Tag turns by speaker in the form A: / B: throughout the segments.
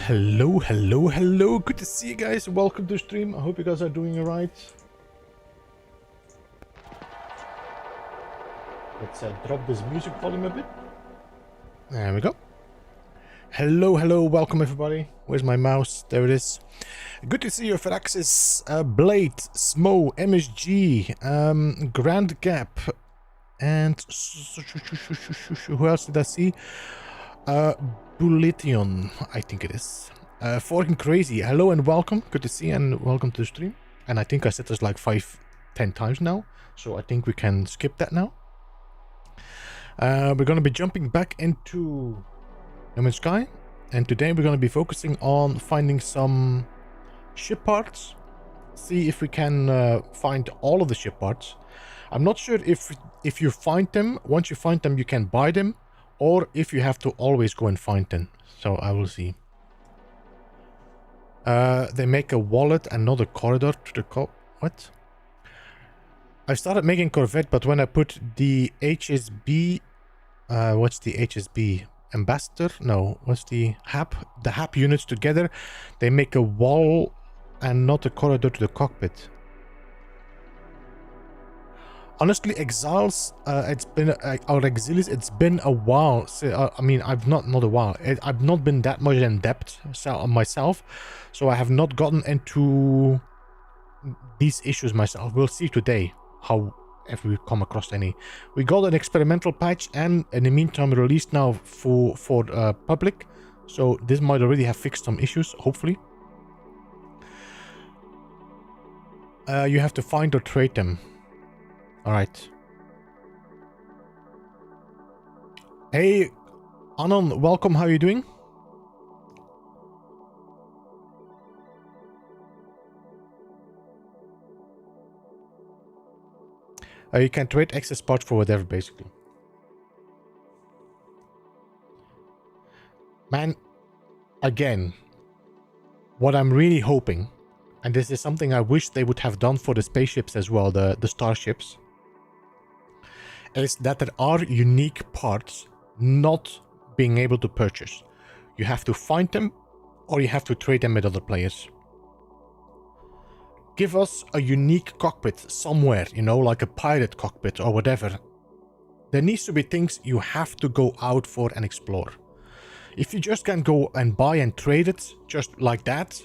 A: Hello. Good to see you guys. Welcome to the stream. I hope you guys are doing alright. Let's drop this music volume a bit. There we go. Hello. Welcome everybody. Where's my mouse? There it is. Good to see you, Firaxis, Blade, Smo, MSG, Grand Gap, and who else did I see? Bullithion, I think it is. Forking Crazy, hello and welcome. Good to see you and welcome to the stream. And I think I said this like 5-10 times now, so I think we can skip that now. We're going to be jumping back into No Man's Sky, and today we're going to be focusing on finding some ship parts. See if we can find all of the ship parts. I'm not sure if you find them, once you find them you can buy them, or if you have to always go and find them. So I will see. They make a wallet and not a corridor to the what? I started making Corvette, but when I put the HSB, what's the HSB? Ambassador? No, what's the HAP? The HAP units together, they make a wall and not a corridor to the cockpit. Honestly, Exiles, it's been, or Exiles, it's been a while. So, I mean, I've not a while. I've not been that much in depth myself, so I have not gotten into these issues myself. We'll see today how, if we come across any. We got an experimental patch, and in the meantime, released now for public. So this might already have fixed some issues, hopefully. You have to find or trade them. Alright. Hey, Anon, welcome. How are you doing? You can trade excess parts for whatever, basically. Man, again, what I'm really hoping, and this is something I wish they would have done for the spaceships as well, the starships, is that there are unique parts not being able to purchase. You have to find them, or you have to trade them with other players. Give us a unique cockpit somewhere, you know, like a pirate cockpit or whatever. There needs to be things you have to go out for and explore. If you just can go and buy and trade it just like that,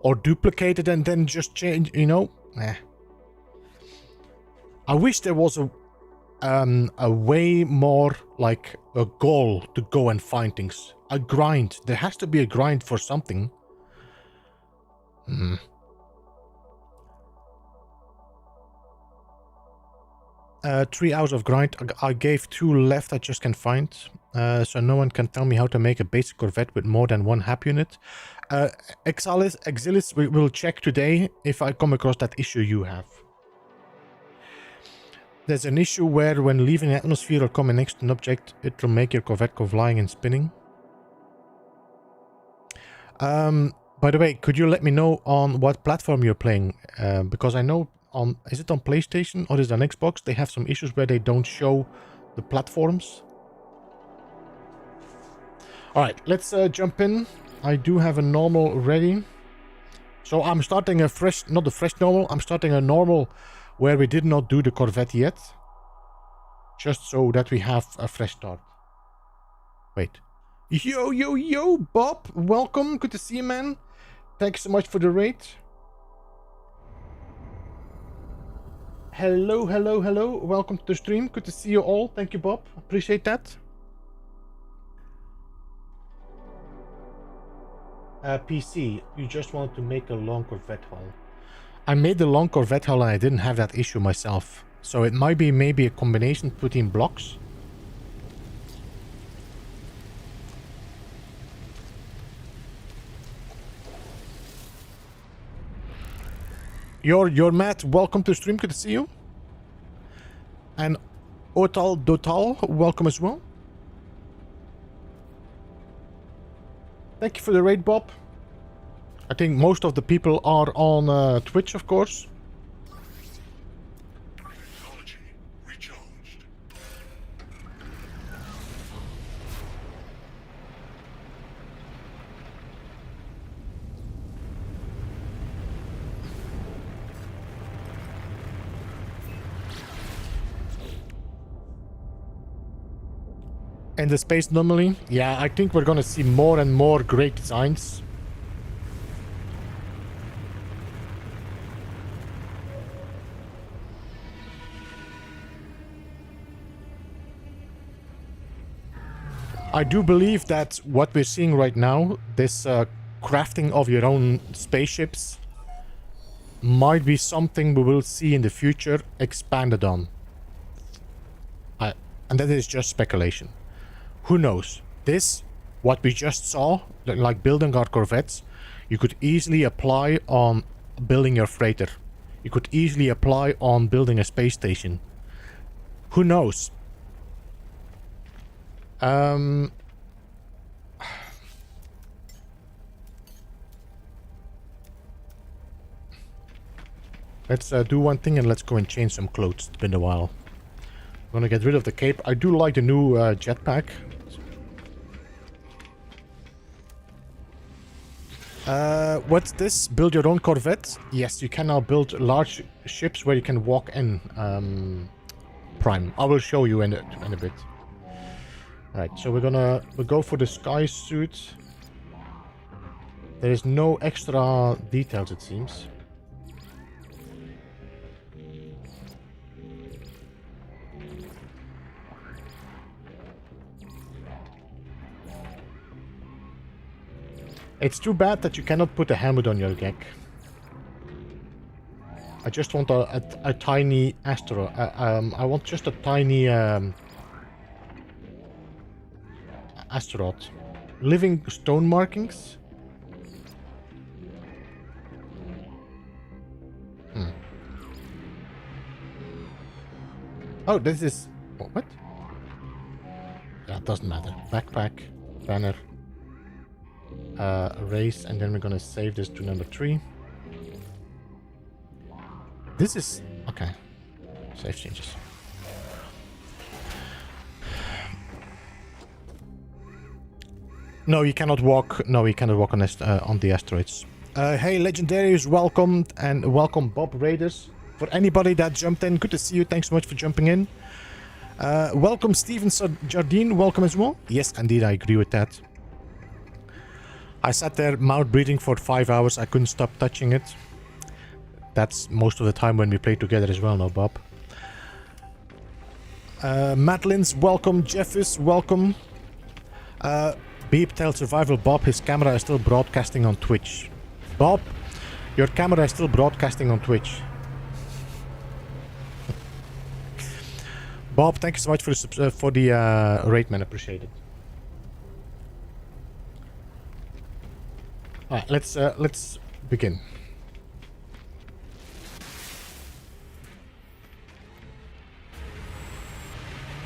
A: or duplicate it and then just change, you know, I wish there was a way more like a goal to go and find things. A grind. There has to be a grind for something. 3 hours of grind. I gave 2 left I just can find. So no one can tell me how to make a basic Corvette with more than 1 HAP unit. Exilis, we will check today if I come across that issue you have. There's an issue where when leaving the atmosphere or coming next to an object, it will make your Corvette go flying and spinning. By the way, could you let me know on what platform you're playing? Because I know on, is it on PlayStation or is it on Xbox? They have some issues where they don't show the platforms. Alright, let's jump in. I do have a normal ready. So I'm starting a fresh, not a fresh normal, I'm starting a normal where we did not do the Corvette yet. Just so that we have a fresh start. Wait. Yo, Bob. Welcome. Good to see you, man. Thanks so much for the raid. Hello. Welcome to the stream. Good to see you all. Thank you, Bob. Appreciate that. PC, you just wanted to make a long Corvette hull. I made the long Corvette hull and I didn't have that issue myself. So it might be maybe a combination between blocks. You're Matt, welcome to the stream, good to see you. And Otal Dotal, welcome as well. Thank you for the raid, Bob. I think most of the people are on Twitch, of course. in the space anomaly. Yeah, I think we're gonna see more and more great designs. I do believe that what we're seeing right now, this crafting of your own spaceships, might be something we will see in the future expanded on. And that is just speculation. Who knows? This, what we just saw, like building our Corvettes, you could easily apply on building your freighter. You could easily apply on building a space station. Who knows? Let's do one thing and let's go and change some clothes. It's been a while. I'm gonna get rid of the cape. I do like the new jetpack. What's this? Build your own Corvette? Yes, you can now build large ships where you can walk in. Prime. I will show you in a bit. Alright, so we'll go for the sky suit. There is no extra details, it seems. It's too bad that you cannot put a helmet on your Gek. I just want a tiny asteroid. I want just a tiny asteroid. Living stone markings? Oh, this is... What? That doesn't matter. Backpack, banner. Erase, and then we're gonna save this to number 3. This is... Okay. Save changes. No, you cannot walk. No, you cannot walk on the asteroids. Hey, Legendarius, welcome, and welcome, Bob Raiders. For anybody that jumped in, good to see you. Thanks so much for jumping in. Welcome, Steven Jardine. Welcome as well. Yes, indeed, I agree with that. I sat there mouth breathing for 5 hours. I couldn't stop touching it. That's most of the time when we play together as well, no, Bob. Madeline's welcome. Jeffus, welcome. Beep tells Survival Bob his camera is still broadcasting on Twitch. Bob, your camera is still broadcasting on Twitch. Bob, thank you so much for the raid, man. Appreciate it. Alright, let's begin.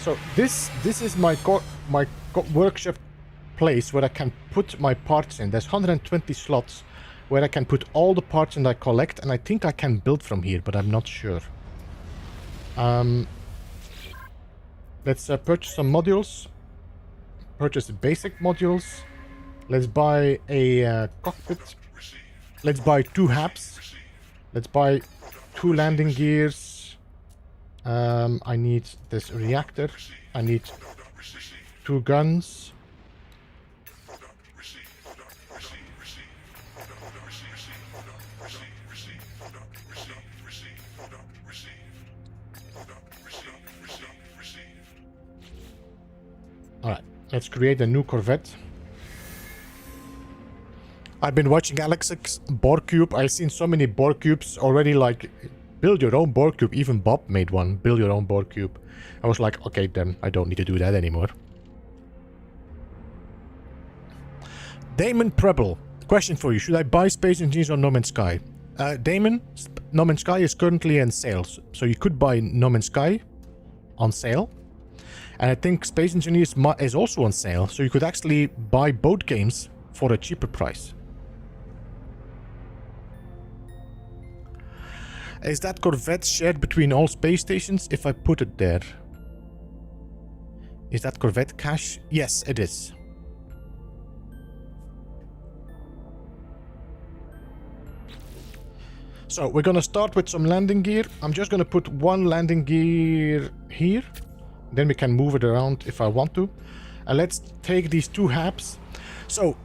A: So this is my workshop place where I can put my parts in. There's 120 slots where I can put all the parts that I collect, and I think I can build from here, but I'm not sure. Let's purchase some modules. Purchase the basic modules. Let's buy a cockpit. Let's buy 2 HAPs. Let's buy 2 landing gears. I need this reactor. I need 2 guns. Alright, let's create a new Corvette. I've been watching Alex's Borg Cube. I've seen so many Borg Cubes already, like, build your own Borg Cube. Even Bob made one, build your own Borg Cube. I was like, okay, then I don't need to do that anymore. Damon Preble, question for you. Should I buy Space Engineers or No Man's Sky? Damon, No Man's Sky is currently in sales. So you could buy No Man's Sky on sale. And I think Space Engineers is also on sale. So you could actually buy both games for a cheaper price. Is that Corvette shared between all space stations if I put it there? Is that Corvette cache? Yes, it is. So we're gonna start with some landing gear. I'm just gonna put 1 landing gear here. Then we can move it around if I want to. Let's take these 2 haps. So,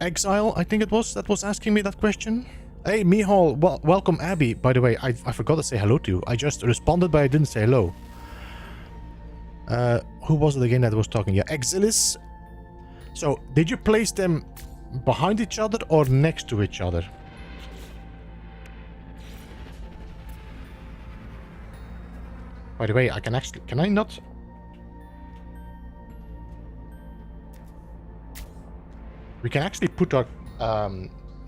A: Exile, I think it was, that was asking me that question. Hey, Mihal, welcome, Abby. By the way, I forgot to say hello to you. I just responded, but I didn't say hello. Who was it again that was talking? Yeah, Exilis. So, did you place them behind each other or next to each other? By the way, I can actually... Can I not... We can actually put our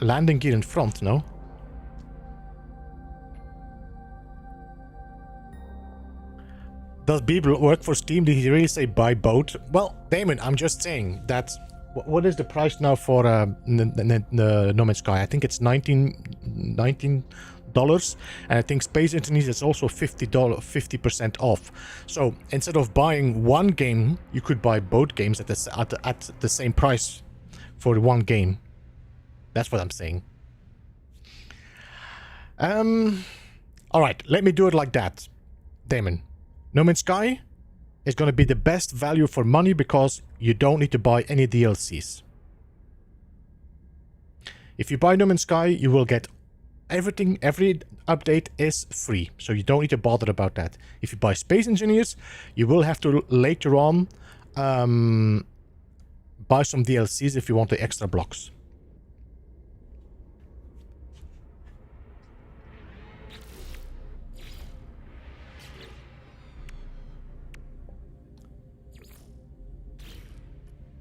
A: landing gear in front, no? Does Beeble work for Steam? Did he really say buy boat? Well, Damon, I'm just saying that... What is the price now for No Man's Sky? I think it's $19. And I think Space Engineers is also $50% off. So instead of buying one game, you could buy both games at the same price for one game. That's what I'm saying. Alright, let me do it like that. Damon, No Man's Sky is going to be the best value for money because you don't need to buy any DLCs. If you buy No Man's Sky, you will get everything, every update is free, so you don't need to bother about that. If you buy Space Engineers, you will have to later on buy some DLCs if you want the extra blocks.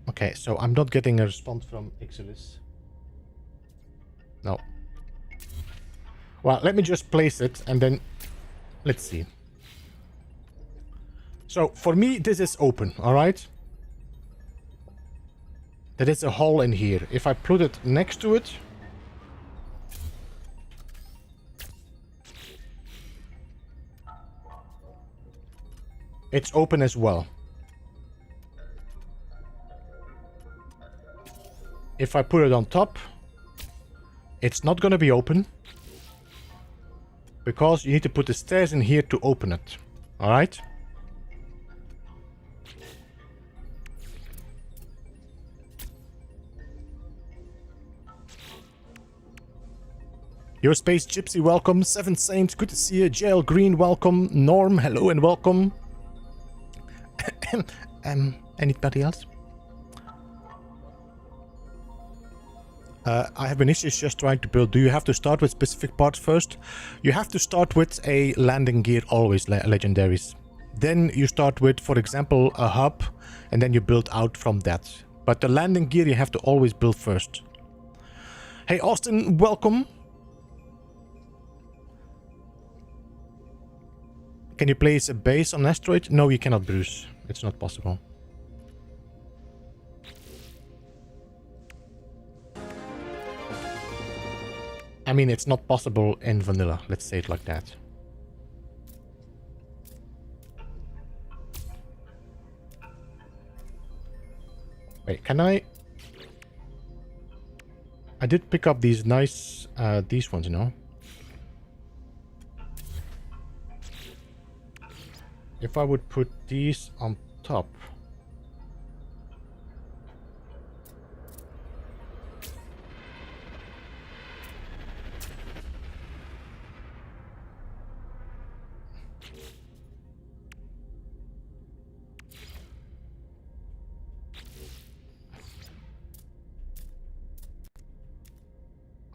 A: Okay, so I'm not getting a response from Ixalis. No. Well, let me just place it and then let's see. So for me, this is open, all right? There is a hole in here. If I put it next to it, it's open as well. If I put it on top, it's not going to be open. Because you need to put the stairs in here to open it. Alright? Your Space Gypsy, welcome. Seven Saints, good to see you. JL Green, welcome. Norm, hello and welcome. Anybody else? I have been issues just trying to build. Do you have to start with specific parts first? You have to start with a landing gear always, legendaries. Then you start with, for example, a hub, and then you build out from that. But the landing gear you have to always build first. Hey Austin, welcome. Can you place a base on an asteroid? No, you cannot, Bruce. It's not possible. I mean, it's not possible in vanilla, let's say it like that. Wait, can I did pick up these nice, these ones, you know? If I would put these on top...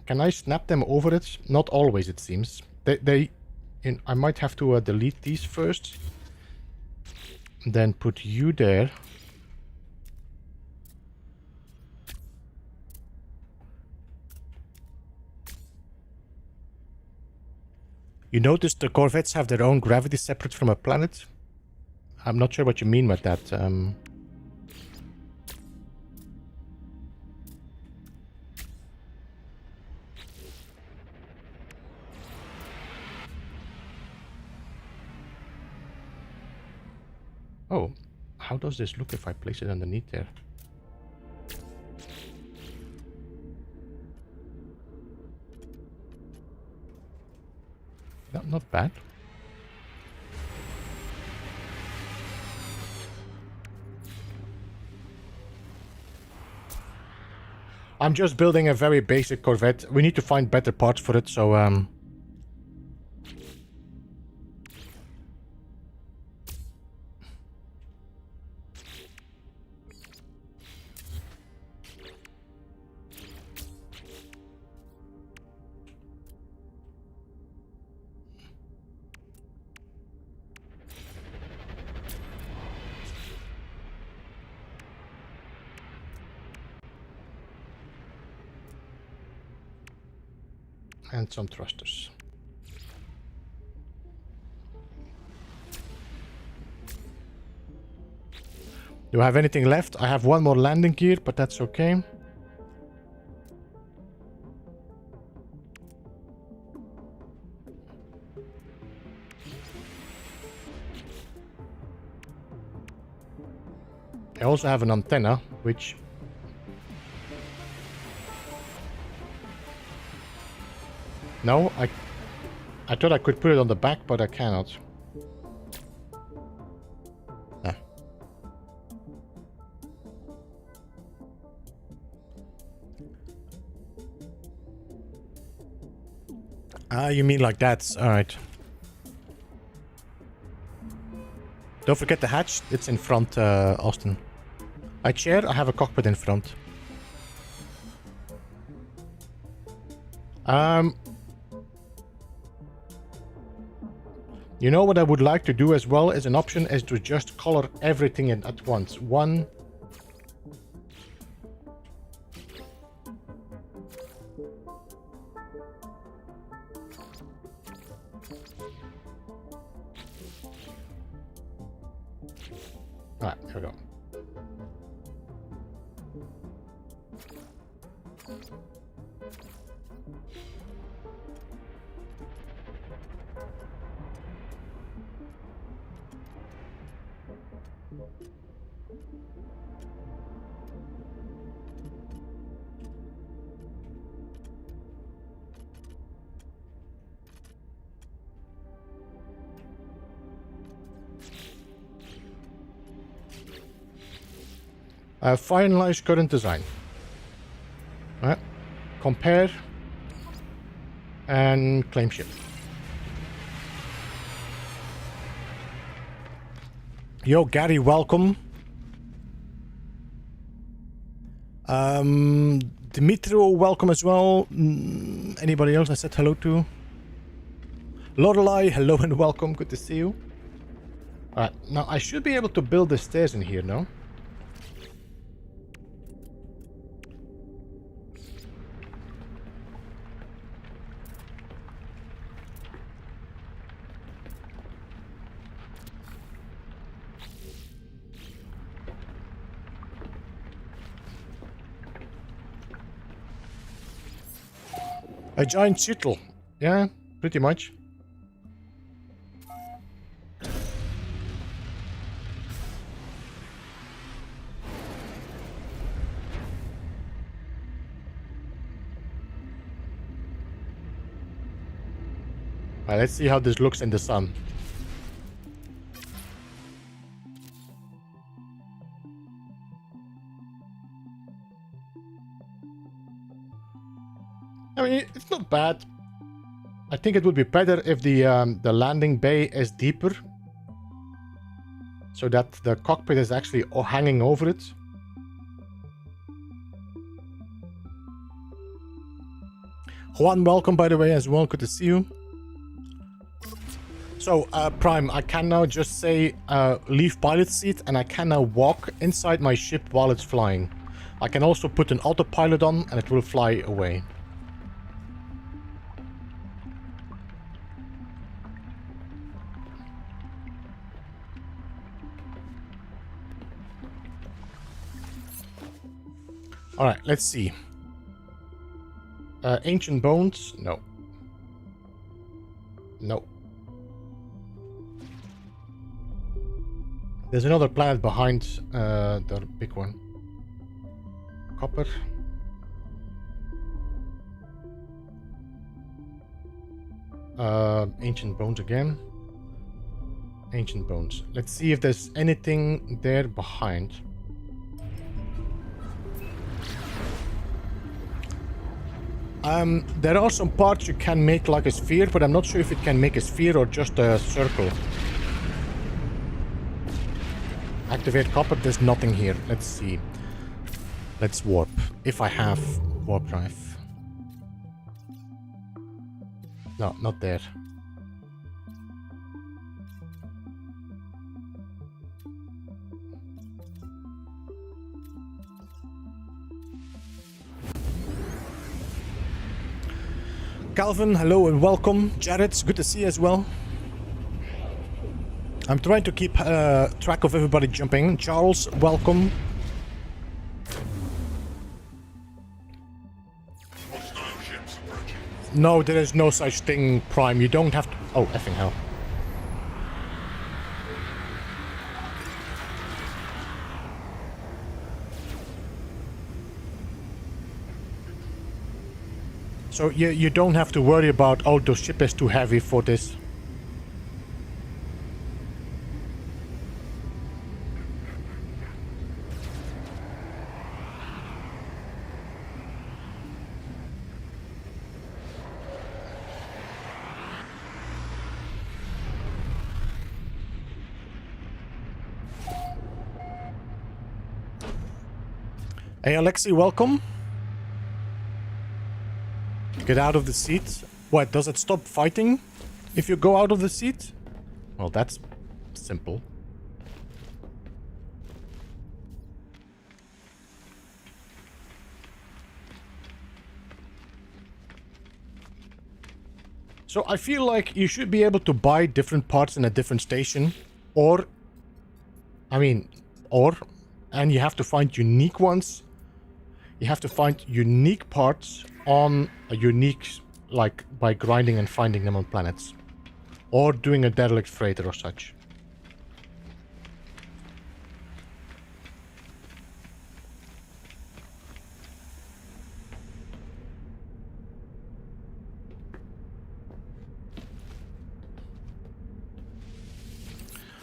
A: Can I snap them over it? Not always, it seems. I might have to delete these first. Then put you there. You notice the Corvettes have their own gravity separate from a planet? I'm not sure what you mean by that. Oh, how does this look if I place it underneath there? Not bad. I'm just building a very basic Corvette. We need to find better parts for it, so and some thrusters. Do I have anything left? I have one more landing gear, but that's okay. I also have an antenna, which... No, I thought I could put it on the back, but I cannot. Ah, you mean like that? Alright. Don't forget the hatch. It's in front, Austin. I have a cockpit in front. You know what I would like to do as well as an option is to just color everything in at once. One. Alright, here we go. Finalize current design. Right. Compare and claim ship. Yo, Gary, welcome. Dimitro, welcome as well. Anybody else I said hello to? Lorelei, hello and welcome. Good to see you. Alright, now I should be able to build the stairs in here, no? A giant shuttle. Yeah, pretty much. Alright, let's see how this looks in the sun. I mean, it's not bad. I think it would be better if the landing bay is deeper, so that the cockpit is actually hanging over it. Juan, welcome by the way as well. Good to see you. So, Prime, I can now just say leave pilot seat, and I can now walk inside my ship while it's flying. I can also put an autopilot on, and it will fly away. Alright, let's see. Ancient bones? No. No. There's another planet behind the big one. Copper. Ancient bones again. Ancient bones. Let's see if there's anything there behind. There are some parts you can make like a sphere, but I'm not sure if it can make a sphere or just a circle. Activate copper, there's nothing here. Let's see. Let's warp. If I have warp drive. No, not there. Calvin, hello and welcome. Jared, it's good to see you as well. I'm trying to keep track of everybody jumping. Charles, welcome. No, there is no such thing, Prime. You don't have to... Oh, effing hell. So you don't have to worry about, oh, the ship is too heavy for this. Hey, Alexei, welcome. Get out of the seat. What, does it stop fighting if you go out of the seat? Well, that's simple. So I feel like you should be able to buy different parts in a different station. And you have to find unique ones. You have to find unique parts on a unique, like, by grinding and finding them on planets. Or doing a derelict freighter or such.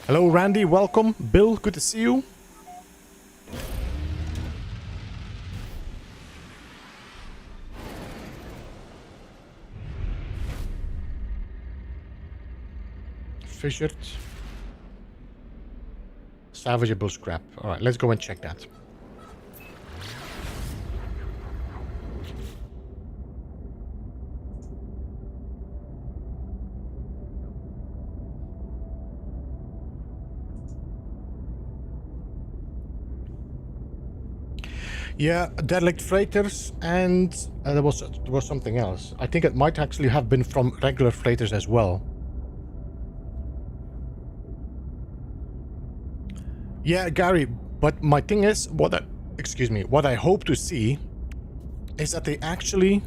A: Hello, Randy, welcome. Bill, good to see you. Fissured. Salvageable scrap. Alright, let's go and check that. Yeah, derelict freighters, and there was something else. I think it might actually have been from regular freighters as well. Yeah, Gary, but my thing is, what I hope to see is that they actually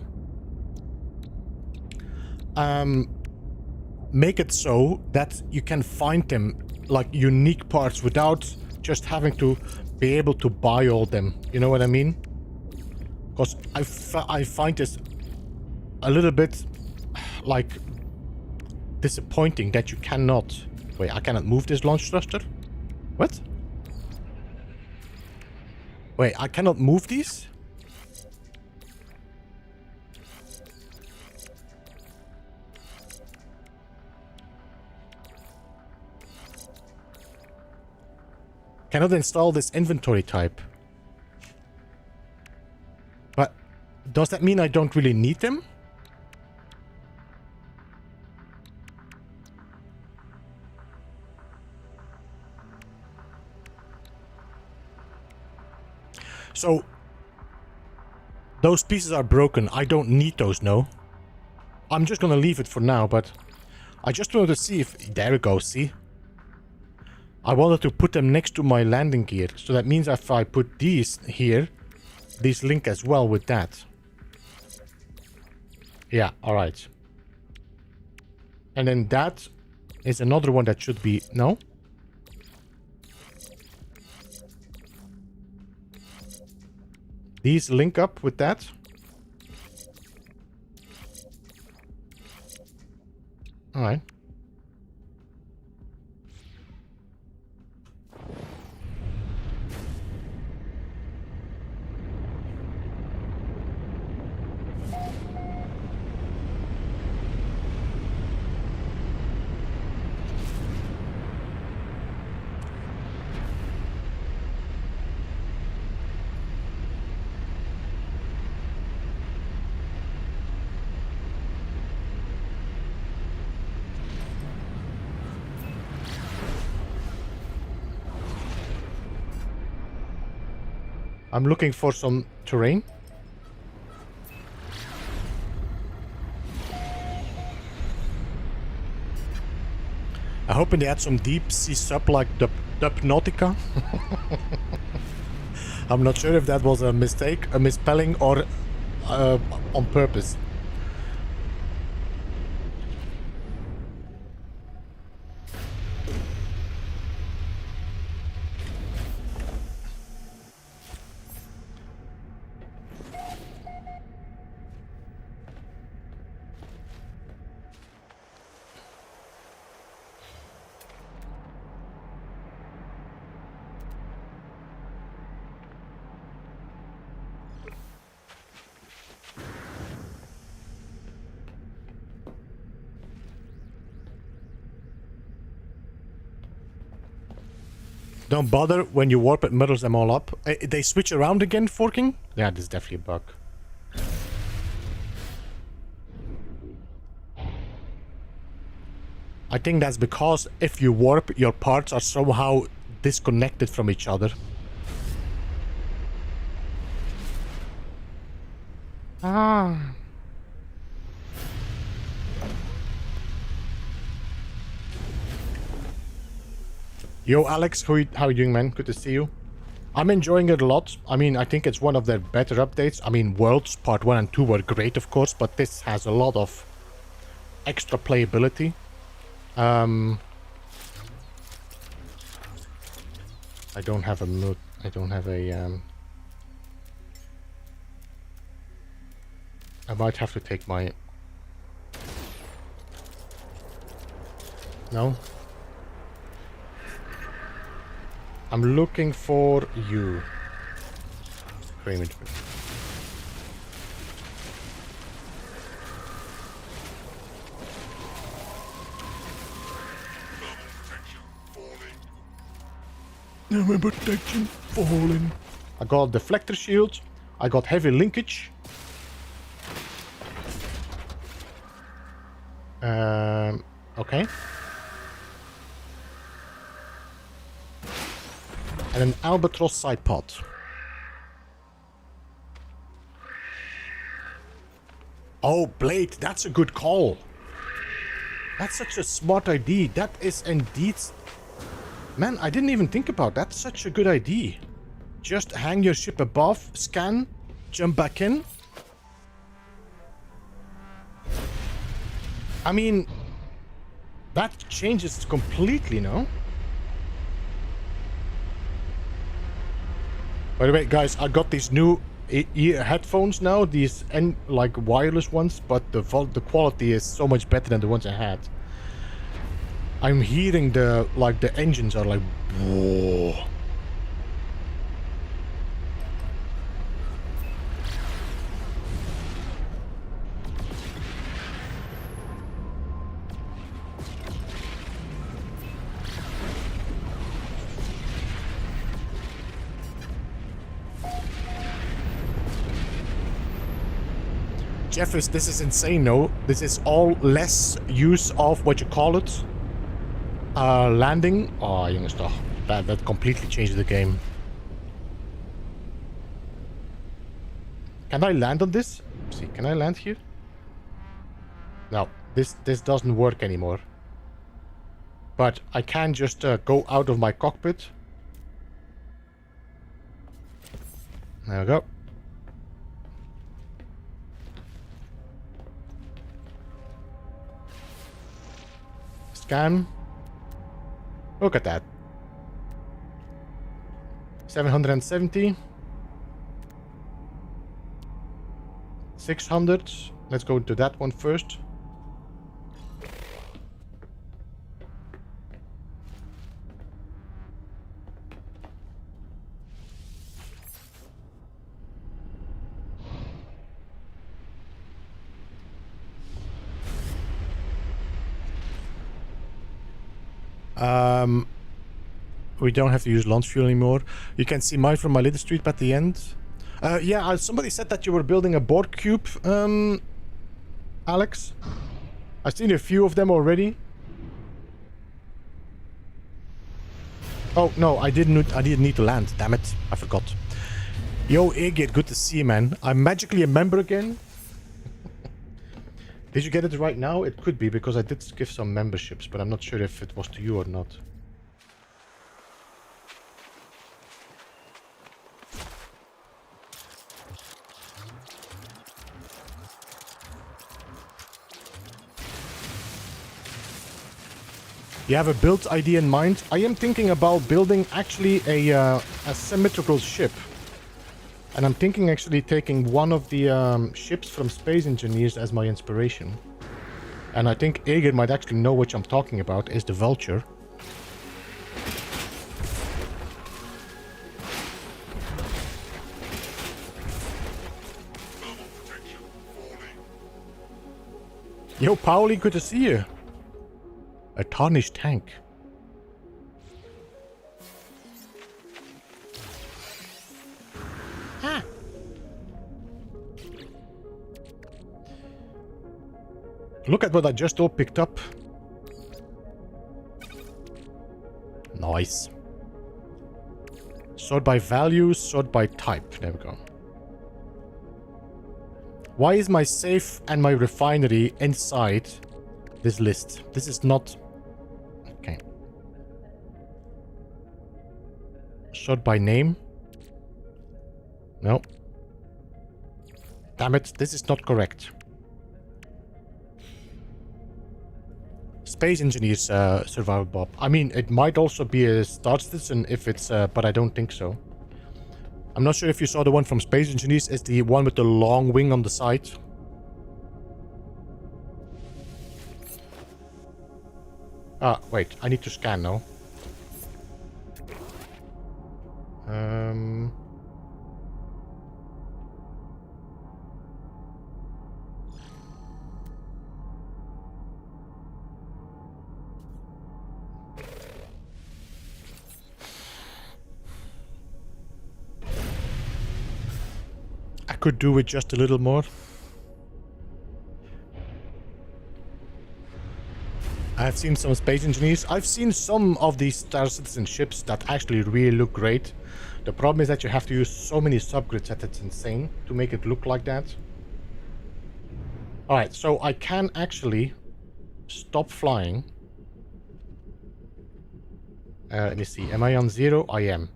A: make it so that you can find them, like, unique parts without just having to be able to buy all them. You know what I mean? Because I find this a little bit, like, disappointing that you cannot... Wait, I cannot move this launch thruster? What? Wait, I cannot move these? Cannot install this inventory type. But does that mean I don't really need them? So, those pieces are broken. I don't need those, no. I'm just gonna leave it for now, but I just wanted to see if... There we go, see? I wanted to put them next to my landing gear. So that means if I put these here, these link as well with that. Yeah, alright. And then that is another one that should be... No? These link up with that. Alright. I'm looking for some terrain. I'm hoping they had some deep sea sub like Dubnautica. I'm not sure if that was a mistake, a misspelling, or on purpose. Don't bother when you warp, it muddles them all up. They switch around again, forking? Yeah, this is definitely a bug. I think that's because if you warp, your parts are somehow disconnected from each other. Ah. Yo, Alex, how you doing, man? Good to see you. I'm enjoying it a lot. I mean, I think it's one of their better updates. I mean, Worlds Part 1 and 2 were great, of course, but this has a lot of extra playability. I don't have a mood. I don't have a... I might have to take my... No? I'm looking for you. Crane. My protection falling. I got deflector shield. I got heavy linkage. Okay. And an albatross side pod. Oh, Blade, that's a good call. That's such a smart idea. That is indeed... Man, I didn't even think about that. That's such a good idea. Just hang your ship above, scan, jump back in. I mean, that changes completely, no? By the way, guys, I got these new ear headphones now. These like wireless ones, but the quality is so much better than the ones I had. I'm hearing the engines are like, whoa. Jeffers, this is insane, no? This is all less use of what you call it. Landing. Oh, jongens toch. That completely changed the game. Can I land on this? Let's see, can I land here? No, this doesn't work anymore. But I can just go out of my cockpit. There we go. Scan. Look at that. 770. 600. Let's go to that one first. We don't have to use launch fuel anymore. You can see mine from my little street at the end. Yeah, somebody said that you were building a Borg cube, Alex. I've seen a few of them already. Oh no, I didn't need to land. Damn it, I forgot. Yo, Igit, good to see you, man. I'm magically a member again. Did you get it right now? It could be, because I did give some memberships, but I'm not sure if it was to you or not. You have a build idea in mind? I am thinking about building actually a symmetrical ship. And I'm thinking actually taking one of the ships from Space Engineers as my inspiration. And I think Aegir might actually know which I'm talking about, is the Vulture. Yo, Pauli, good to see you. A tarnished tank. Ah. Look at what I just all picked up. Nice. Sort by value, sort by type. There we go. Why is my safe and my refinery inside this list? This is not... Okay. Sort by name. No. Damn it, this is not correct. Space Engineers survival Bob. I mean, it might also be a Star Citizen if it's... but I don't think so. I'm not sure if you saw the one from Space Engineers. It's the one with the long wing on the side. Ah, wait. I need to scan now. I could do with just a little more. I've seen some Space Engineers. I've seen some of these Star Citizen ships that actually really look great. The problem is that you have to use so many subgrids that it's insane to make it look like that. Alright, so I can actually stop flying. Let me see. Am I on 0? I am.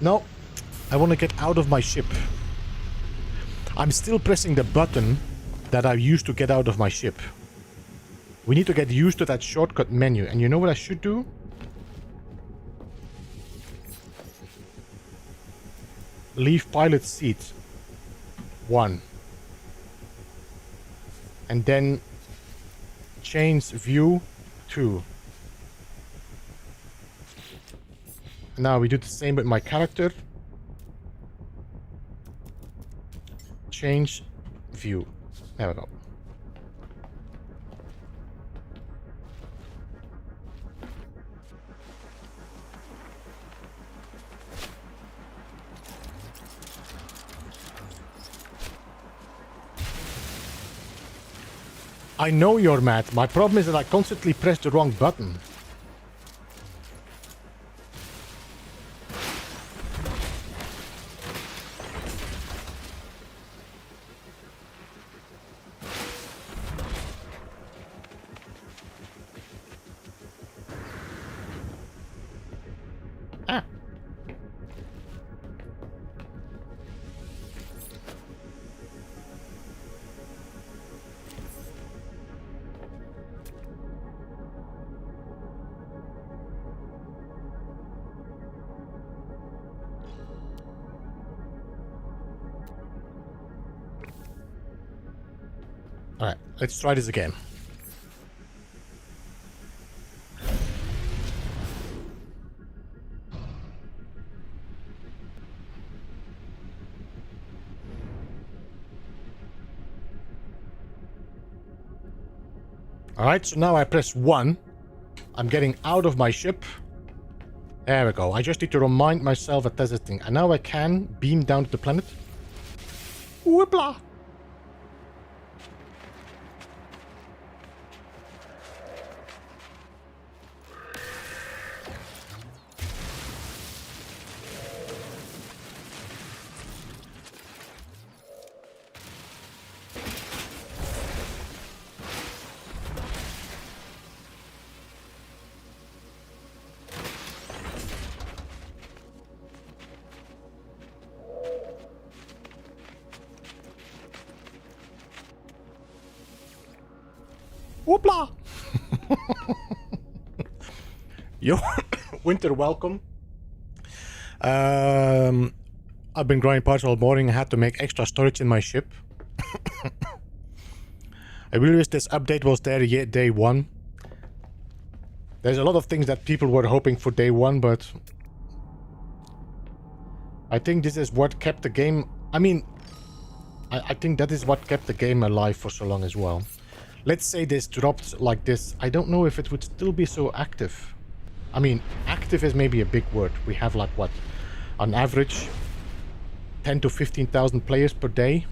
A: No. I want to get out of my ship. I'm still pressing the button that I used to get out of my ship. We need to get used to that shortcut menu. And you know what I should do? Leave pilot seat 1. And then change view 2. Now we do the same with my character. Change view. There we go. I know you're mad. My problem is that I constantly press the wrong button. Ah. Alright, let's try this again. Alright, so now I press 1. I'm getting out of my ship. There we go. I just need to remind myself that there's a thing. And now I can beam down to the planet. Whoopla! Whoopla! Yo, winter, welcome. I've been grinding parts all morning. I had to make extra storage in my ship. I really wish this update was there yet day one. There's a lot of things that people were hoping for day one, but I think this is what kept the game. I mean, I think that is what kept the game alive for so long as well. Let's say this dropped like this. I don't know if it would still be so active. I mean, active is maybe a big word. We have like what? On average, 10 to 15,000 players per day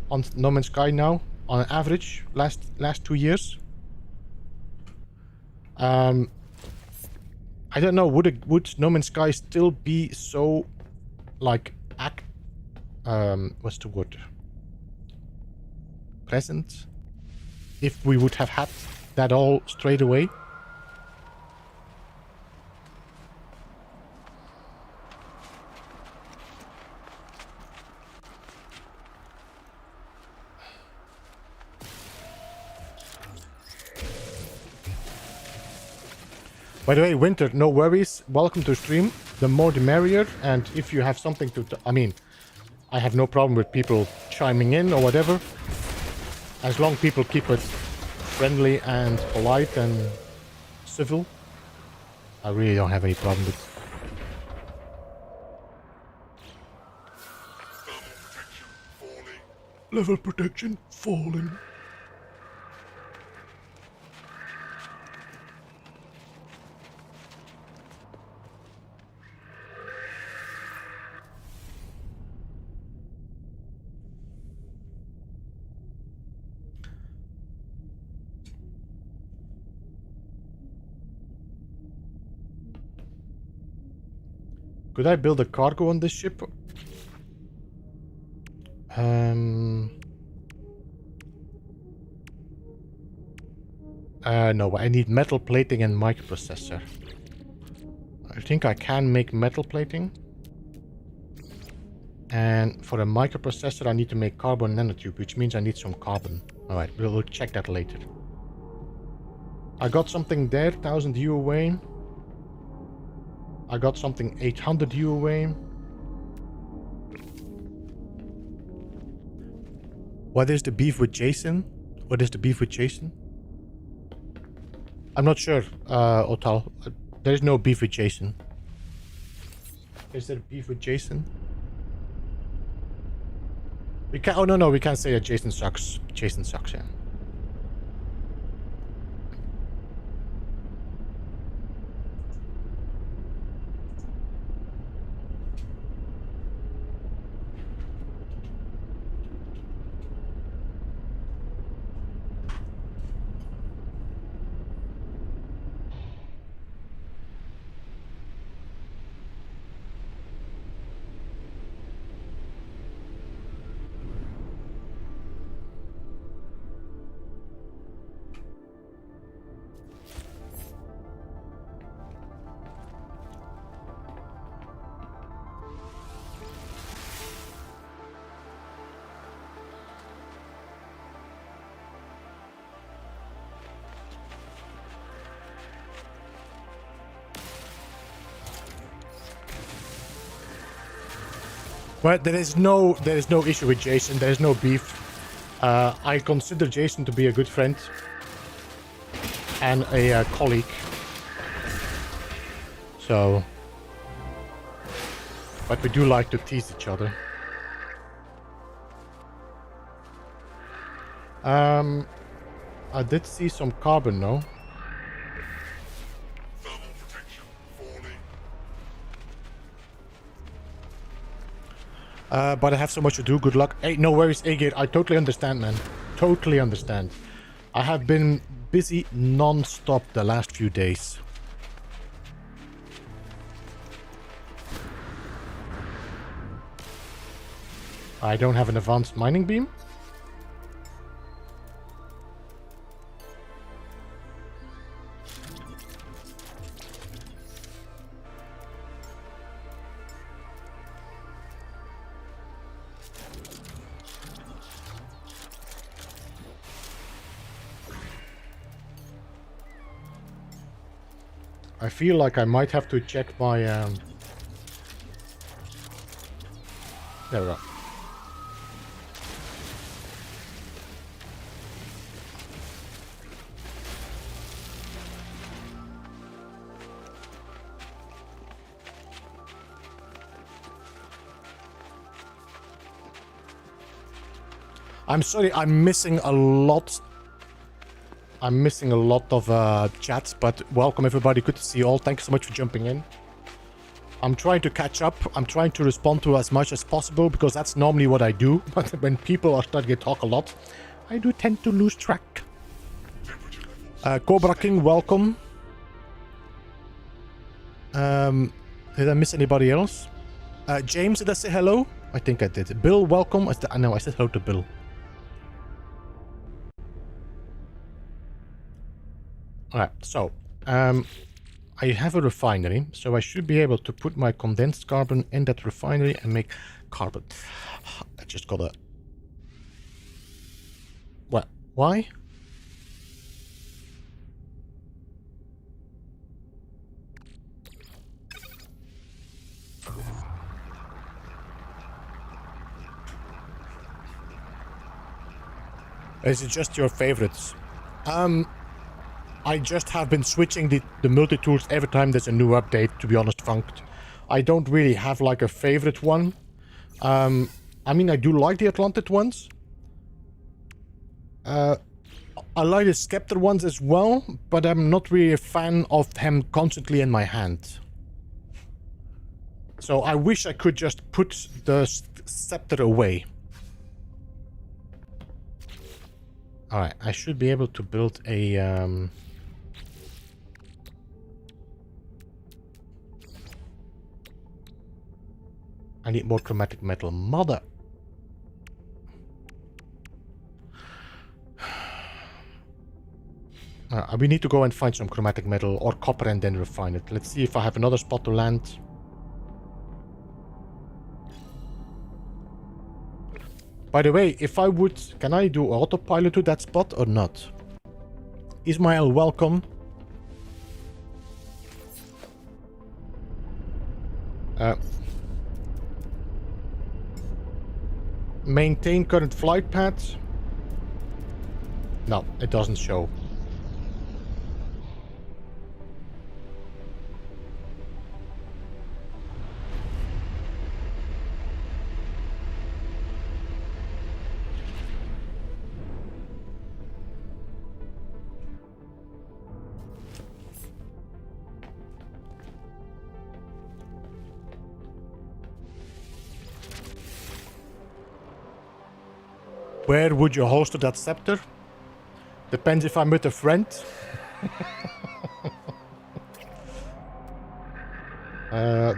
A: on No Man's Sky now. On average, last 2 years. I don't know. Would No Man's Sky still be so like what's the word? Present? If we would have had that all straight away? By the way, Winter, no worries. Welcome to stream. The more the merrier. And if you have something to... I mean, I have no problem with people chiming in or whatever. As long as people keep it friendly and polite and civil. I really don't have any problem with... Level protection falling. Could I build a cargo on this ship? No, I need metal plating and microprocessor. I think I can make metal plating. And for a microprocessor, I need to make carbon nanotube, which means I need some carbon. Alright, we'll check that later. I got something there, 1000 U away. I got something 800 U away. What is the beef with Jason? What is the beef with Jason? I'm not sure, Otal. There is no beef with Jason. Is there beef with Jason? We can't. Oh no, we can't say that Jason sucks. Jason sucks, yeah. But there is no issue with Jason. There is no beef. I consider Jason to be a good friend and a colleague. So, but we do like to tease each other. I did see some carbon, no? But I have so much to do. Good luck. Hey, no worries, Agir. I totally understand, man. Totally understand. I have been busy non-stop the last few days. I don't have an advanced mining beam. I feel like I might have to check my... There we go. I'm sorry, I'm missing a lot. I'm missing a lot of chats, but welcome everybody. Good to see you all. Thank you so much for jumping in. I'm trying to catch up. I'm trying to respond to as much as possible because that's normally what I do. But when people are starting to talk a lot, I do tend to lose track. Cobra King, welcome. Did I miss anybody else? James, did I say hello? I think I did. Bill, welcome. I know I said hello to Bill. Alright, so, I have a refinery, so I should be able to put my condensed carbon in that refinery and make carbon. I just gotta... What? Why? Is it just your favorites? I just have been switching the multi-tools every time there's a new update, to be honest, Funked. I don't really have like a favorite one. I mean, I do like the Atlantic ones. I like the Scepter ones as well, but I'm not really a fan of them constantly in my hand. So I wish I could just put the Scepter away. Alright, I should be able to build a... I need more chromatic metal. Mother! We need to go and find some chromatic metal or copper and then refine it. Let's see if I have another spot to land. By the way, if I would... Can I do autopilot to that spot or not? Ismail, welcome. Maintain current flight path. No, it doesn't show. Where would you host that scepter? Depends if I'm with a friend.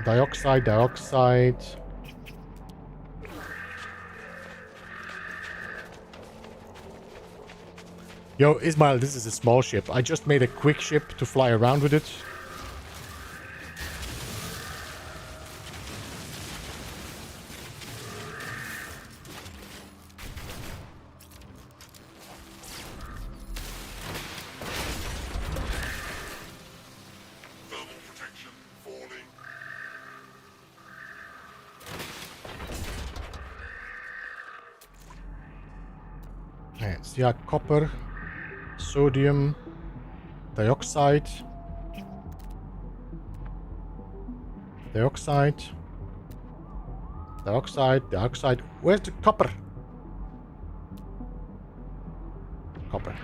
A: Dioxide. Yo, Ismail, this is a small ship. I just made a quick ship to fly around with it. Yeah, copper, sodium, dioxide. Where's the copper? Copper.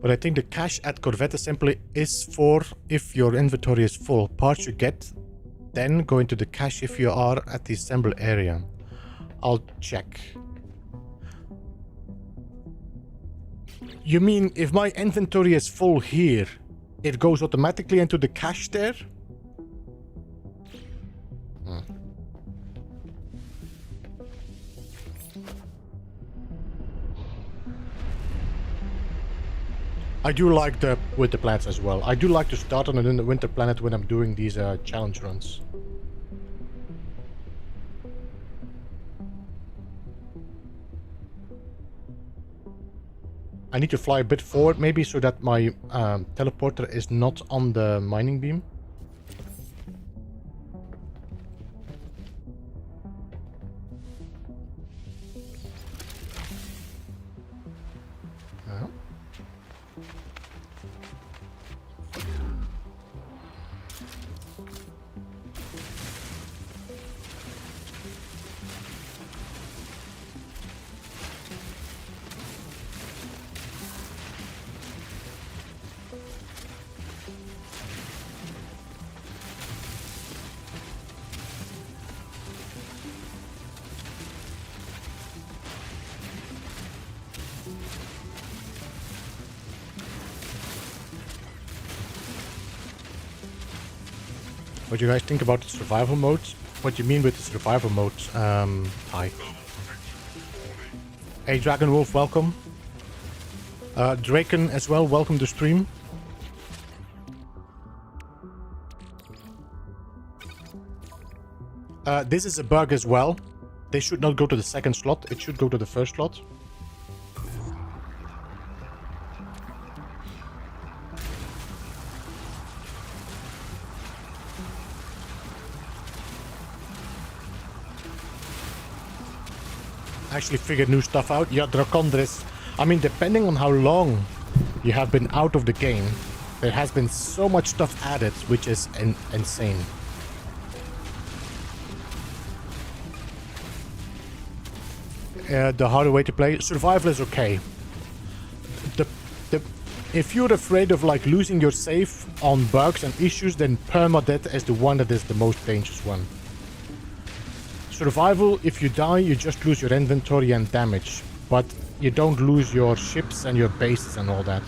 A: But I think the cache at Corvette assembly is for if your inventory is full. Parts you get, then go into the cache if you are at the assemble area. I'll check. You mean if my inventory is full here, it goes automatically into the cache there? I do like the winter planets as well. I do like to start on a winter planet when I'm doing these challenge runs. I need to fly a bit forward maybe so that my teleporter is not on the mining beam. What do you guys think about the survival mode? What do you mean with the survival mode, Ty? Hey, Dragon Wolf, welcome. Draken as well, welcome to stream. This is a bug as well. They should not go to the second slot, it should go to the first slot. Actually figured new stuff out. Yeah, Dracondris. I mean, depending on how long you have been out of the game, there has been so much stuff added, which is insane. The harder way to play, survival is okay. If you're afraid of like losing your save on bugs and issues, then permadeath is the one that is the most dangerous one. Survival, if you die, you just lose your inventory and damage, but you don't lose your ships and your bases and all that.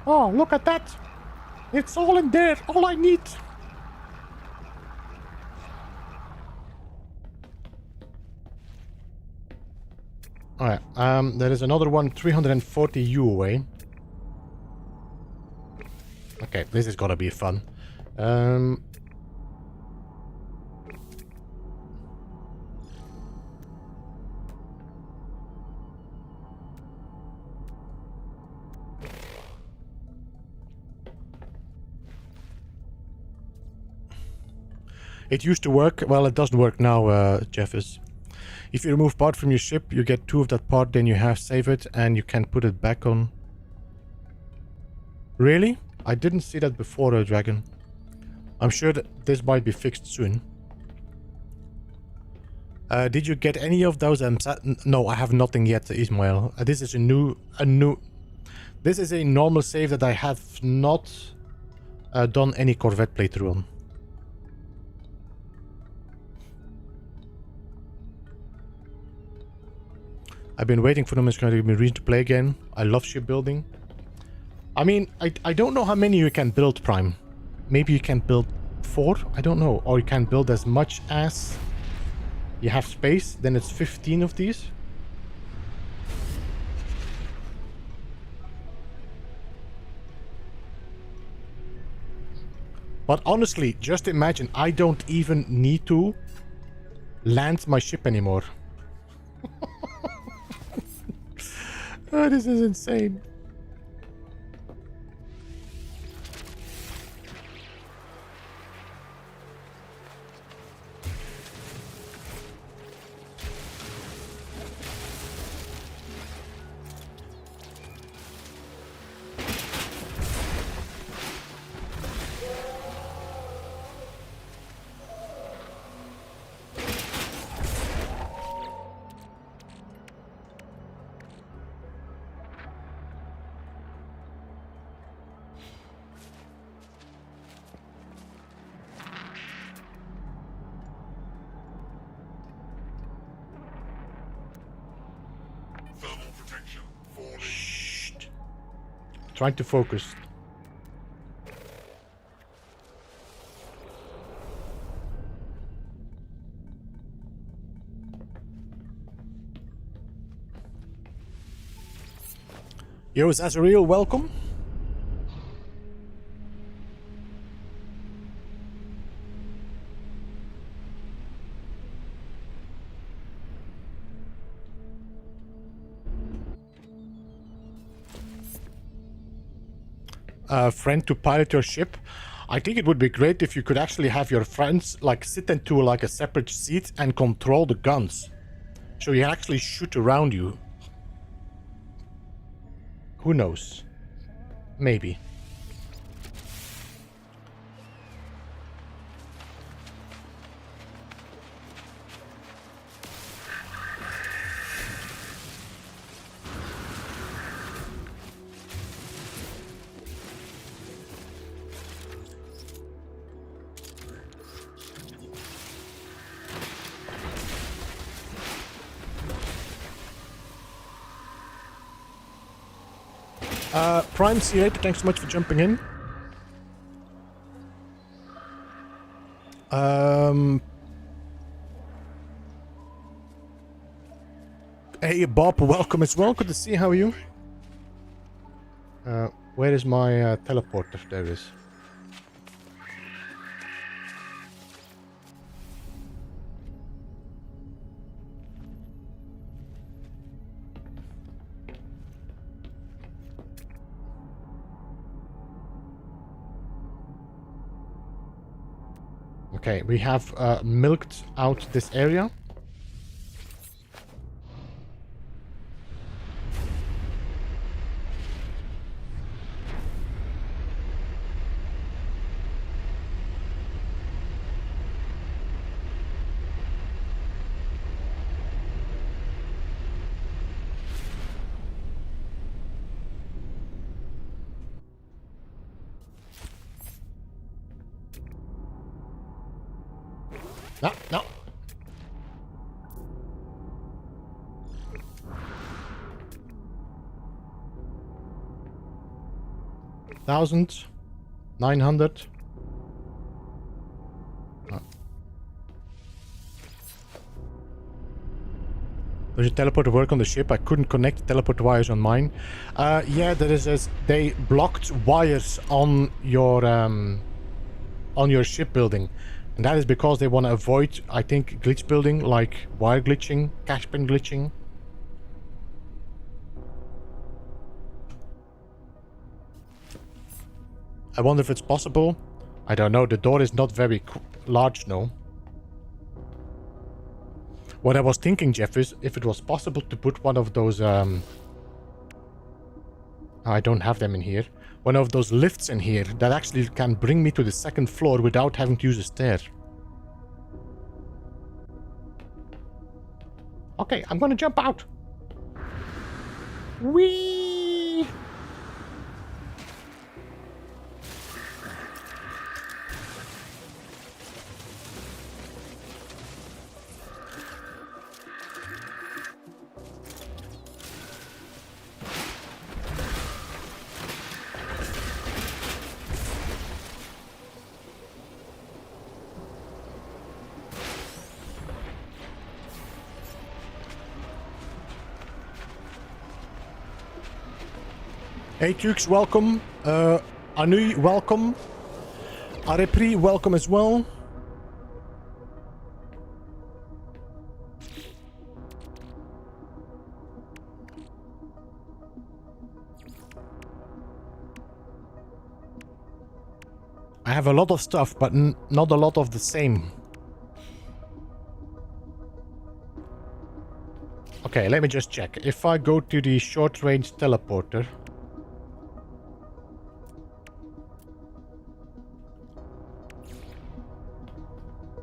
A: Oh, look at that! It's all in there, all I need! Alright, there is another one 340 U away. Okay, this is gonna be fun. It used to work. Well, it doesn't work now, Jeffers. If you remove part from your ship, you get 2 of that part, then you have save it, and you can put it back on. Really? I didn't see that before, Dragon. I'm sure that this might be fixed soon. Did you get any of those? No, I have nothing yet, Ismail. This is a new. This is a normal save that I have not done any Corvette playthrough on. I've been waiting for them. It's going to give me reason to play again. I love shipbuilding. I mean, I don't know how many you can build, Prime. Maybe you can build 4? I don't know. Or you can build as much as you have space. Then it's 15 of these. But honestly, just imagine, I don't even need to land my ship anymore. Oh, this is insane. Shh. Trying to focus. Yo, Azrael, welcome. Friend to pilot your ship. I think it would be great if you could actually have your friends like sit into like a separate seat and control the guns, so you actually shoot around you. Who knows? Maybe. Prime, see you later. Thanks so much for jumping in. Hey, Bob, welcome as well. Good to see you. How are you? Where is my teleporter? There it is. Okay, we have milked out this area. No, no. $1,900. Oh. Does your teleporter work on the ship? I couldn't connect the teleport wires on mine. Yeah, there is. They blocked wires on your shipbuilding. And that is because they want to avoid, I think, glitch building, like wire glitching, cache pin glitching. I wonder if it's possible. I don't know. The door is not very large, no. What I was thinking, Jeff, is if it was possible to put one of those... I don't have them in here. One of those lifts in here that actually can bring me to the second floor without having to use a stair. Okay, I'm gonna jump out. Whee! Hey Tukes, welcome. Anui, welcome. Arepri, welcome as well. I have a lot of stuff, but not a lot of the same. Okay, let me just check. If I go to the short-range teleporter...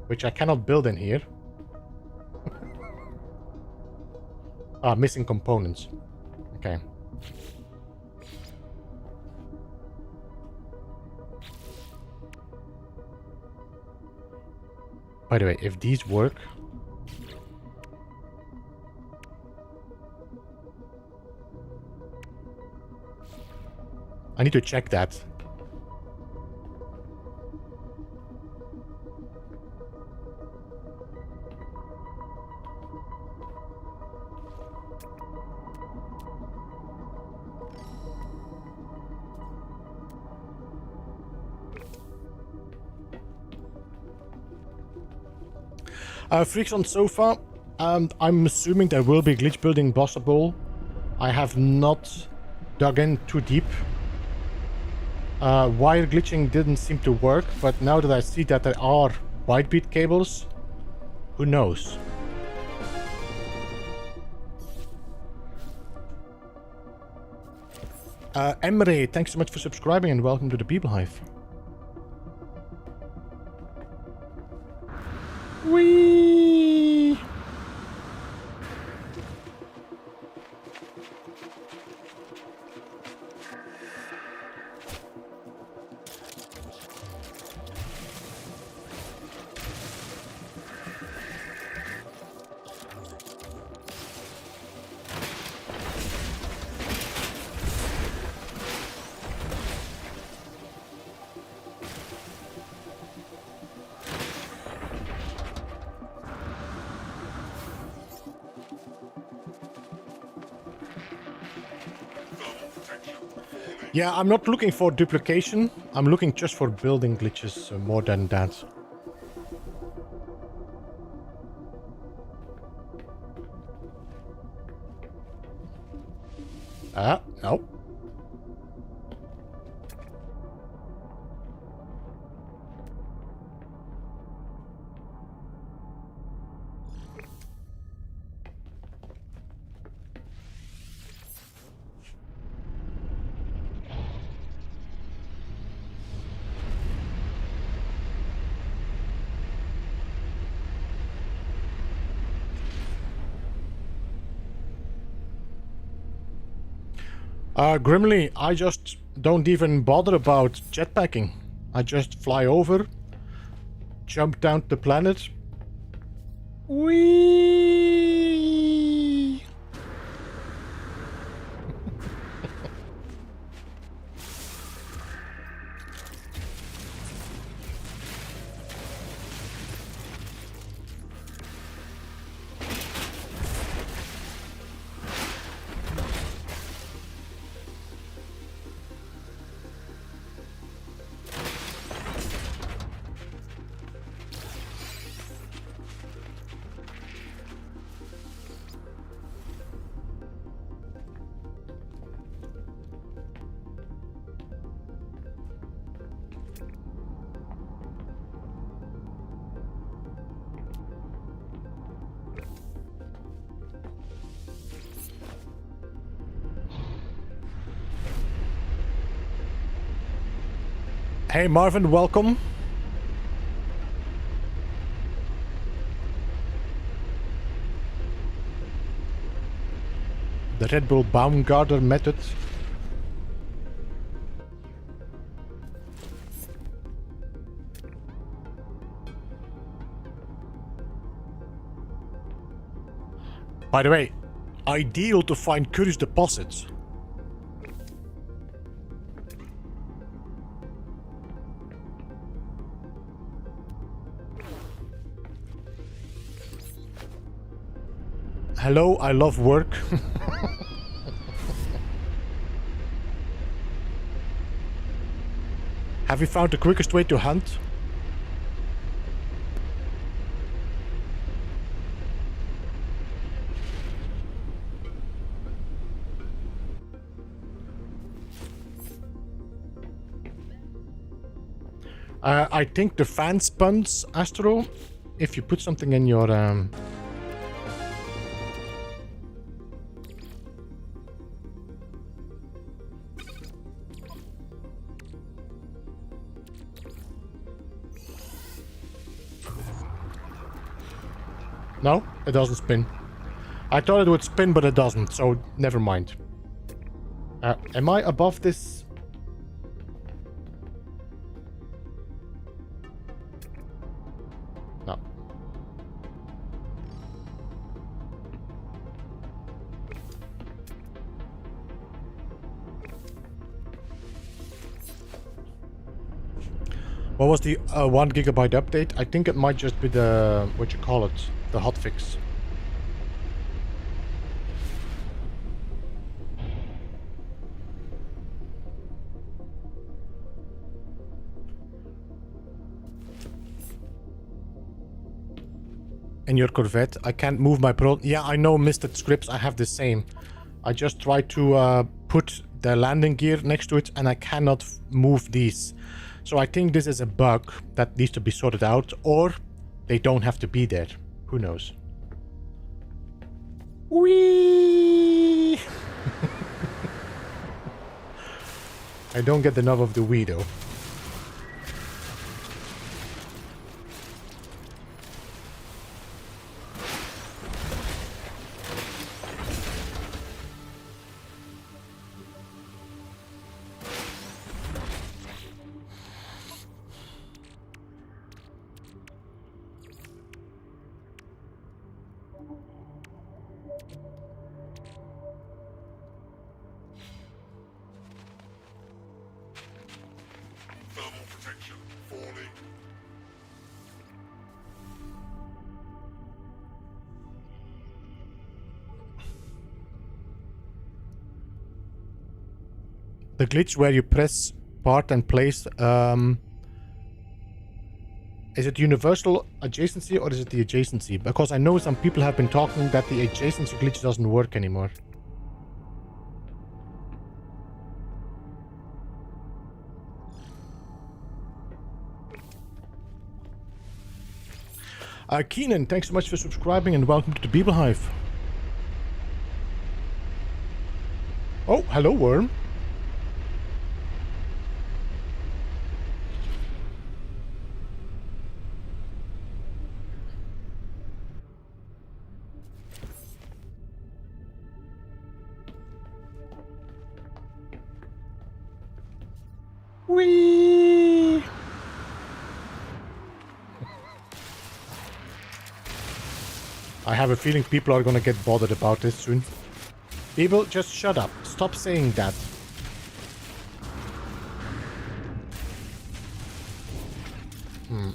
A: which I cannot build in here. Ah, missing components. Okay. By the way, if these work... I need to check that. Freaks on sofa. I'm assuming there will be glitch building possible. I have not dug in too deep. Wire glitching didn't seem to work, but now that I see that there are wide beat cables, who knows? Emre, thanks so much for subscribing and welcome to the Beeble Hive. Whee! Yeah, I'm not looking for duplication. I'm looking just for building glitches more than that. No. Grimly, I just don't even bother about jetpacking. I just fly over, jump down the planet. Whee! Hey Marvin, welcome. The Red Bull Baumgartner method. By the way, ideal to find curious deposits. Hello, I love work. Have you found the quickest way to hunt? I think the fan spawns, Astro, if you put something in your No, it doesn't spin. I thought it would spin, but it doesn't, so never mind. Am I above this? No. What was the 1 gigabyte update? I think it might just be the, what you call it, the hotfix. In your Corvette, I can't move my pro. Yeah, I know, Mr. Scripts, I have the same. I just tried to put the landing gear next to it and I cannot move these. So I think this is a bug that needs to be sorted out, or they don't have to be there. Who knows? Whee! I don't get the knob of the Wii though. The glitch where you press part and place, is it universal adjacency or is it the adjacency? Because I know some people have been talking that the adjacency glitch doesn't work anymore. Keenan, thanks so much for subscribing and welcome to the Beeble Hive. Oh, hello, Worm. Whee! I have a feeling people are gonna get bothered about this soon. People, just shut up. Stop saying that.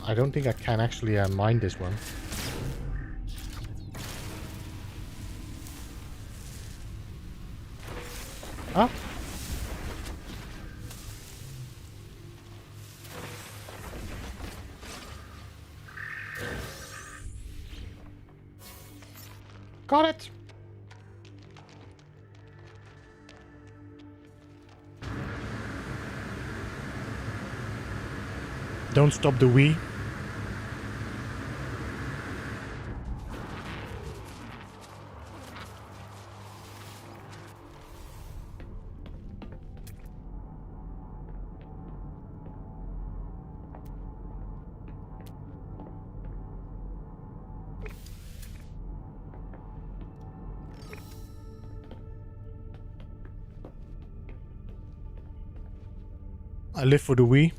A: I don't think I can actually mine this one. Huh? Got it. Don't stop the Wii. I live for the Wii.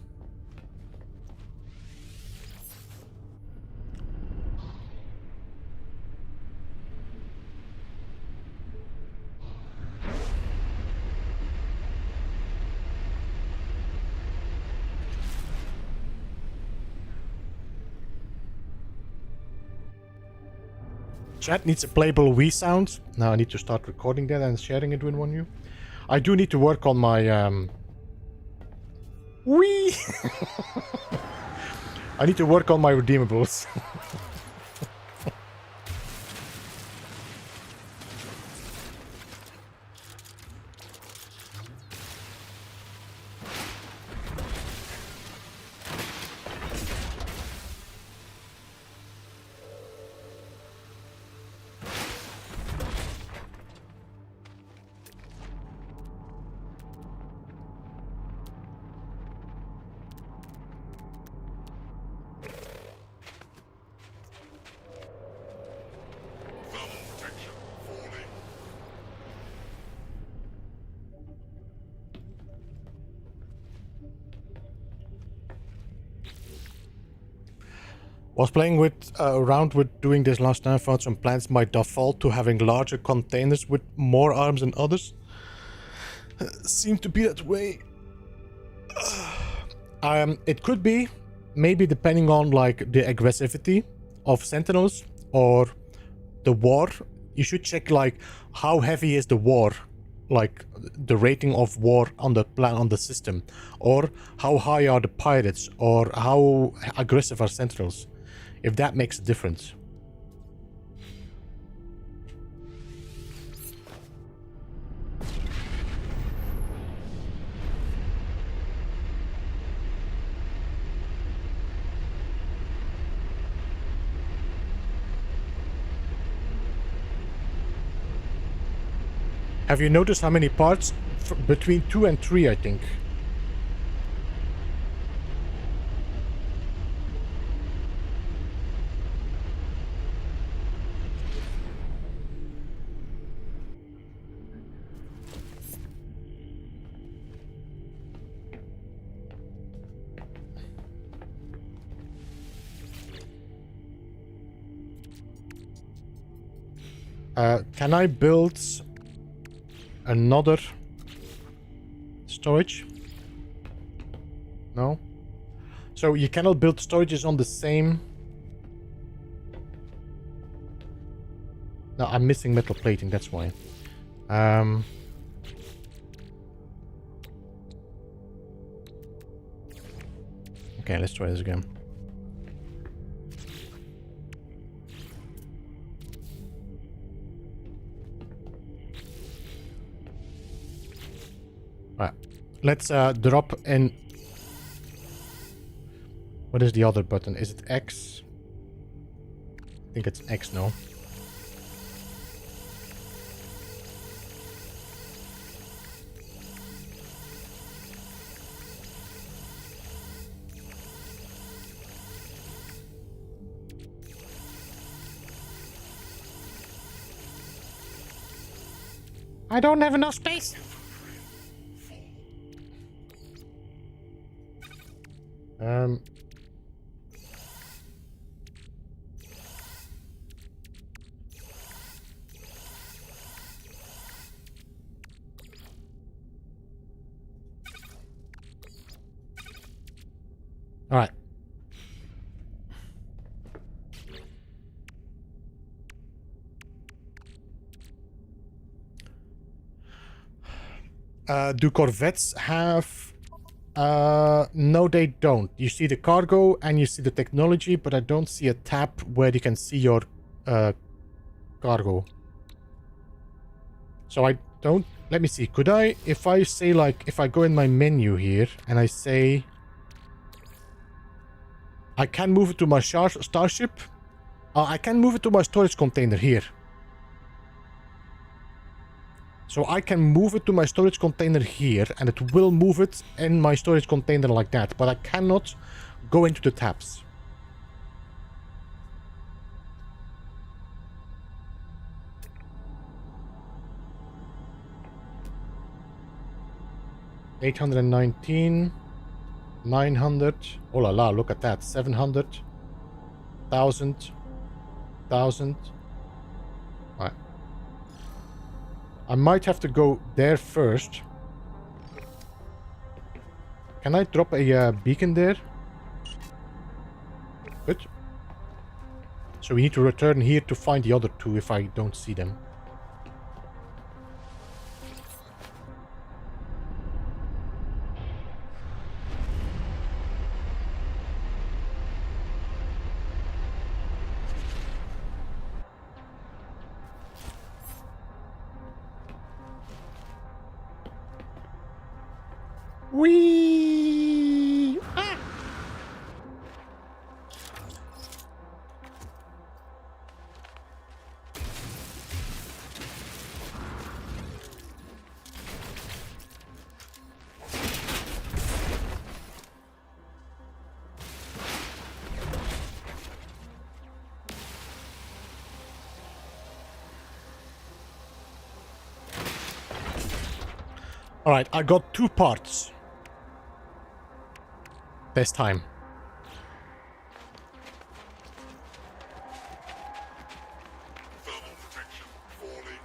A: Chat needs a playable Wii sound. Now I need to start recording that and sharing it with one of you. I do need to work on my Wii. I need to work on my redeemables. Was playing with around with doing this last time. Found some plans might default to having larger containers with more arms than others. Seems to be that way. It could be, maybe depending on like the aggressivity of sentinels or the war, you should check like how heavy is the war, like the rating of war on the plan on the system, or how high are the pirates, or how aggressive are sentinels, if that makes a difference. Have you noticed how many parts? Between 2 and 3, I think. Can I build another storage? No. So you cannot build storages on the same. No, I'm missing metal plating, that's why. Okay, let's try this again. Alright, let's drop in. What is the other button? Is it X? I think it's X, no? I don't have enough space. All right. Do Corvettes have... no, they don't. You see the cargo and you see the technology, but I don't see a tab where you can see your cargo. So I don't... Let me see. Could I... If I say like... If I go in my menu here and I say... I can move it to my starship. I can move it to my storage container here. So I can move it to my storage container here, and it will move it in my storage container like that, but I cannot go into the tabs. $819, 900. Oh la la! Look at that. 700, 1,000, 1,000. Right. I might have to go there first. Can I drop a beacon there? Good. So we need to return here to find the other two if I don't see them. Whee! Ah! All right, I got 2 parts. This time.
B: Thermal protection falling.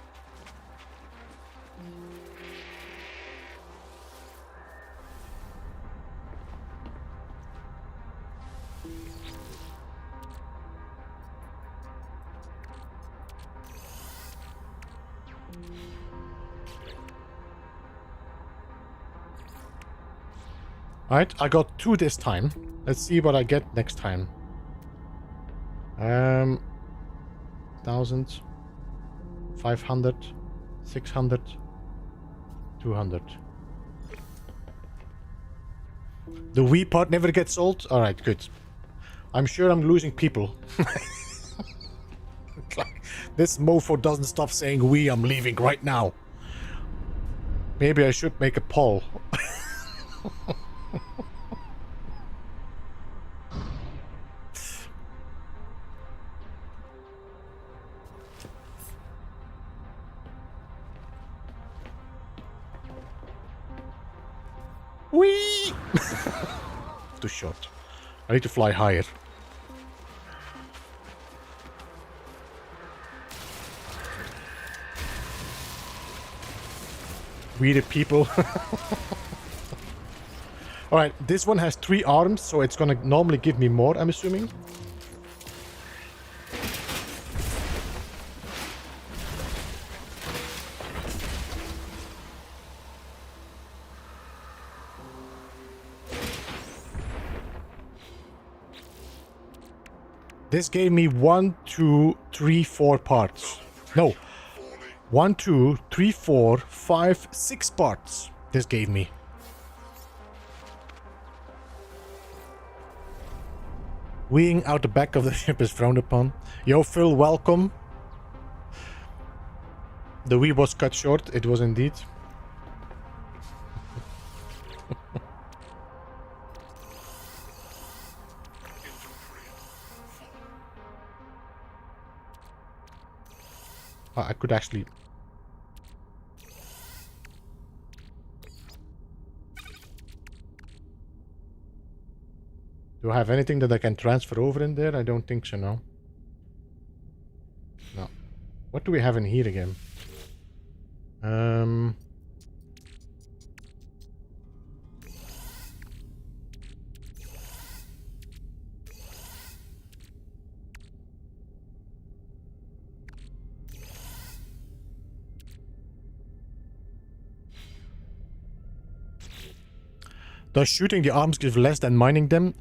A: Alright, I got 2 this time. Let's see what I get next time. 1,000, 500, 600, 200. The Wii part never gets old? Alright, good. I'm sure I'm losing people. This mofo doesn't stop saying Wii, I'm leaving right now. Maybe I should make a poll. Whee! Too short. I need to fly higher. Weird people. Alright, this one has 3 arms, so it's gonna normally give me more, I'm assuming. This gave me 1, 2, 3, 4 parts. No. 1, 2, 3, 4, 5, 6 parts. This gave me. Weeing out the back of the ship is frowned upon. Yo, Phil, welcome. The Wii was cut short. It was indeed. I could actually... Do I have anything that I can transfer over in there? I don't think so, no. No. What do we have in here again? Does shooting the arms give less than mining them?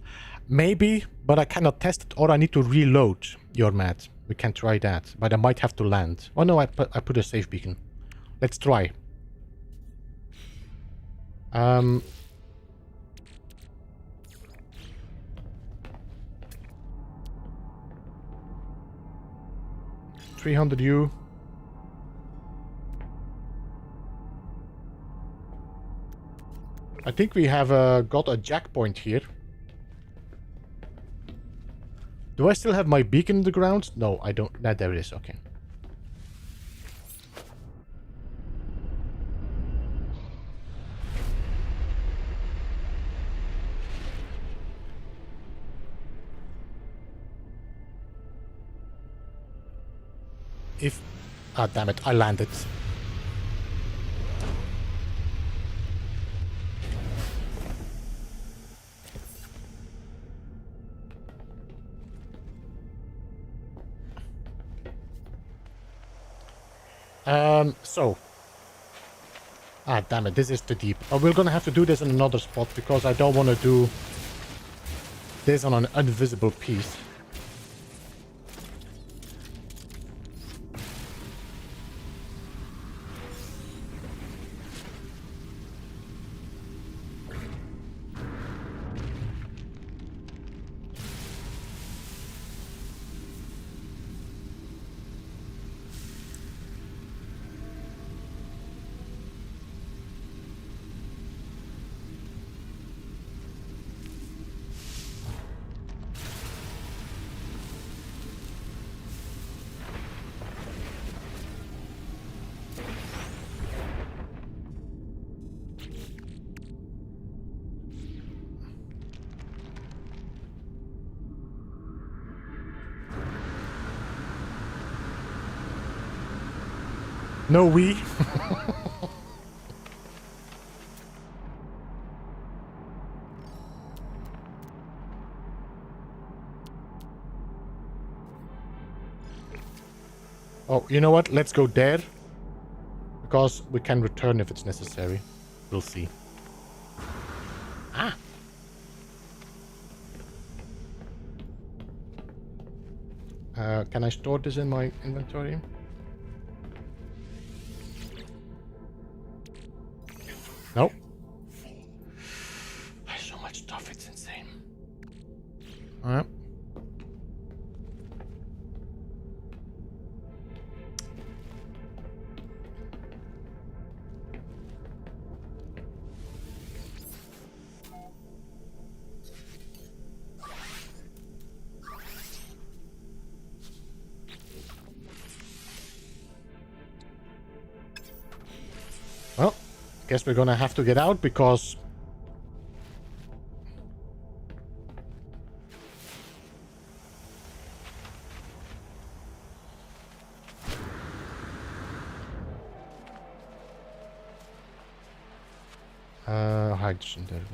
A: Maybe, but I cannot test it, or I need to reload. You're mad. We can try that, but I might have to land. Oh no, I put a safe beacon. Let's try. Um... 300 U. I think we have got a jack point here. Do I still have my beacon in the ground? No, I don't. Nah, there it is. Okay. If... Ah, damn it. I landed. So. Ah, damn it, this is too deep. Oh, we're gonna have to do this in another spot because I don't want to do this on an invisible piece. No, we. Oh, you know what? Let's go there. Because we can return if it's necessary. We'll see. Ah, Can I store this in my inventory? Nope. There's so much stuff, it's insane. Alright. Well, guess we're gonna have to get out because hydrogen, there we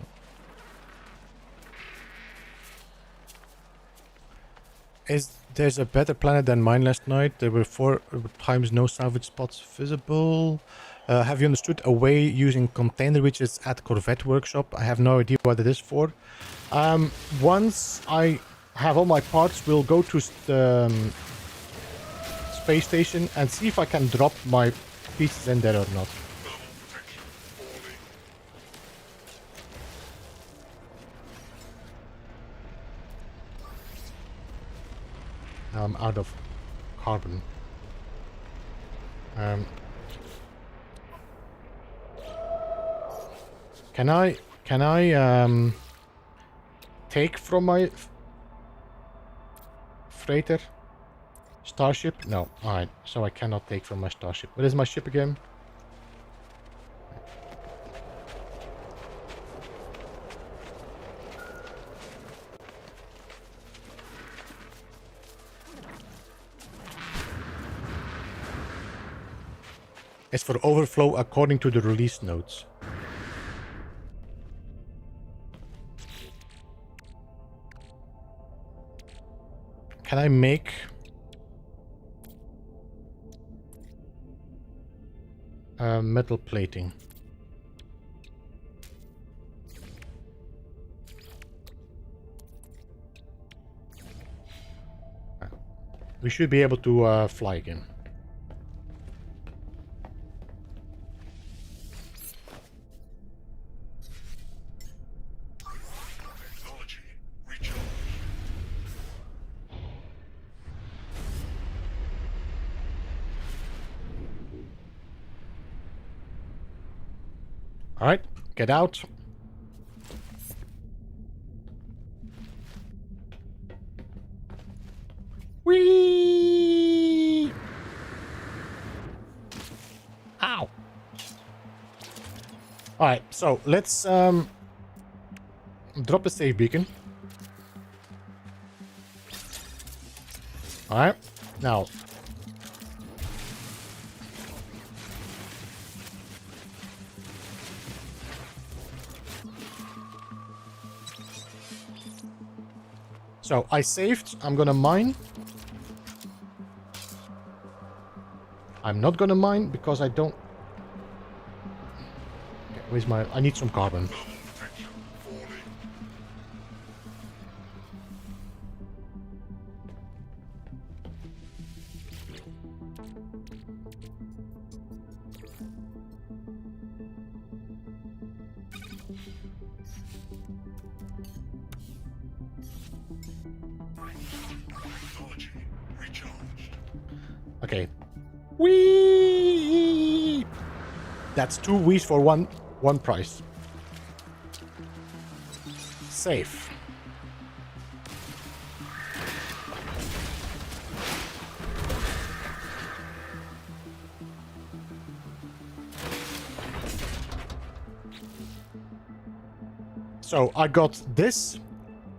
A: go. There's a better planet than mine last night. There were 4 times no salvage spots visible. Have you understood a way using container widgets at Corvette workshop? I have no idea what it is for. Once I have all my parts, we'll go to the space station and see if I can drop my pieces in there or not. I'm out of carbon. Can I take from my freighter? Starship? No. Alright, so I cannot take from my starship. What is my ship again? It's for overflow according to the release notes. Can I make metal plating? We should be able to fly again. All right, get out. Whee! Ow! All right, so let's drop the save beacon. All right, now. So I saved. I'm gonna mine. I'm not gonna mine because I don't. Okay, where's my? I need some carbon. Okay. Whee! That's 2 Wiis for one price. Safe. So I got this,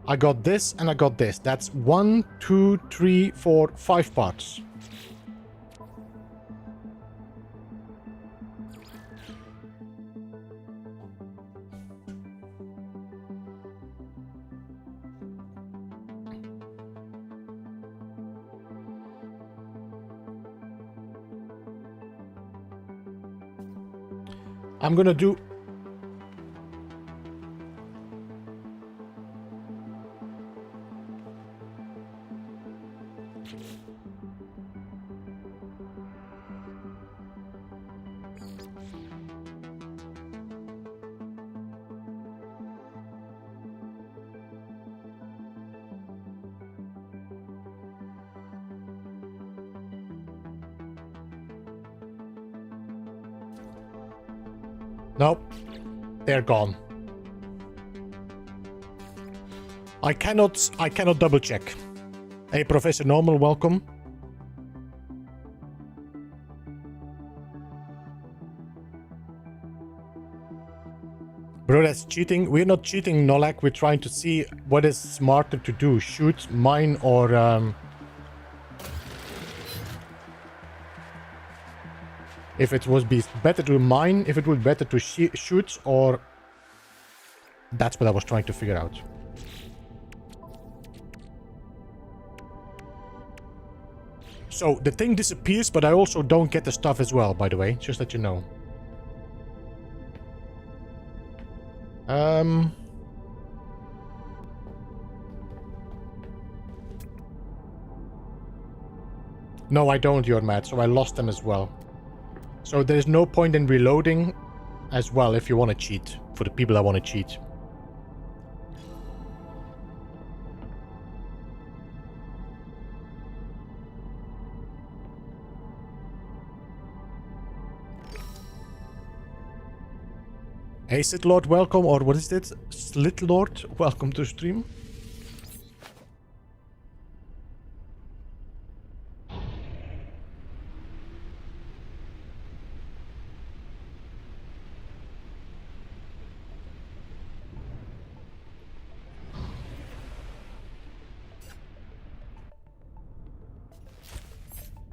A: I got this, and I got this. That's 1, 2, 3, 4, 5 parts. I'm gonna do... Nope. They're gone. I cannot double check. Hey, Professor Normal, welcome. Bro, that's cheating. We're not cheating, Nolak. We're trying to see what is smarter to do. Shoot, mine, or if it would be better to mine, if it would be better to shoot, or... That's what I was trying to figure out. So, the thing disappears, but I also don't get the stuff as well, by the way. Just that you know. No, I don't, you're mad, so I lost them as well. So there's no point in reloading as well if you want to cheat, for the people that want to cheat. Hey, Sith Lord, welcome, or what is it? Slit Lord, welcome to stream.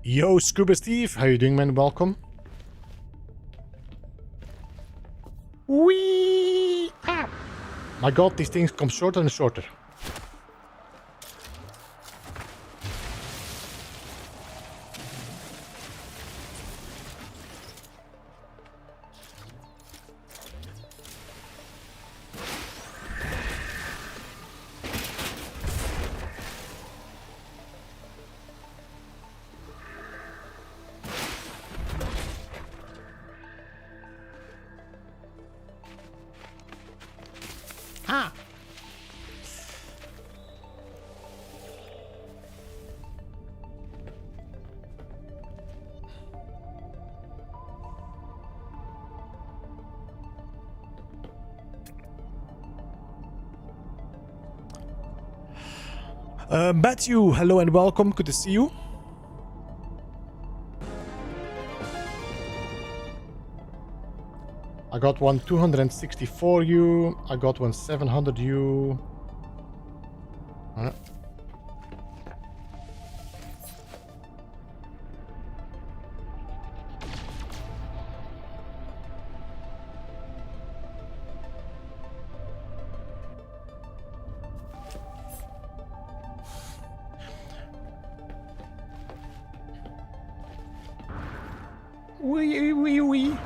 A: Yo, Scuba Steve, how you doing, man? Welcome. Whee! Ah! My god, these things come shorter and shorter. Ah! Matthew, hello and welcome. Good to see you. I got one 264 U. I got one 700 U. Wee wee wee.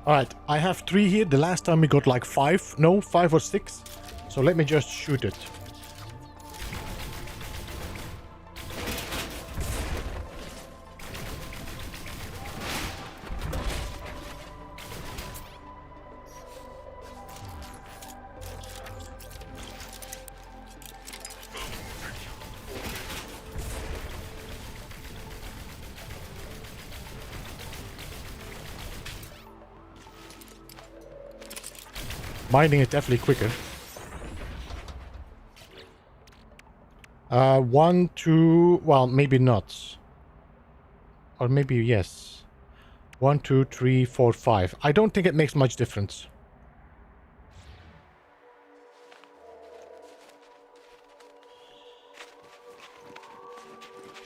A: Alright, I have 3 here. The last time we got like 5. No, 5 or 6. So let me just shoot it. Mining is definitely quicker. 1, 2, well, maybe not. Or maybe yes. 1, 2, 3, 4, 5. I don't think it makes much difference.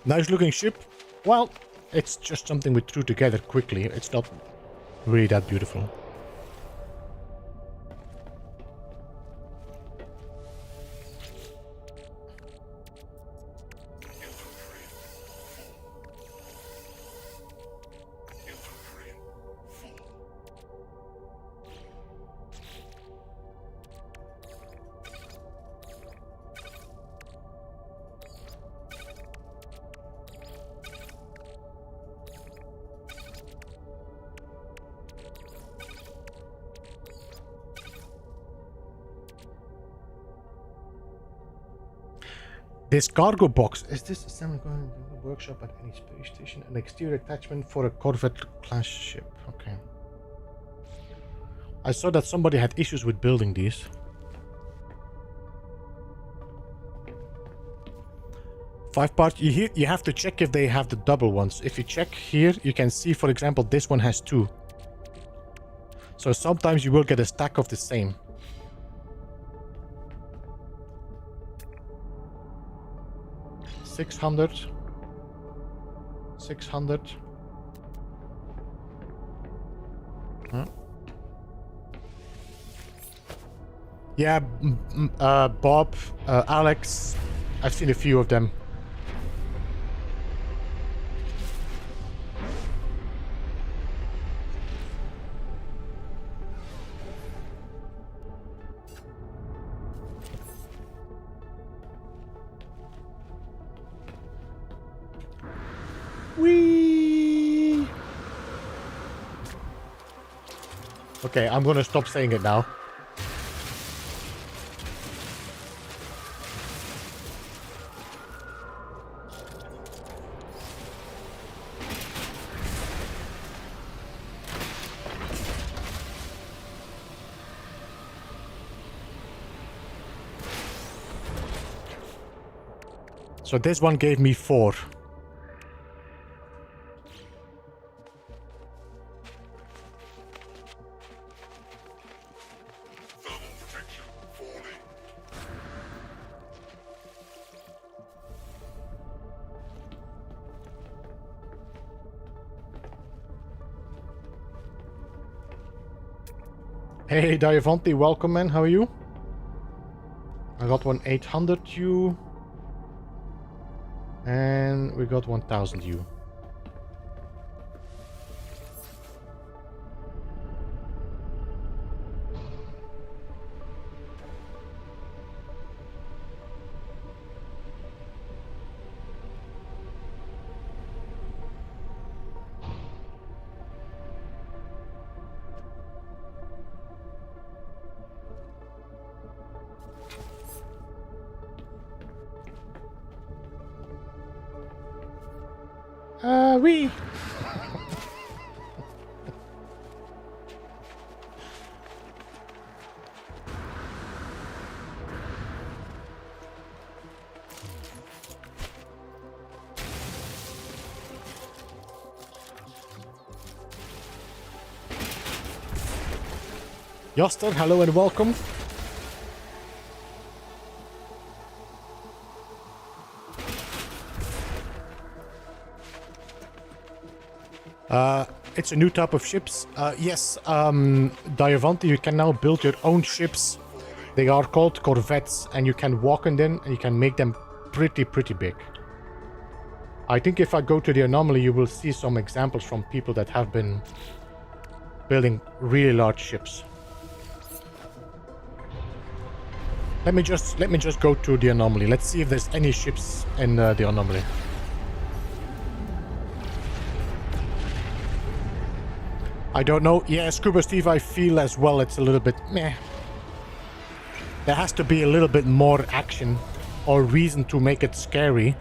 A: Nice looking ship. Well, it's just something we threw together quickly. It's not really that beautiful. This cargo box, is this assembly going to the workshop at any space station? An exterior attachment for a Corvette class ship. Okay. I saw that somebody had issues with building these. Five parts. You have to check if they have the double ones. If you check here, you can see, for example, this one has 2. So sometimes you will get a stack of the same. $600. Huh? Yeah, Bob, Alex, I've seen a few of them. Whee! Okay, I'm gonna stop saying it now. So this one gave me 4.
B: Thermal protection falling.
A: Hey Diavanti, welcome man, how are you? I got one 800 U. And we got 1000 U. Wee! Yoster, hello and welcome. It's a new type of ships. Yes, Diavanti, you can now build your own ships. They are called Corvettes, and you can walk in them, and you can make them pretty big. I think if I go to the anomaly, you will see some examples from people that have been building really large ships. Let me just go to the anomaly. Let's see if there's any ships in the anomaly. I don't know. Yeah, Scuba Steve, I feel as well it's a little bit meh. There has to be a little bit more action or reason to make it scary.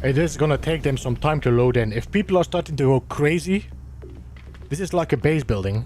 A: It is gonna take them some time to load in. If people are starting to go crazy, this is like a base building.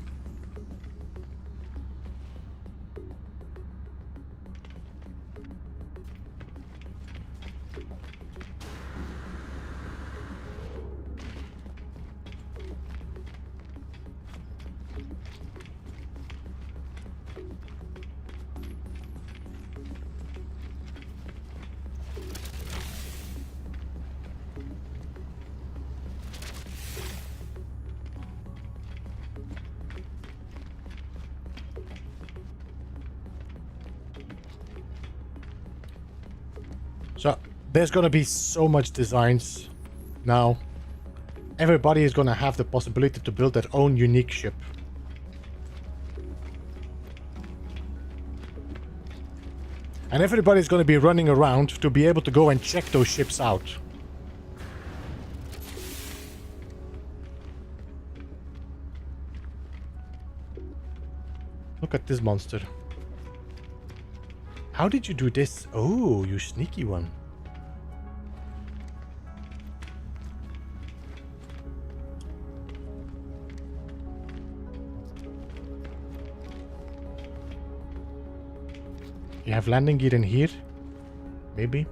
A: So there's gonna be so much designs now. Everybody is gonna have the possibility to build their own unique ship. And everybody's gonna be running around to be able to go and check those ships out. Look at this monster. How did you do this? Oh, you sneaky one. You have landing gear in here? Maybe?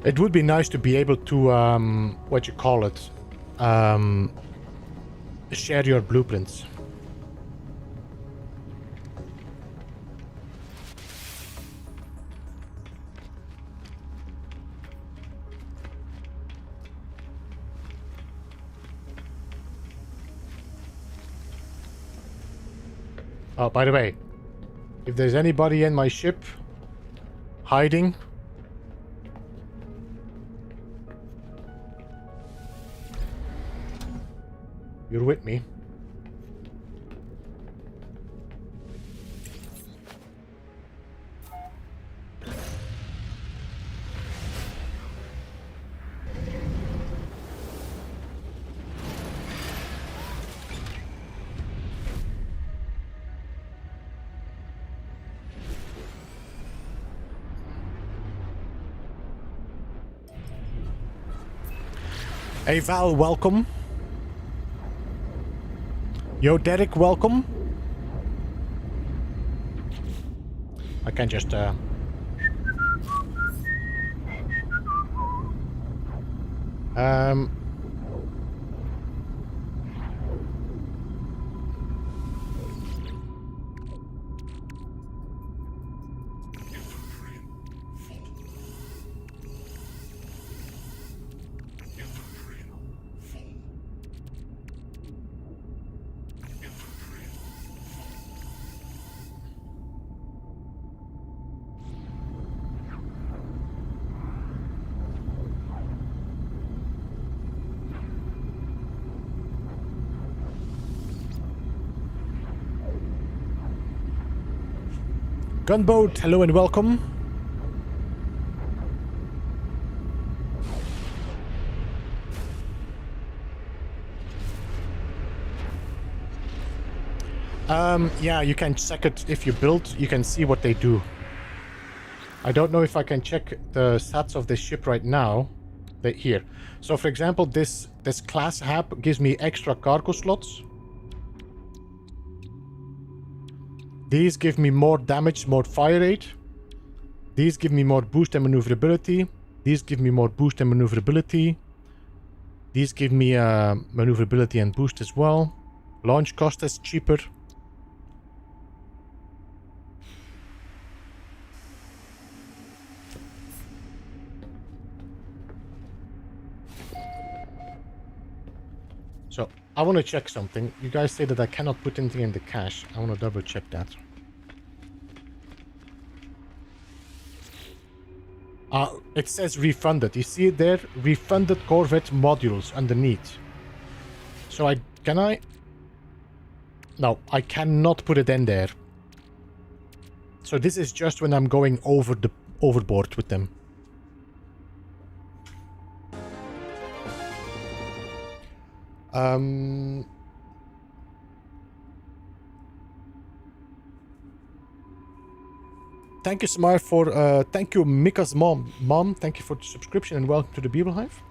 A: It would be nice to be able to, what you call it, share your blueprints. Oh, by the way, if there's anybody in my ship hiding, you're with me. Hey Val, welcome. Yo Derek, welcome. I can just Gunboat, hello and welcome. Yeah, you can check it if you build, you can see what they do. I don't know if I can check the stats of this ship right now. Here. So for example, this class hab gives me extra cargo slots. These give me more damage, more fire rate. These give me more boost and maneuverability. These give me more boost and maneuverability. These give me maneuverability and boost as well. Launch cost is cheaper. So, I want to check something. You guys say that I cannot put anything in the cache. I want to double check that. It says refunded. You see it there? Refunded Corvette modules underneath. So can I? No, I cannot put it in there. So this is just when I'm going overboard with them. Thank you, Smart, for thank you, Mika's mom. Thank you for the subscription and welcome to the Beeble Hive.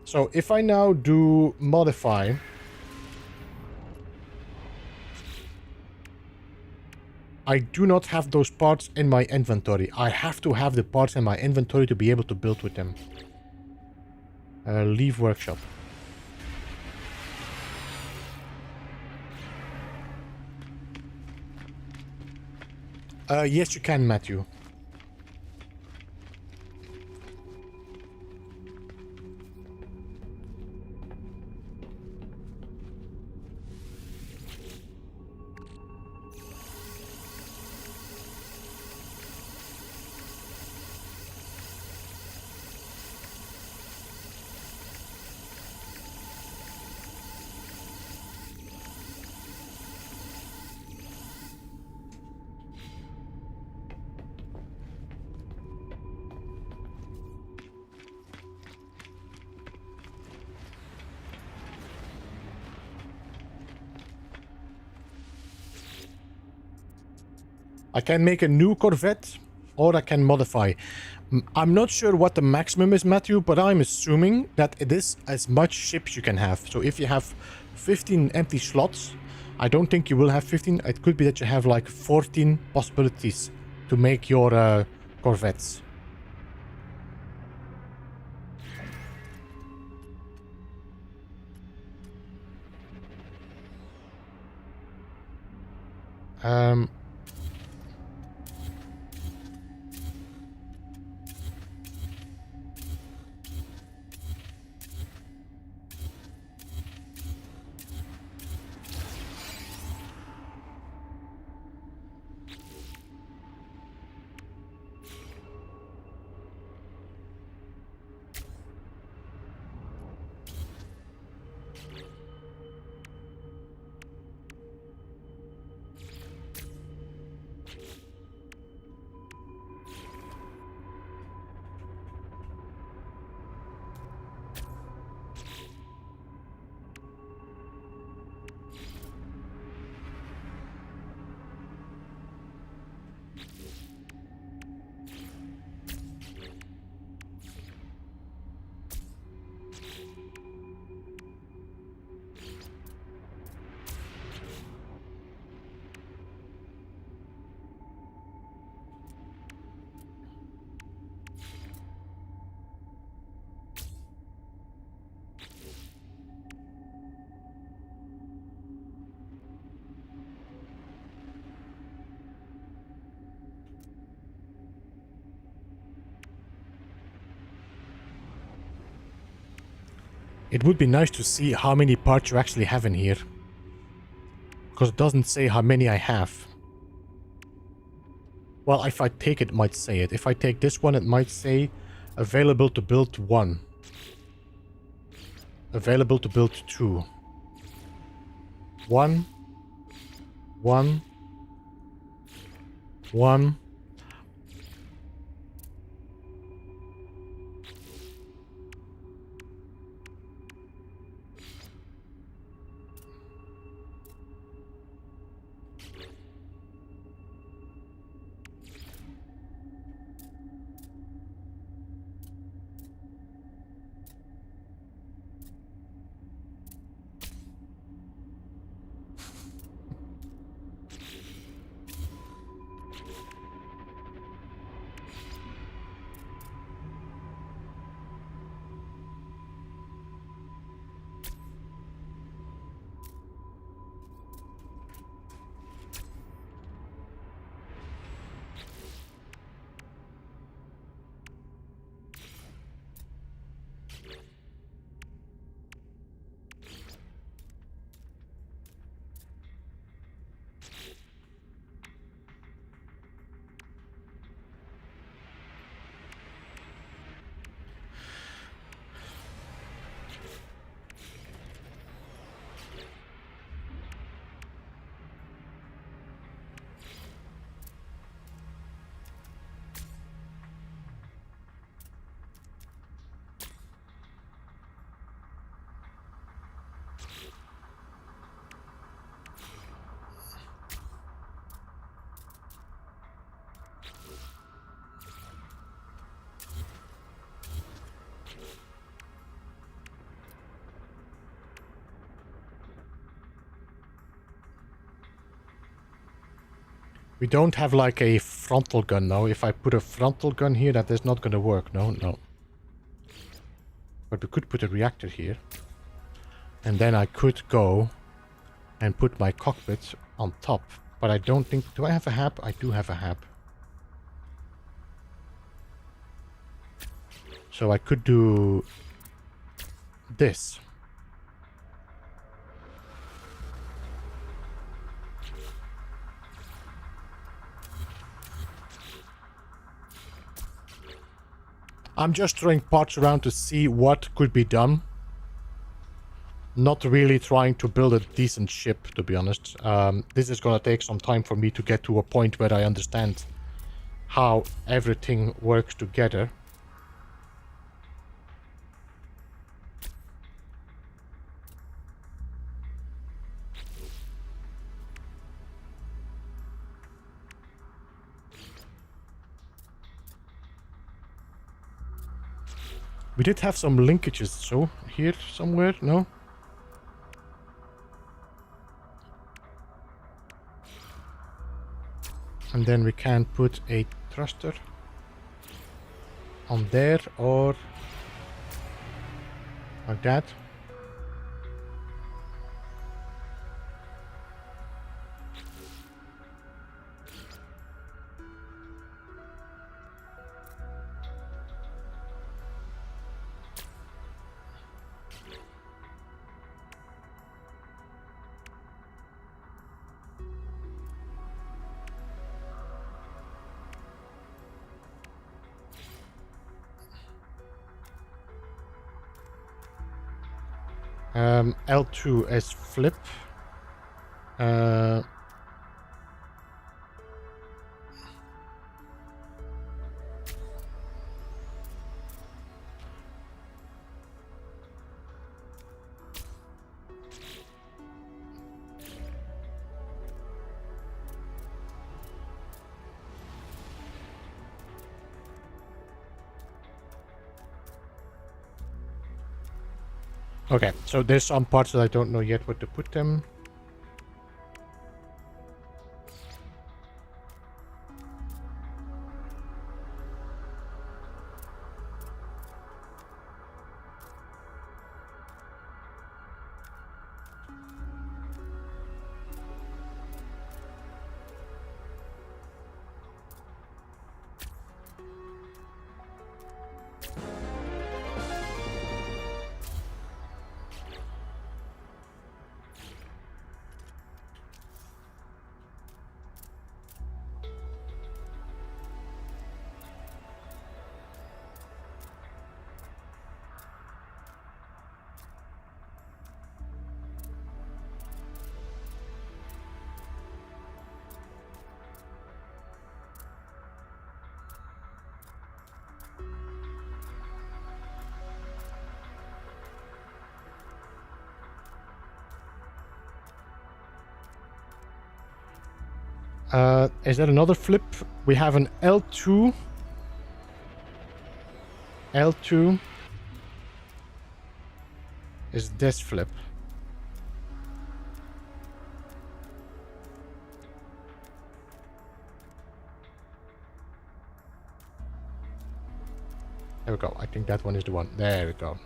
A: So if I now do modify, I do not have those parts in my inventory. I have to have the parts in my inventory to be able to build with them. Leave workshop. Yes, you can, Matthew. I can make a new Corvette, or I can modify. I'm not sure what the maximum is, Matthew, but I'm assuming that it is as much ships you can have. So if you have 15 empty slots, I don't think you will have 15. It could be that you have like 14 possibilities to make your Corvettes. Um... It would be nice to see how many parts you actually have in here. Because it doesn't say how many I have. Well, if I take it, it might say it. If I take this one, it might say available to build 1. Available to build 2. 1. 1. 1. We don't have like a frontal gun now. If I put a frontal gun here, that is not going to work. No, no. But we could put a reactor here. And then I could go and put my cockpit on top. But I don't think... Do I have a hab? I do have a hab. So I could do... this. I'm just throwing parts around to see what could be done. Not really trying to build a decent ship, to be honest. This is gonna take some time for me to get to a point where I understand how everything works together. We did have some linkages, so here somewhere, no? And then we can put a thruster on there or like that. L2 as flip. Okay, so there's some parts that I don't know yet where to put them. Is that another flip? We have an L2. L2 is this flip. There we go. I think that one is the one. There we go.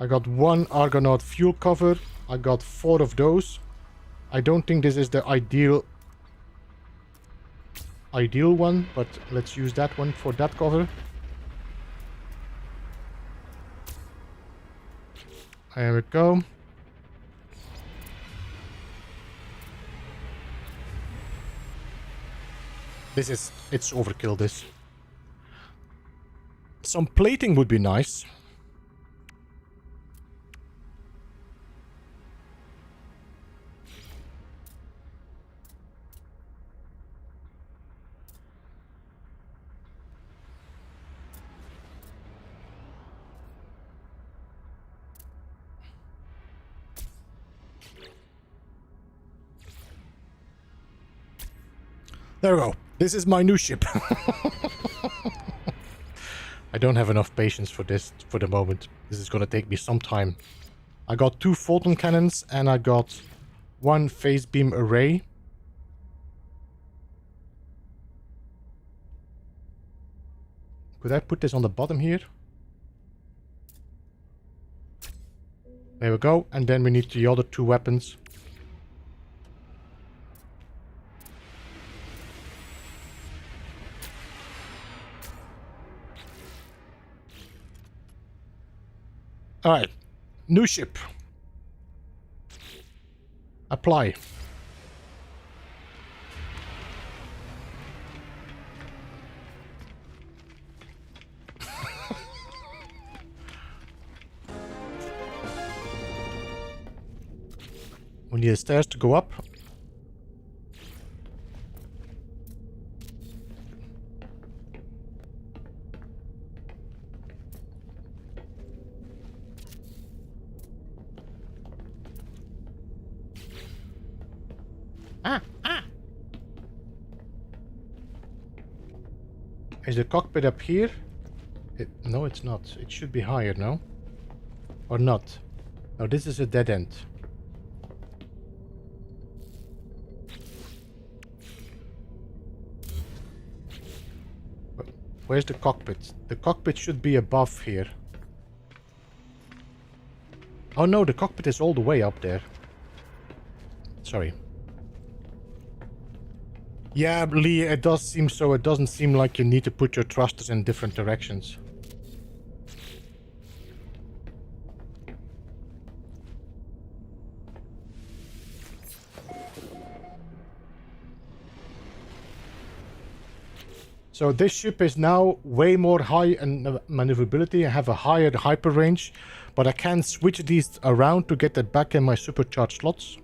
A: I got one Argonaut fuel cover. I got 4 of those. I don't think this is the ideal one, but let's use that one for that cover. There we go. It's overkill, this. Some plating would be nice. There we go. This is my new ship. I don't have enough patience for this for the moment. This is gonna take me some time. I got 2 photon cannons and I got 1 phase beam array. Could I put this on the bottom here? There we go. And then we need the other two weapons. Alright. New ship. Apply. We need the stairs to go up. Is the cockpit up here? No, it's not. It should be higher, no? Or not? No, this is a dead end. Where's the cockpit? The cockpit should be above here. Oh no, the cockpit is all the way up there. Sorry. Yeah, Lee, it does seem so. It doesn't seem like you need to put your thrusters in different directions. So this ship is now way more high in maneuverability. I have a higher hyper range, but I can switch these around to get that back in my supercharged slots.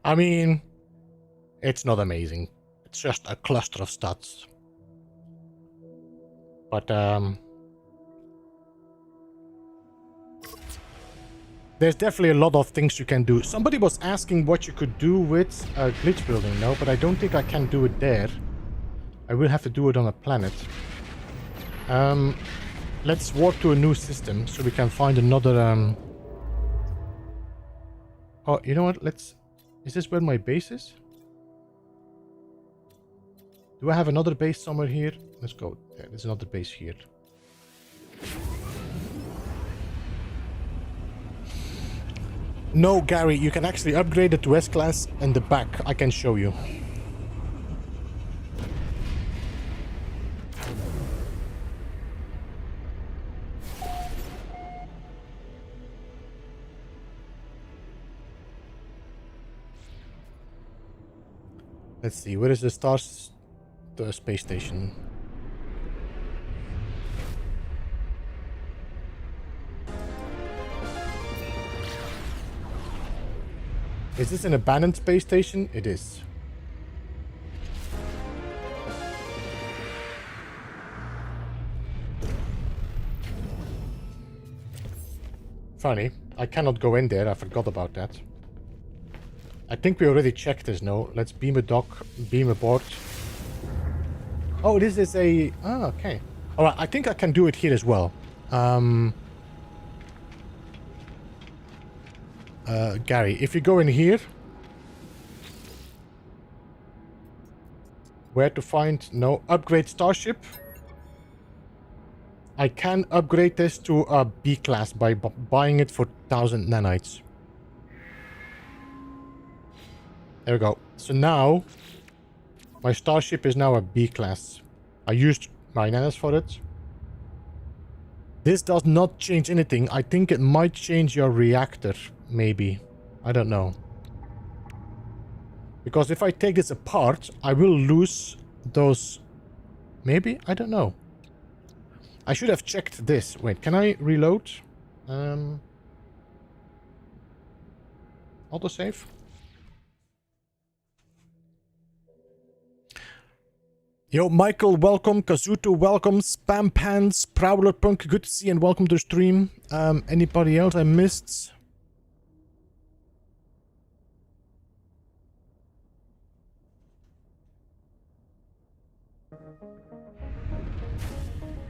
A: I mean, it's not amazing. It's just a cluster of stats. But, there's definitely a lot of things you can do. Somebody was asking what you could do with glitch building, no? But I don't think I can do it there. I will have to do it on a planet. Let's warp to a new system so we can find another, Oh, you know what? Let's... Is this where my base is? Do I have another base somewhere here? Let's go. Yeah, there's another base here. No, Gary, you can actually upgrade it to S-Class in the back. I can show you. Let's see, where is the space station? Is this an abandoned space station? It is. Funny, I cannot go in there, I forgot about that. I think we already checked this, no? Let's beam a dock, beam aboard. Oh, this is a... Ah, okay. Alright, I think I can do it here as well. Gary, if you go in here... Where to find... No, upgrade starship. I can upgrade this to a B class by buying it for 1000 nanites. There we go. So now, my starship is now a B class. I used my nanas for it. This does not change anything. I think it might change your reactor, maybe. I don't know. Because if I take this apart, I will lose those... Maybe? I don't know. I should have checked this. Wait, can I reload? Autosave? Yo, Michael, welcome. Kazuto, welcome. Spam Pants, Prowler Punk, good to see and welcome to the stream. Anybody else I missed?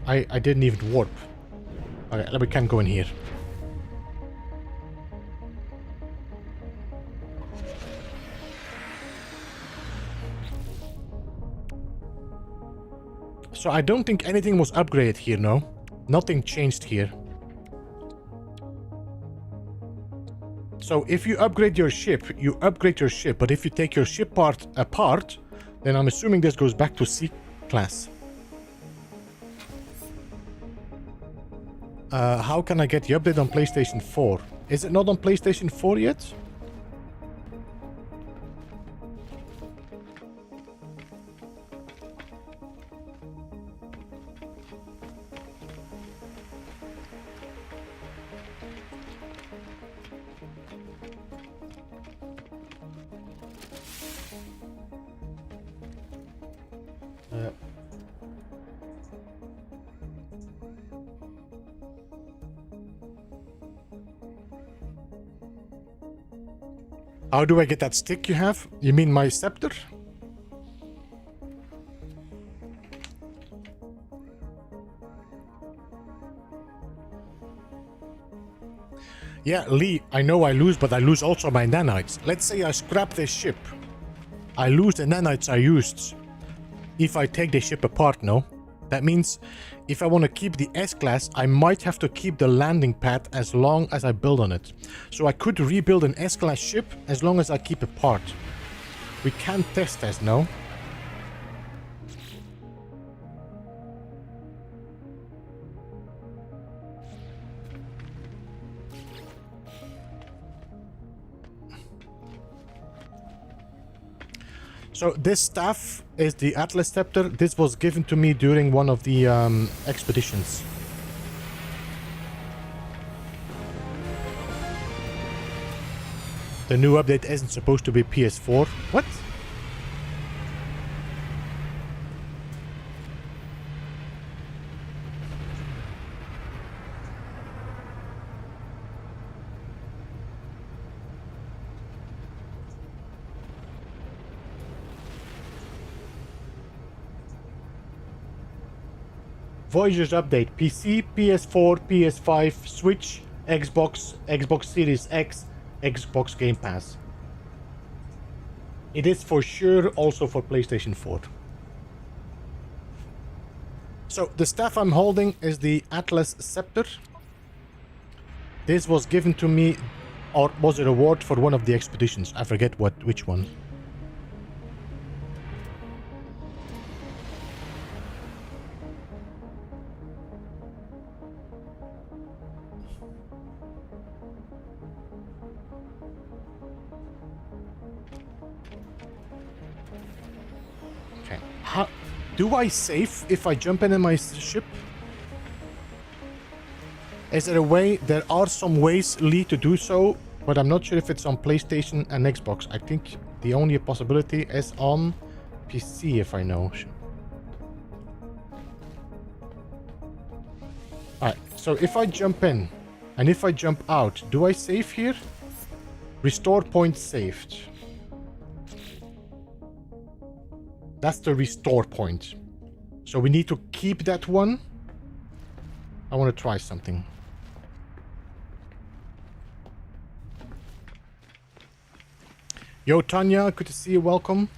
A: I didn't even warp. Okay, we can go in here. So I don't think anything was upgraded here, no? Nothing changed here. So if you upgrade your ship, you upgrade your ship, but if you take your ship part apart, then I'm assuming this goes back to C class. How can I get the update on PlayStation 4? Is it not on PlayStation 4 yet? How do I get that stick you have? You mean my scepter? Yeah, Lee, I know I lose, but I lose also my nanites. Let's say I scrap this ship. I lose the nanites I used. If I take the ship apart, no? That means if I want to keep the S-Class, I might have to keep the landing pad as long as I build on it. So I could rebuild an S-Class ship as long as I keep it part. We can test this, no? So this staff is the Atlas Scepter. This was given to me during one of the expeditions. The new update isn't supposed to be PS4. What? Voyagers update. PC, PS4, PS5, Switch, Xbox, Xbox Series X, Xbox Game Pass. It is for sure also for PlayStation 4. So the staff I'm holding is the Atlas Scepter. This was given to me, or was a reward for one of the expeditions. I forget which one. Do I save if I jump in my ship? Is there a way? There are some ways, Lee, to do so, but I'm not sure if it's on PlayStation and Xbox. I think the only possibility is on PC, if I know. Alright, so if I jump in and if I jump out, do I save here? Restore point saved. That's the restore point. So we need to keep that one. I want to try something. Yo, Tanya, good to see you. Welcome.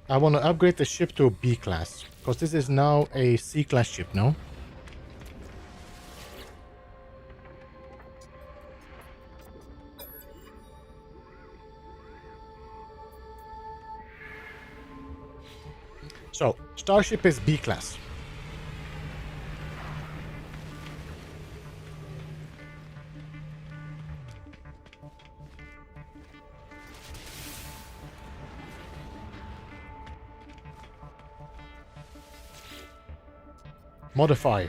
A: I want to upgrade the ship to a B class, because this is now a C class ship, no? So, starship is B class. Modify.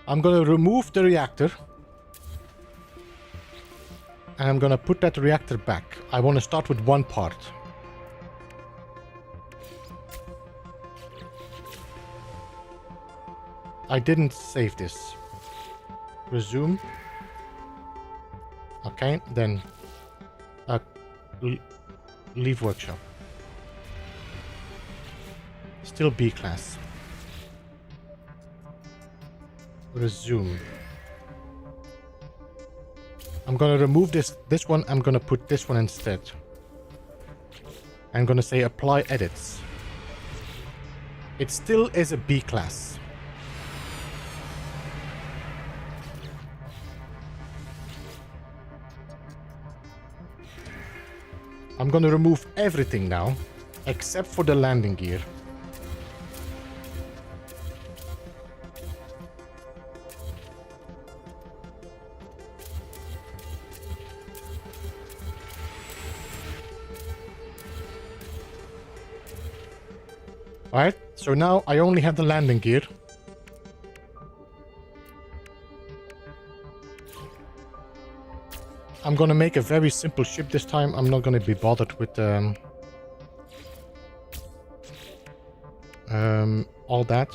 A: I'm gonna remove the reactor. And I'm gonna put that reactor back. I want to start with one part. I didn't save this. Resume. Okay, then leave workshop. Still B class. Resume. I'm gonna remove this one. I'm gonna put this one instead. I'm gonna say apply edits. It still is a B class. I'm gonna remove everything now, except for the landing gear. Alright, so now I only have the landing gear. I'm gonna make a very simple ship this time. I'm not gonna be bothered with all that.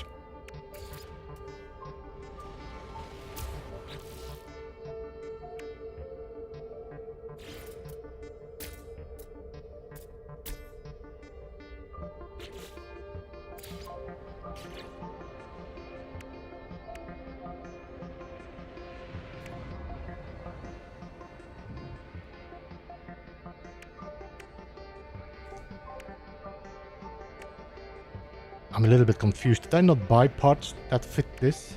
A: I'm a little bit confused. Did I not buy parts that fit this?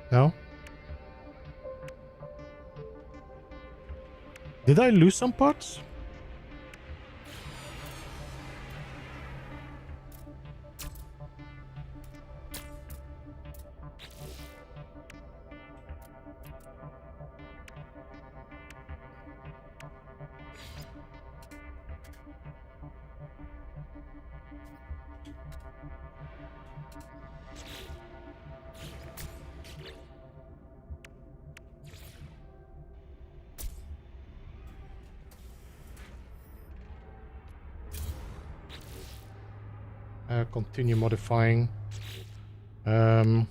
A: No? Did I lose some parts? Continue modifying. I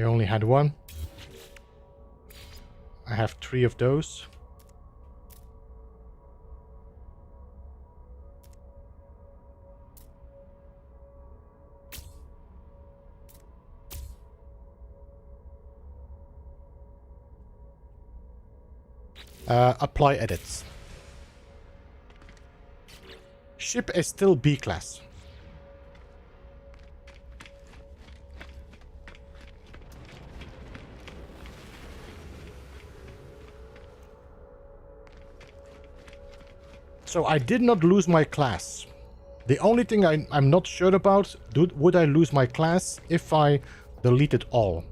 A: only had one. I have 3 of those. Apply edits. Ship is still B class. So I did not lose my class. The only thing I'm not sure about, would I lose my class if I deleted all?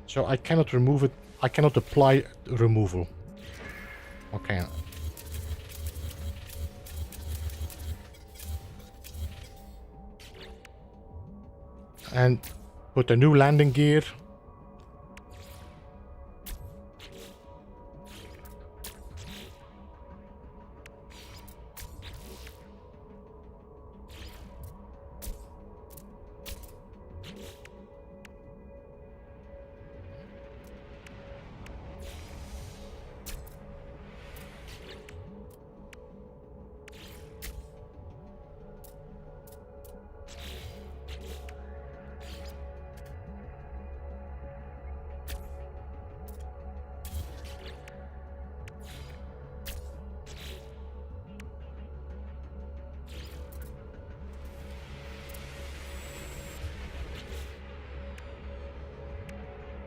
A: So I cannot remove it. I cannot apply removal. Okay. And put a new landing gear.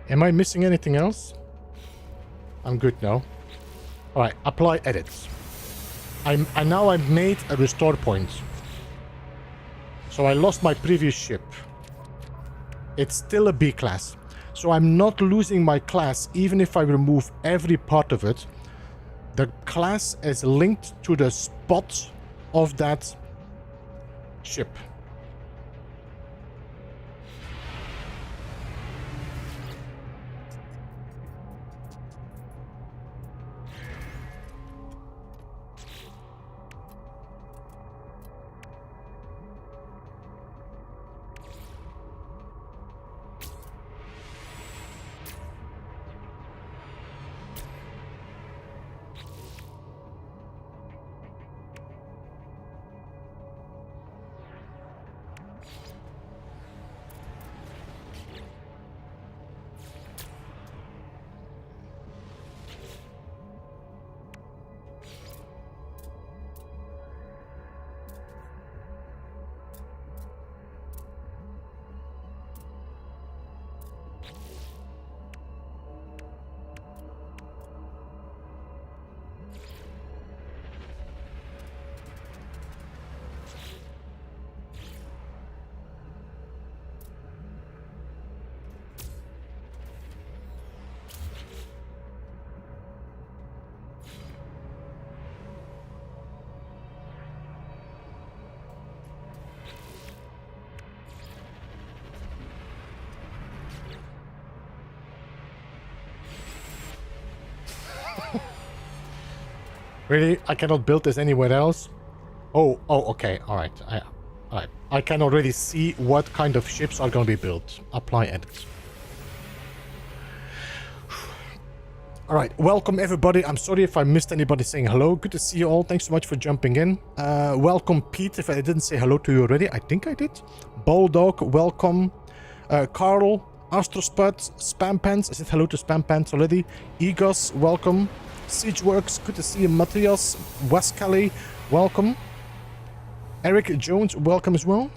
A: Am I missing anything else? I'm good now. Alright, apply edits. Now I've made a restore point. So I lost my previous ship. It's still a B class. So I'm not losing my class even if I remove every part of it. The class is linked to the spot of that ship. Really? I cannot build this anywhere else? Oh, okay. Alright. Alright. I can already see what kind of ships are going to be built. Apply edits. Alright, welcome everybody. I'm sorry if I missed anybody saying hello. Good to see you all. Thanks so much for jumping in. Welcome Pete, if I didn't say hello to you already. I think I did. Bulldog, welcome. Carl, Astrospud, Spam Pants. I said hello to Spam Pants already. Egos, welcome. Siegeworks, good to see you. Matthias, Wascali, welcome. Eric Jones, welcome as well.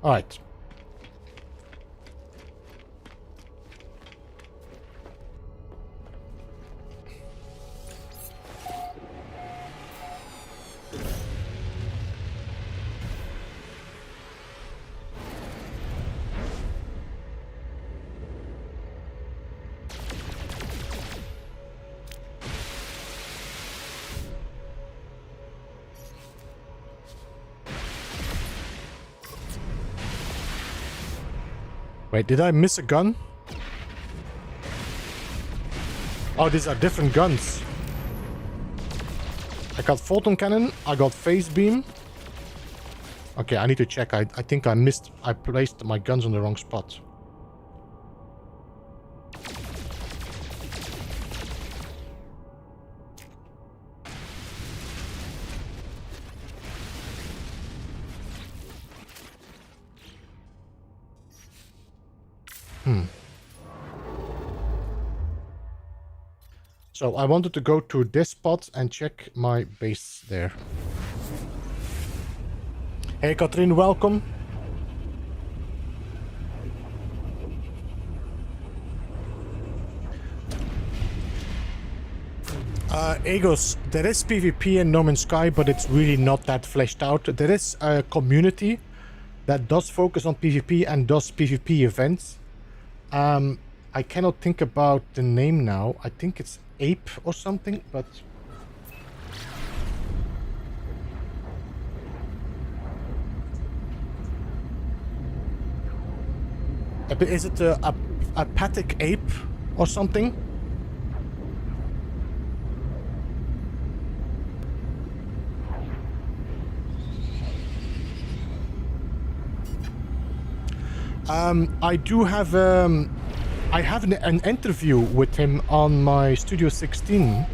A: All right. Wait, did I miss a gun? Oh, these are different guns. I got photon cannon, I got phase beam. Okay, I need to check. I think I placed my guns on the wrong spot. So I wanted to go to this spot and check my base there. Hey Katrine, welcome. Agos, there is PvP in No Man's Sky, but it's really not that fleshed out. There is a community that does focus on PvP and does PvP events. I cannot think about the name now. I think it's Ape or something, but... Is it a apathic ape or something? I do have I have an interview with him on my Studio 16.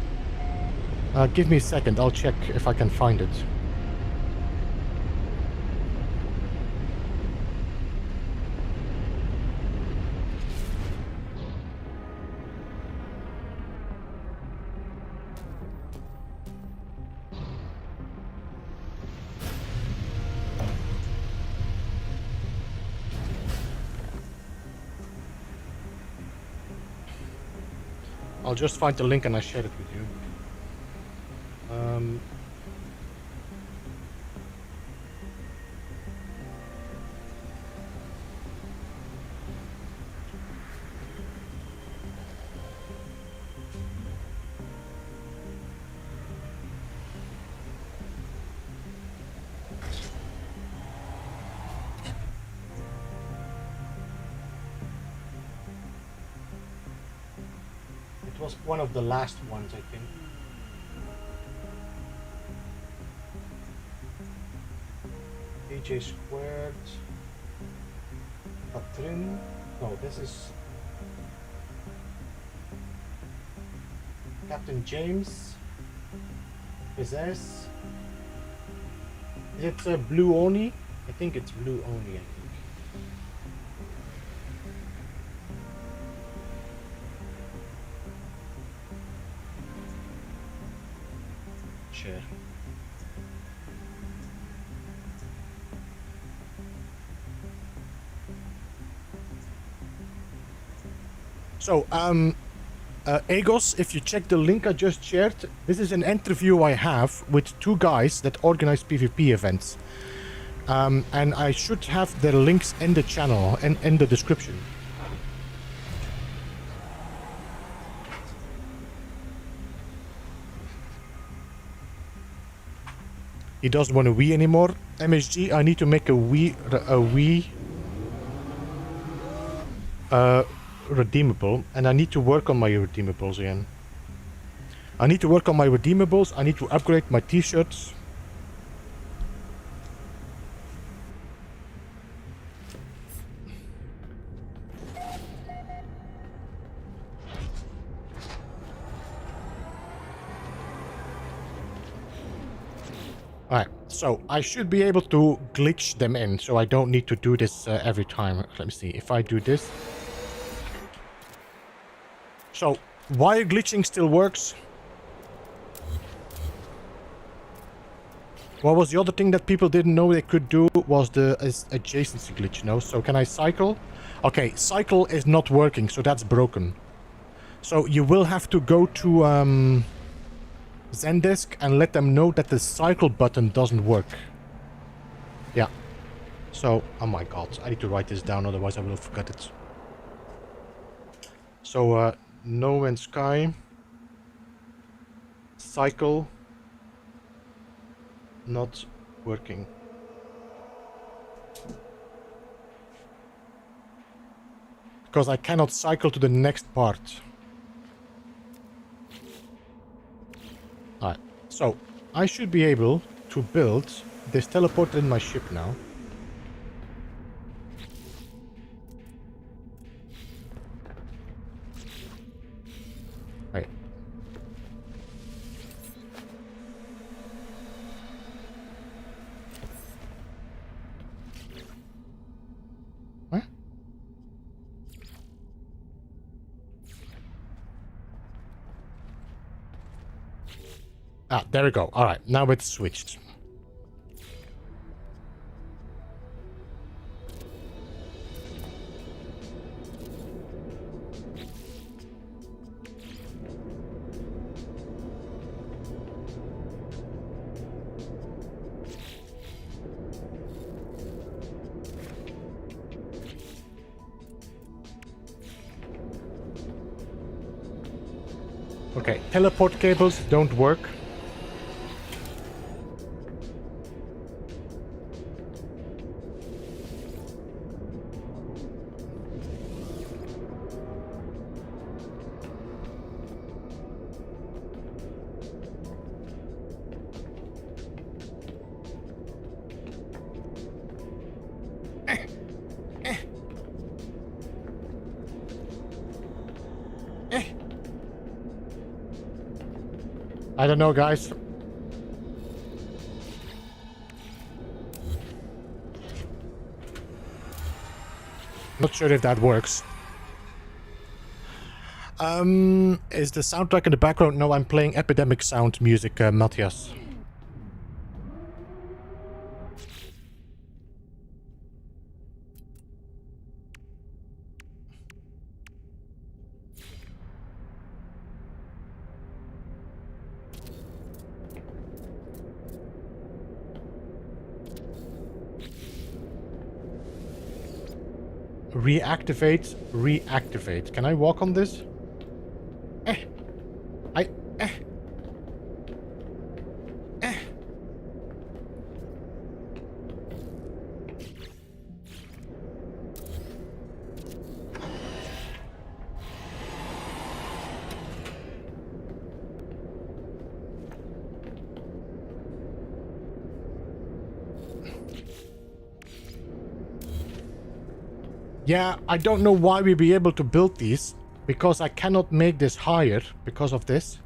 A: Give me a second, I'll check if I can find it. I'll just find the link and I share it with you. It was one of the last ones, I think. AJ squared. Patrin. No, this is Captain James. Possess. Is it Blue Oni? I think it's Blue Oni, I think. Share. So, Agos, if you check the link I just shared, this is an interview I have with two guys that organize PvP events. And I should have their links in the channel and in the description. He doesn't want a Wii anymore. MSG, I need to make a Wii redeemable, and I need to work on my redeemables again. I need to work on my redeemables. I need to upgrade my t-shirts. Alright, so I should be able to glitch them in, so I don't need to do this every time. Let me see, if I do this. So, wire glitching still works. What was the other thing that people didn't know they could do was the adjacency glitch, no? So can I cycle? Okay, cycle is not working, so that's broken. So you will have to go to Zendesk and let them know that the cycle button doesn't work. Yeah. So, oh my god, I need to write this down, otherwise I will forget it. So, No Man's Sky, cycle, not working. Because I cannot cycle to the next part. Alright, so I should be able to build this teleporter in my ship now. Right. What? Ah, there we go. Alright, now it's switched. Okay, teleport cables don't work. I don't know, guys. Not sure if that works. Is the soundtrack in the background? No, I'm playing Epidemic Sound music, Matthias. Reactivate, reactivate. Can I walk on this? Eh. I... Eh. Eh. Yeah, I don't know why we'll be able to build these, because I cannot make this higher because of this.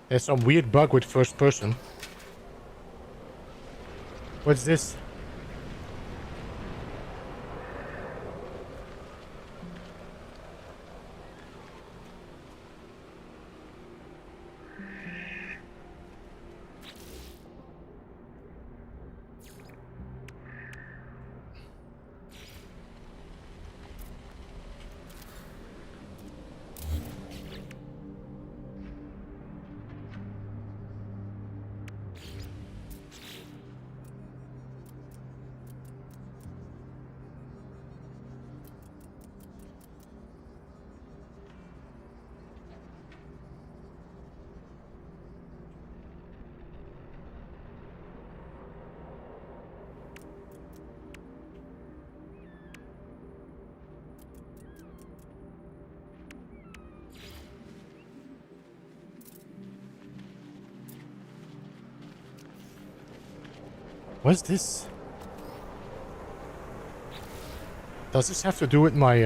A: There's some weird bug with first person. What's this? What's this? Does this have to do with my,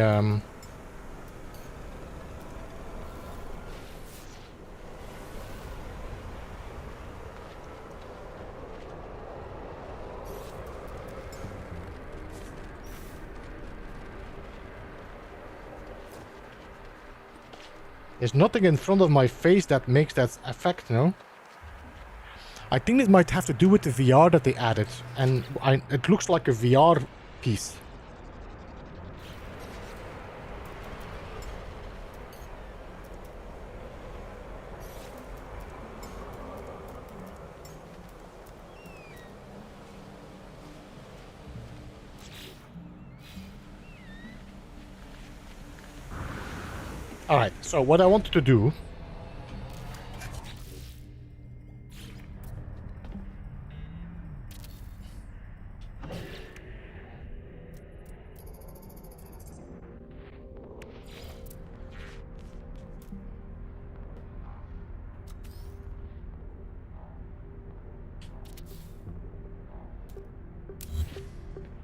A: There's nothing in front of my face that makes that effect, no? I think it might have to do with the VR that they added, and it looks like a VR piece. Alright, so what I wanted to do...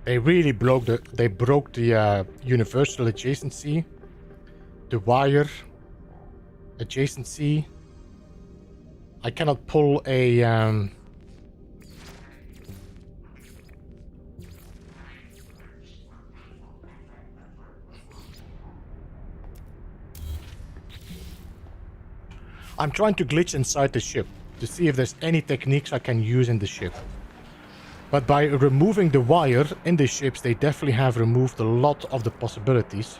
A: They really broke the universal adjacency, the wire adjacency. I cannot pull a I'm trying to glitch inside the ship to see if there's any techniques I can use in the ship. But by removing the wire in the ships, they definitely have removed a lot of the possibilities.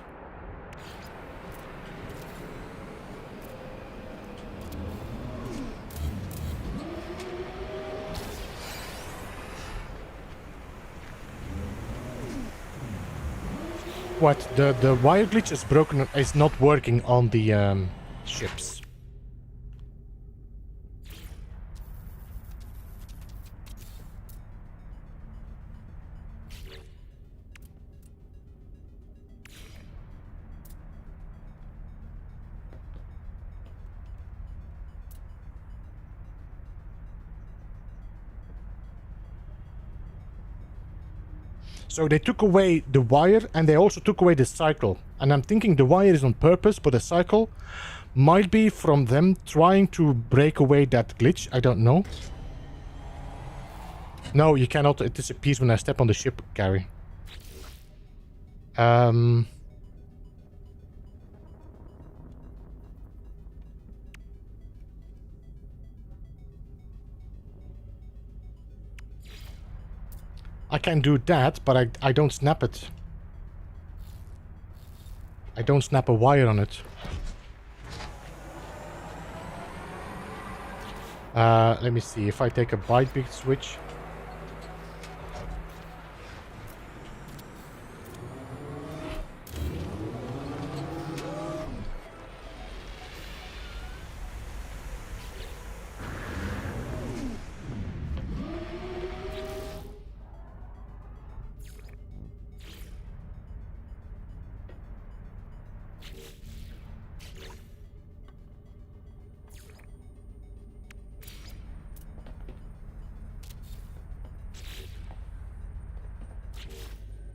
A: What? The wire glitch is broken, is not working on the ships. So they took away the wire and they also took away the cycle. And I'm thinking the wire is on purpose, but the cycle might be from them trying to break away that glitch. I don't know. No, you cannot. It disappears when I step on the ship, Gary. I can do that, but I don't snap it. I don't snap a wire on it. Let me see. If I take a byte beat switch.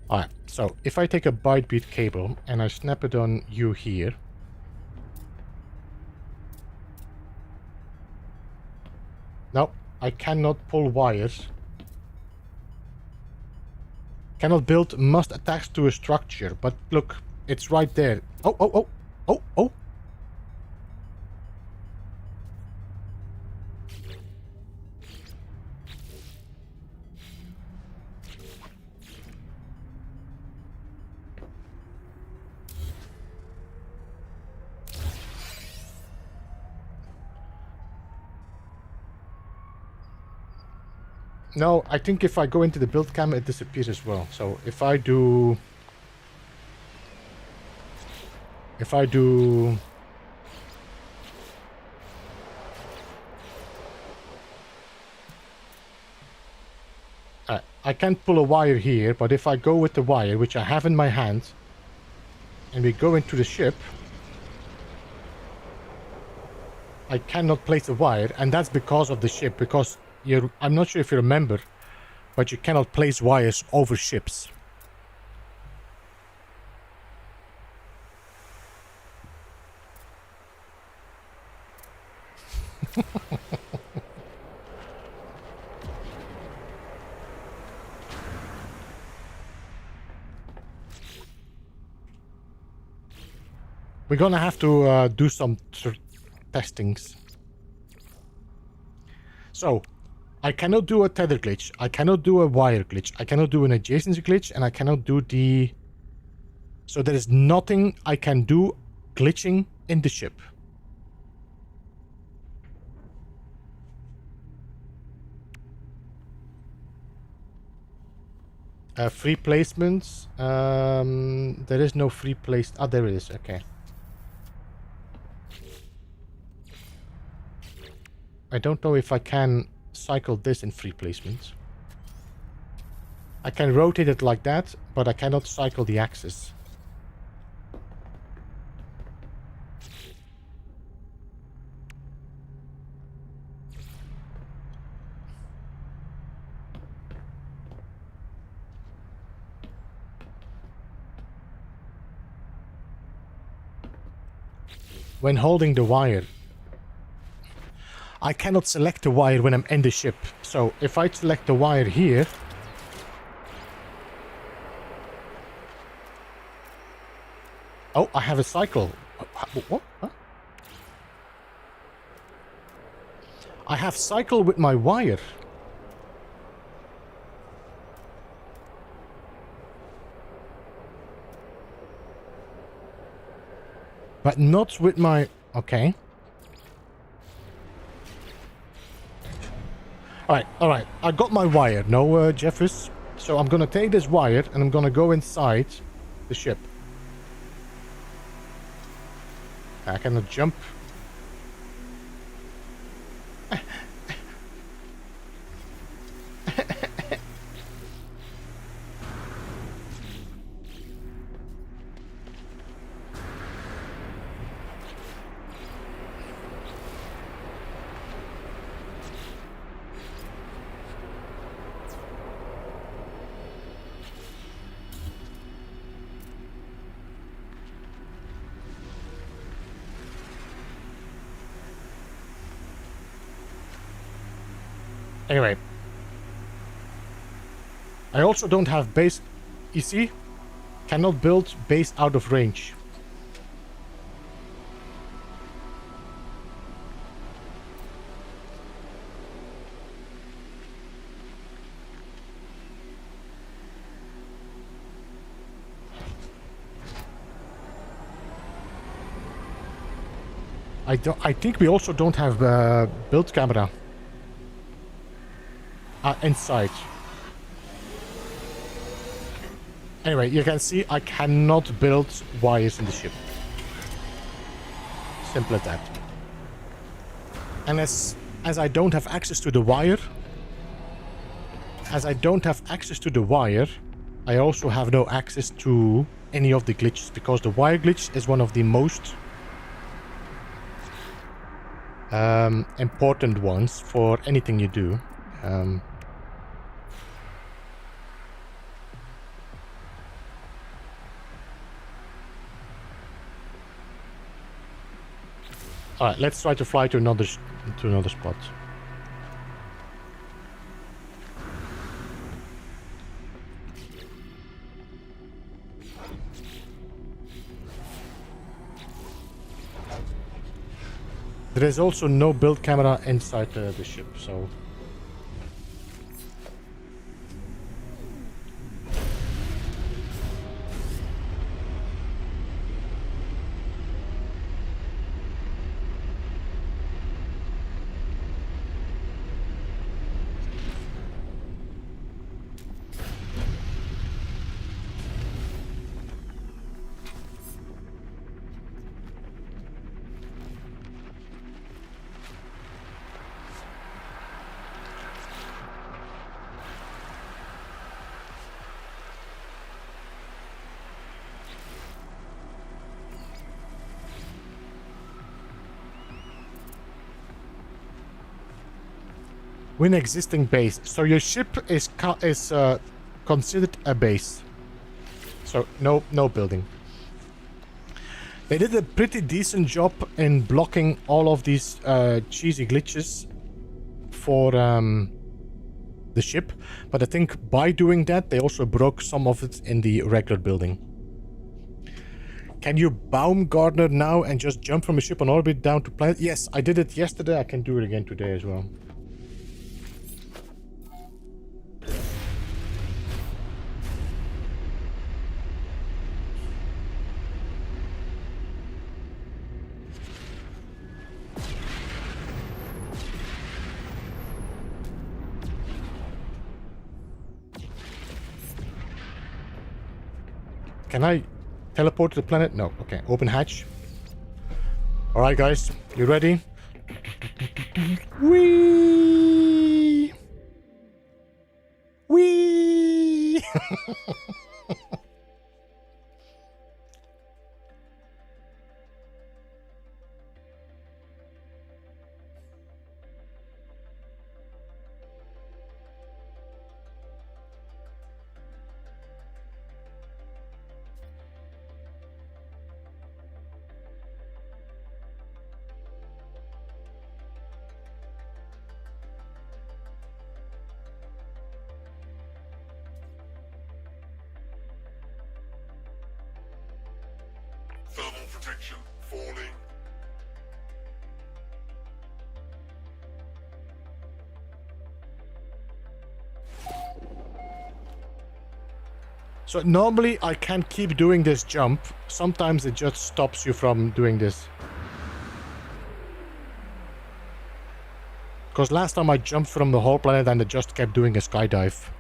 A: Alright, so if I take a byte beat cable and I snap it on you here. No, I cannot pull wires. Cannot build, must attach to a structure. But look, it's right there. Oh, oh, oh, oh, oh. No, I think if I go into the build cam, it disappears as well. So if I do... I can't pull a wire here, but if I go with the wire, which I have in my hand, and we go into the ship, I cannot place a wire, and that's because of the ship, because I'm not sure if you remember, but you cannot place wires over ships. We're gonna have to do some testings. So, I cannot do a tether glitch, I cannot do a wire glitch, I cannot do an adjacency glitch, and I cannot do the... So there is nothing I can do glitching in the ship. Free placements. There is no free place. Ah, there it is. Okay. I don't know if I can cycle this in free placements. I can rotate it like that, but I cannot cycle the axis. When holding the wire, I cannot select the wire when I'm in the ship. So if I select the wire here, oh, I have a cycle. What? Huh? I have cycle with my wire. But not with my... Okay. Alright. I got my wire. No, Jeffers. So I'm gonna take this wire and I'm gonna go inside the ship. I cannot jump. Anyway. I also don't have base... You see? Cannot build base out of range. I think we also don't have build camera inside. Anyway, you can see I cannot build wires in the ship. Simple as that. And as I don't have access to the wire, I also have no access to any of the glitches, because the wire glitch is one of the most important ones for anything you do. All right, let's try to fly to another spot. There is also no build camera inside the ship, so... Win existing base. So your ship is considered a base. So no building. They did a pretty decent job in blocking all of these cheesy glitches for the ship, but I think by doing that they also broke some of it in the regular building. Can you Baumgartner now and just jump from a ship on orbit down to planet? Yes, I did it yesterday. I can do it again today as well. Can I teleport to the planet? No. Okay, open hatch. Alright guys, you ready? Whee! Whee!
B: Thermal protection falling.
A: So normally I can keep doing this jump. Sometimes it just stops you from doing this. Because last time I jumped from the whole planet and it just kept doing a skydive.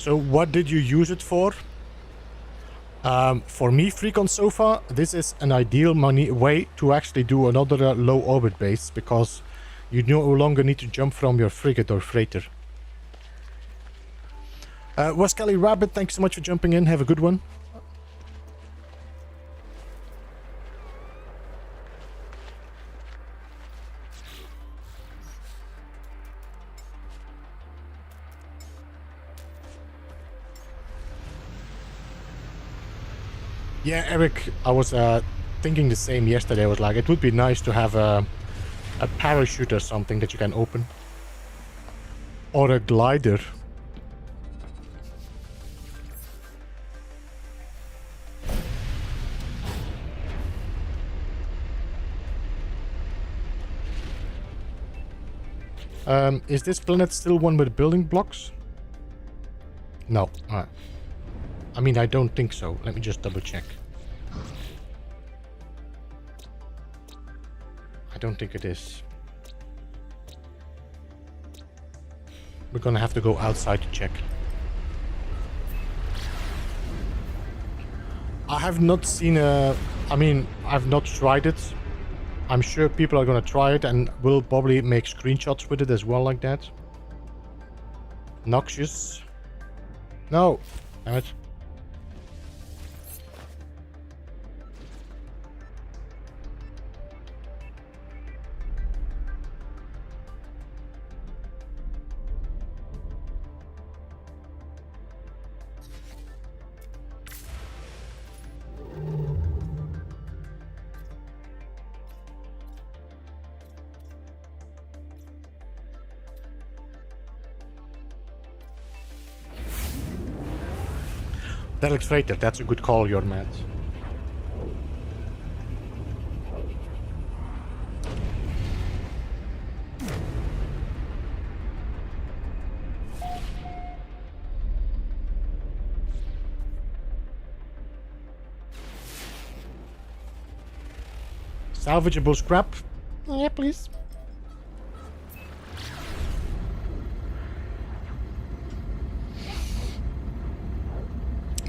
A: So what did you use it for? For me, Freecon Sofa, this is an ideal way to actually do another low orbit base, because you no longer need to jump from your frigate or freighter. Wascally Rabbit, thanks so much for jumping in. Have a good one. Yeah, Eric, I was thinking the same yesterday. I was like, it would be nice to have a parachute or something that you can open. Or a glider. Is this planet still one with building blocks? No. Alright. I mean, I don't think so. Let me just double check. I don't think it is. We're gonna have to go outside to check. I have not seen a... I mean, I've not tried it. I'm sure people are gonna try it and will probably make screenshots with it as well like that. Noxious. No. Damn it. Derek Freighter, that's a good call, you're mad. Salvageable scrap? Yeah, please.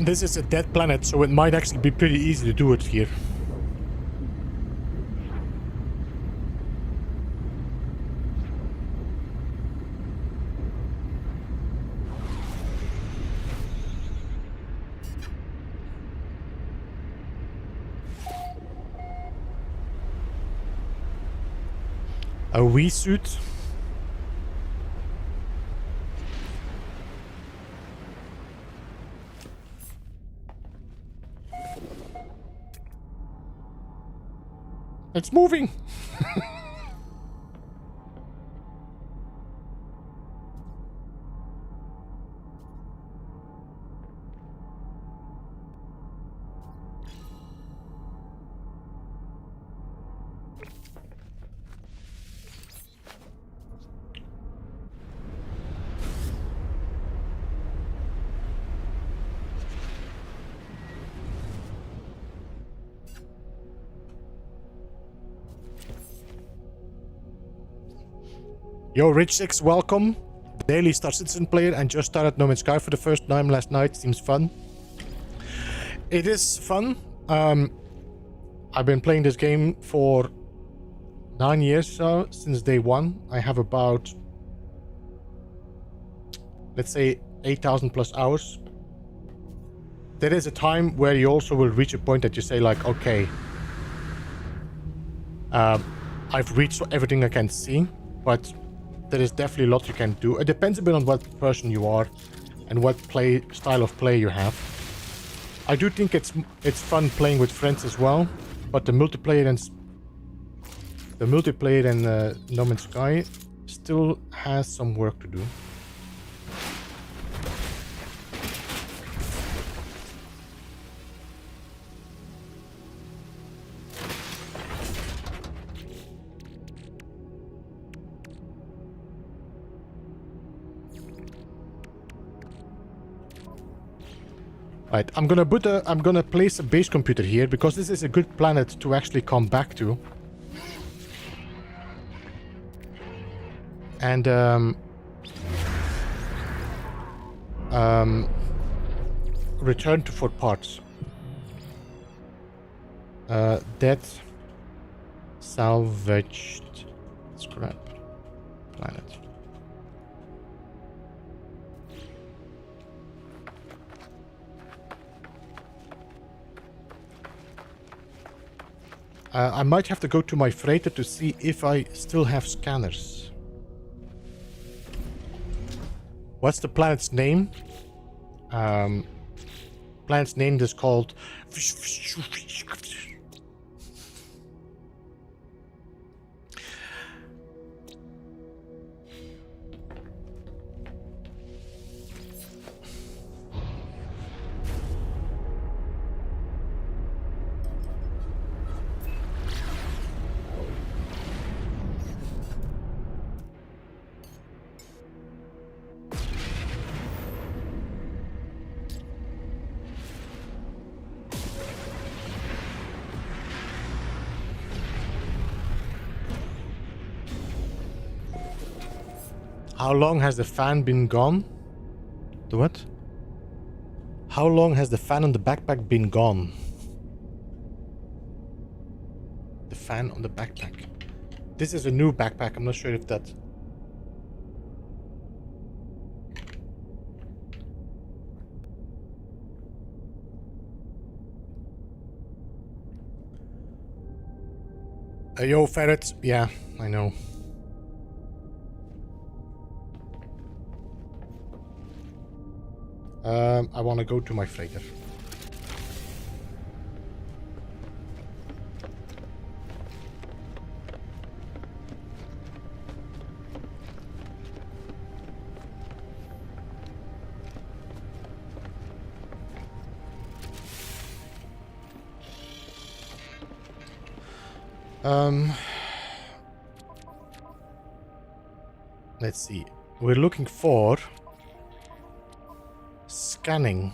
A: This is a dead planet, so it might actually be pretty easy to do it here. A Wii suit? It's moving! Yo, Rich6, welcome. Daily Star Citizen player and just started No Man's Sky for the first time last night. Seems fun. It is fun. I've been playing this game for 9 years since day one. I have about, let's say, 8,000 plus hours. There is a time where you also will reach a point that you say like, okay, I've reached everything I can see, but there is definitely a lot you can do. It depends a bit on what person you are and what style of play you have. I do think it's fun playing with friends as well, but the multiplayer in No Man's Sky still has some work to do. Right, I'm gonna place a base computer here because this is a good planet to actually come back to. And return to for parts. Dead salvaged scrap planet. I might have to go to my freighter to see if I still have scanners. What's the planet's name? planet's name is called... How long has the fan been gone? The what? How long has the fan on the backpack been gone? The fan on the backpack. This is a new backpack. I'm not sure if that... Yo, ferrets. Yeah, I know. I want to go to my freighter. Let's see. We're looking for scanning.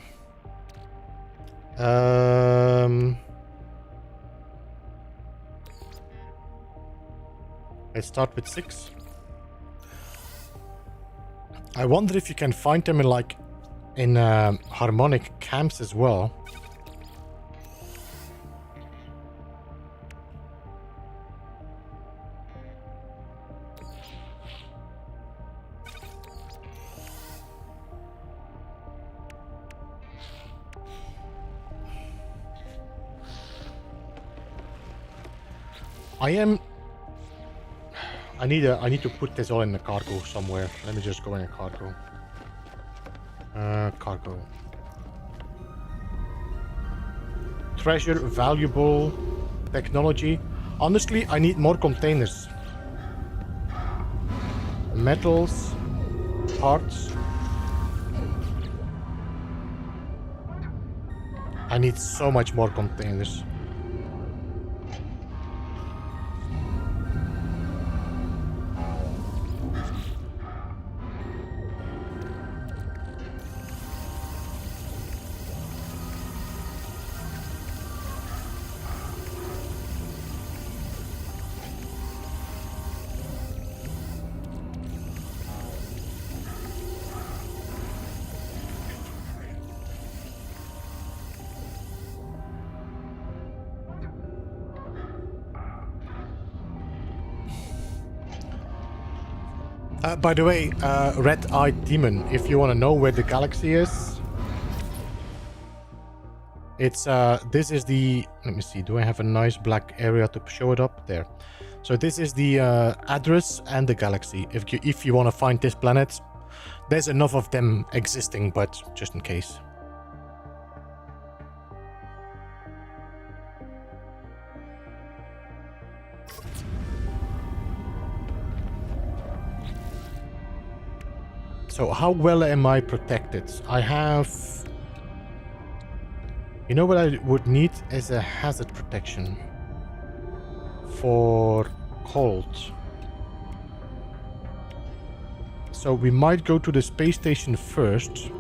A: Let's start with 6. I wonder if you can find them in like in harmonic camps as well. I need to put this all in the cargo somewhere. Let me just go in a cargo. Cargo. Treasure, valuable, technology. Honestly, I need more containers. Metals, parts. I need so much more containers. By the way, red-eyed demon, if you want to know where the galaxy is, it's this is the, let me see, do I have a nice black area to show it up there? So this is the address and the galaxy. If you want to find this planet, there's enough of them existing, but just in case. So how well am I protected? I have... You know what I would need is a hazard protection for cold. So we might go to the space station first,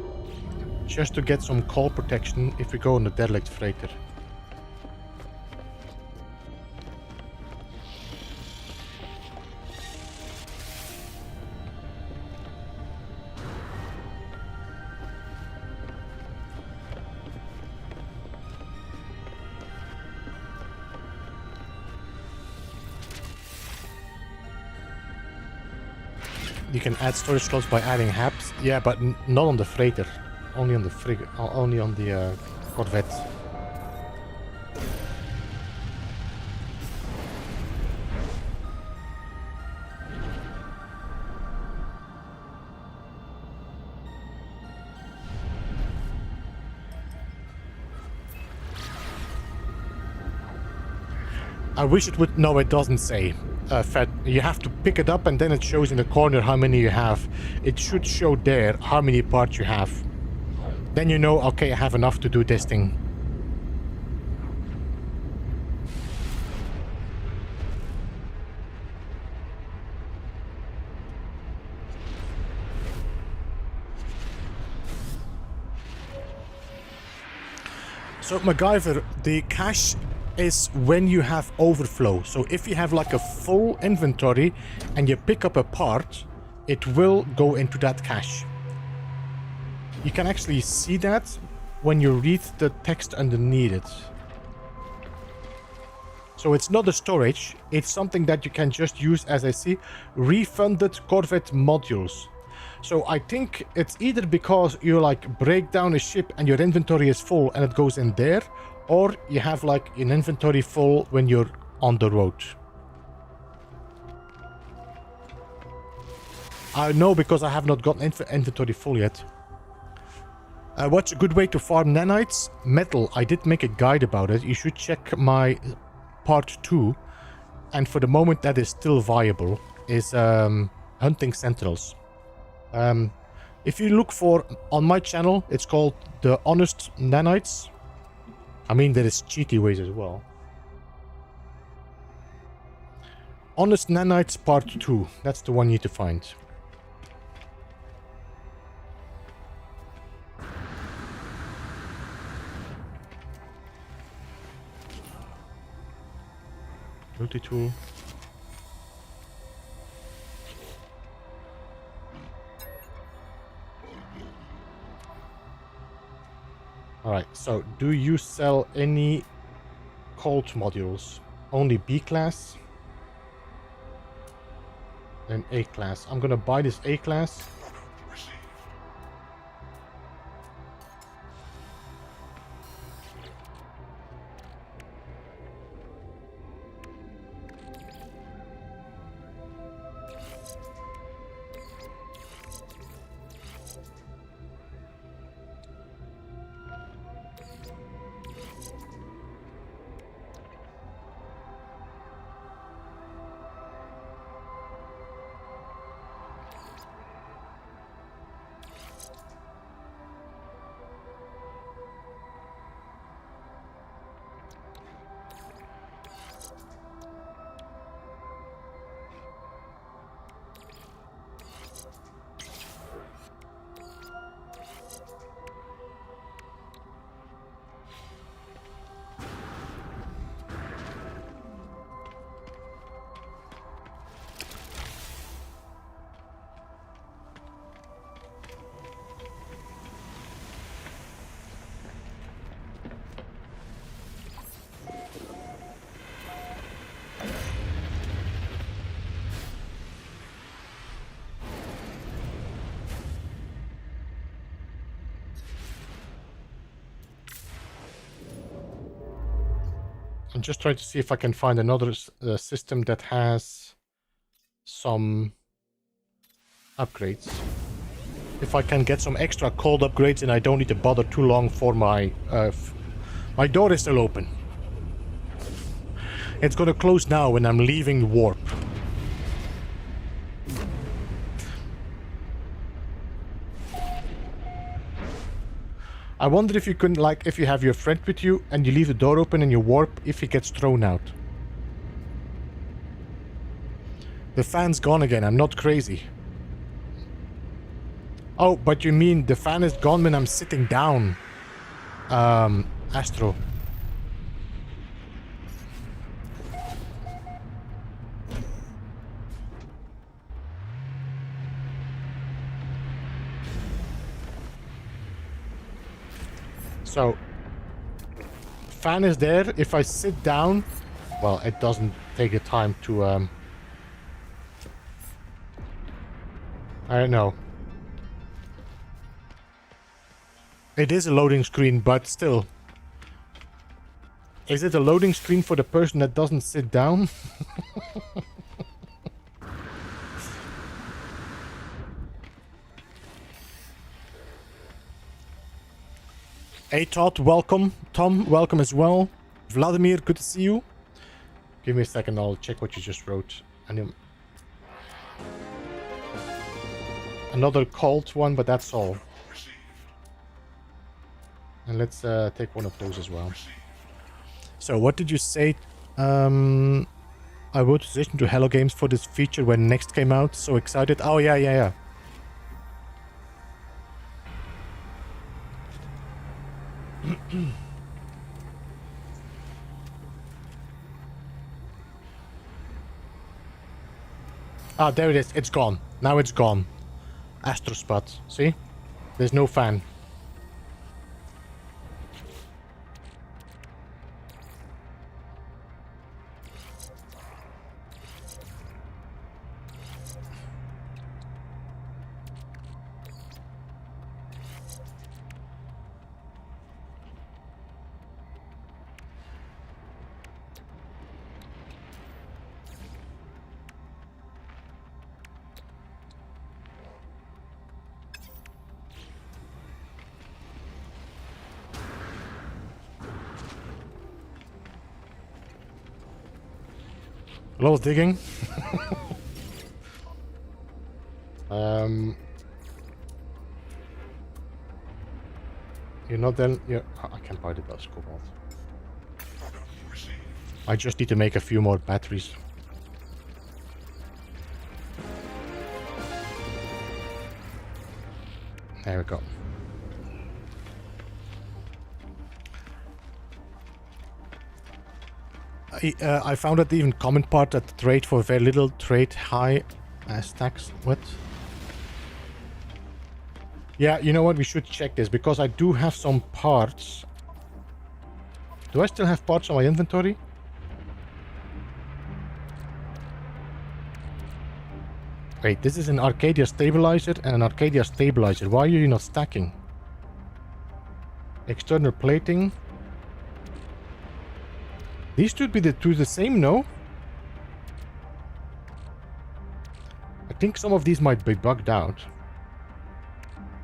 A: just to get some cold protection if we go on the derelict freighter. You can add storage slots by adding HAPs. Yeah, but not on the freighter. Only on the frigate. Only on the Corvette. I wish it would. No, it doesn't say. Fed. You have to pick it up and then it shows in the corner how many you have. It should show there how many parts you have. Then you know, okay, I have enough to do this thing. So MacGyver, the cache is when you have overflow. So if you have like a full inventory and you pick up a part, it will go into that cache. You can actually see that when you read the text underneath it. So it's not a storage, it's something that you can just use, as I see, refunded Corvette modules. So I think it's either because you like break down a ship and your inventory is full and it goes in there, or you have like an inventory full when you're on the road. I know because I have not gotten inventory full yet. What's a good way to farm nanites? Metal. I did make a guide about it. You should check my part 2. And for the moment that is still viable. Is hunting sentinels. If you look for on my channel, it's called the Honest Nanites. I mean, there is cheaty ways as well. Honest Nanites Part 2. That's the one you need to find. Multi-tool. Alright, so do you sell any Colt modules? Only B class? Then A class. I'm gonna buy this A class. I'm just trying to see if I can find another system that has some upgrades. If I can get some extra cold upgrades and I don't need to bother too long for my... my door is still open. It's gonna close now when I'm leaving warp. I wonder if you can, like, if you have your friend with you and you leave the door open and you warp, if he gets thrown out. The fan's gone again, I'm not crazy. Oh, but you mean the fan is gone when I'm sitting down. Astro. So, fan is there. If I sit down, well, it doesn't take the time to, I don't know. It is a loading screen, but still. Is it a loading screen for the person that doesn't sit down? Hey Todd, welcome. Tom, welcome as well. Vladimir, good to see you. Give me a second, I'll check what you just wrote. Another cold one, but that's all. And let's take one of those as well. So what did you say? I wrote a suggestion to Hello Games for this feature when Next came out. So excited. Oh, yeah. Ah, there it is. It's gone. Now it's gone. Astrospot. See? There's no fan. A lot of digging. You're not then. Yeah, I can't buy the dust cobalt. I just need to make a few more batteries. There we go. I found that even comment part that trade for very little, trade high stacks. What? Yeah, you know what? We should check this because I do have some parts. Do I still have parts on my inventory? Wait, this is an Arcadia stabilizer and an Arcadia stabilizer. Why are you not stacking? External plating. These should be the two the same, no? I think some of these might be bugged out.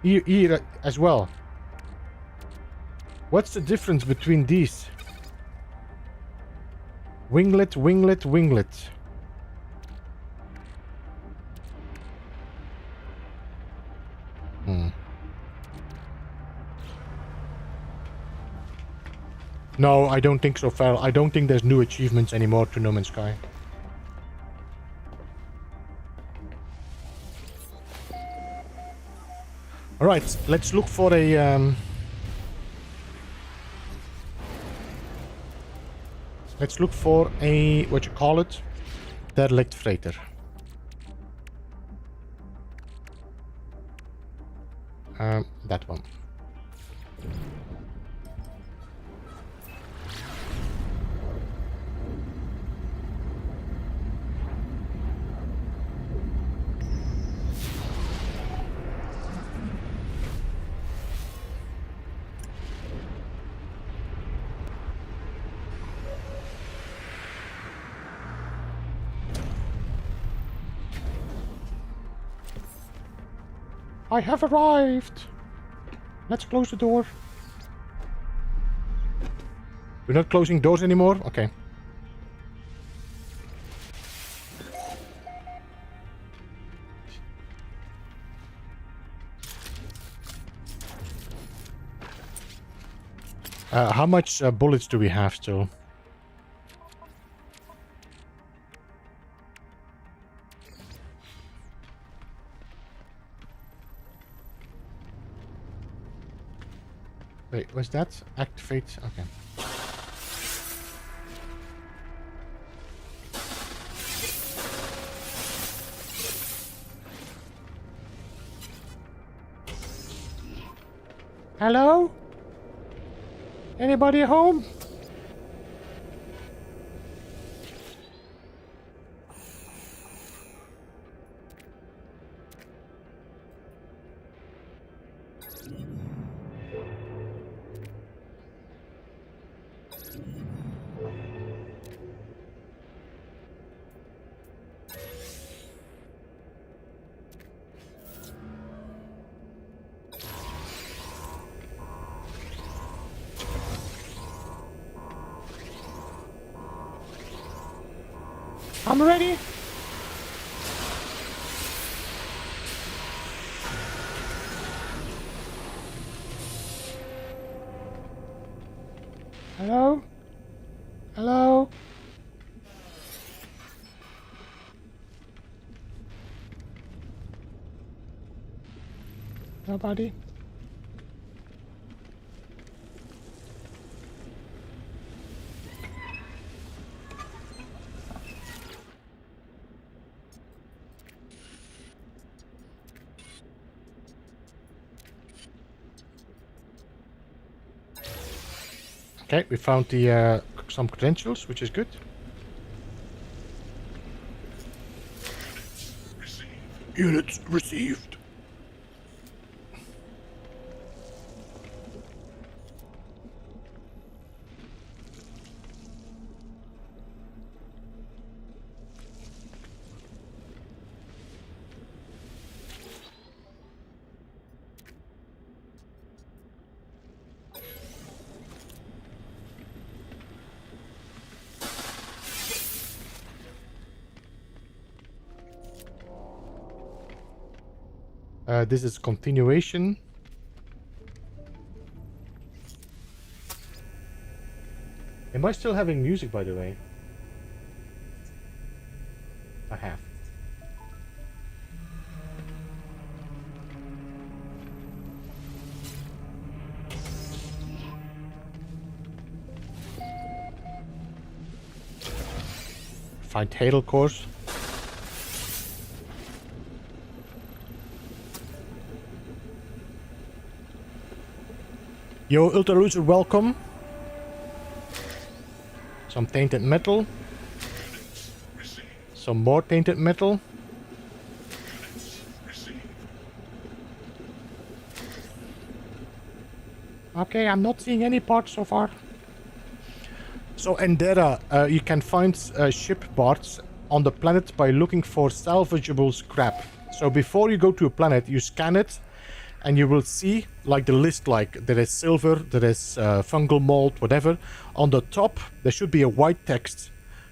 A: Here as well. What's the difference between these? Winglet, winglet, winglet. No, I don't think so, Farrell. I don't think there's new achievements anymore to No Man's Sky. Alright, let's look for a... Let's look for a... what you call it? Derelict freighter. That one. I have arrived! Let's close the door. We're not closing doors anymore? Okay. How much bullets do we have still? Wait, was that? Activate? Okay. Hello? Anybody home? I'm ready. Hello? Hello? Nobody? Okay, we found the some credentials, which is good. Units received. This is continuation. Am I still having music, by the way? I have. Find Hadal course. Yo, Ultra Loser, welcome. Some tainted metal. Some more tainted metal. Okay, I'm not seeing any parts so far. So Endera, you can find ship parts on the planet by looking for salvageable scrap. So before you go to a planet, you scan it, and you will see like the list, like there is silver, there is fungal mold, whatever. On the top, there should be a white text,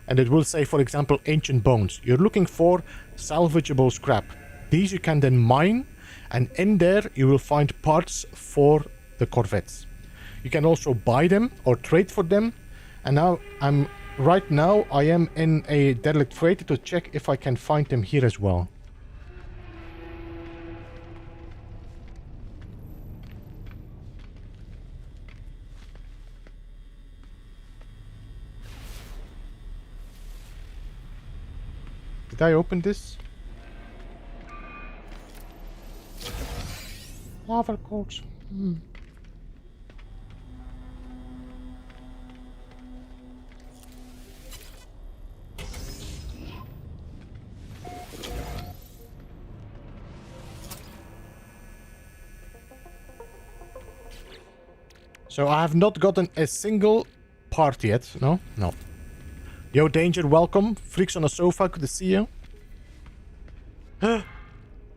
A: and it will say, for example, ancient bones. You're looking for salvageable scrap. These you can then mine, and in there you will find parts for the Corvettes. You can also buy them or trade for them. And now right now I am in a derelict freighter to check if I can find them here as well. Did I open this? Lava codes. So I have not gotten a single part yet. No? No. Yo, Danger, welcome. Freaks on a sofa, good to see you.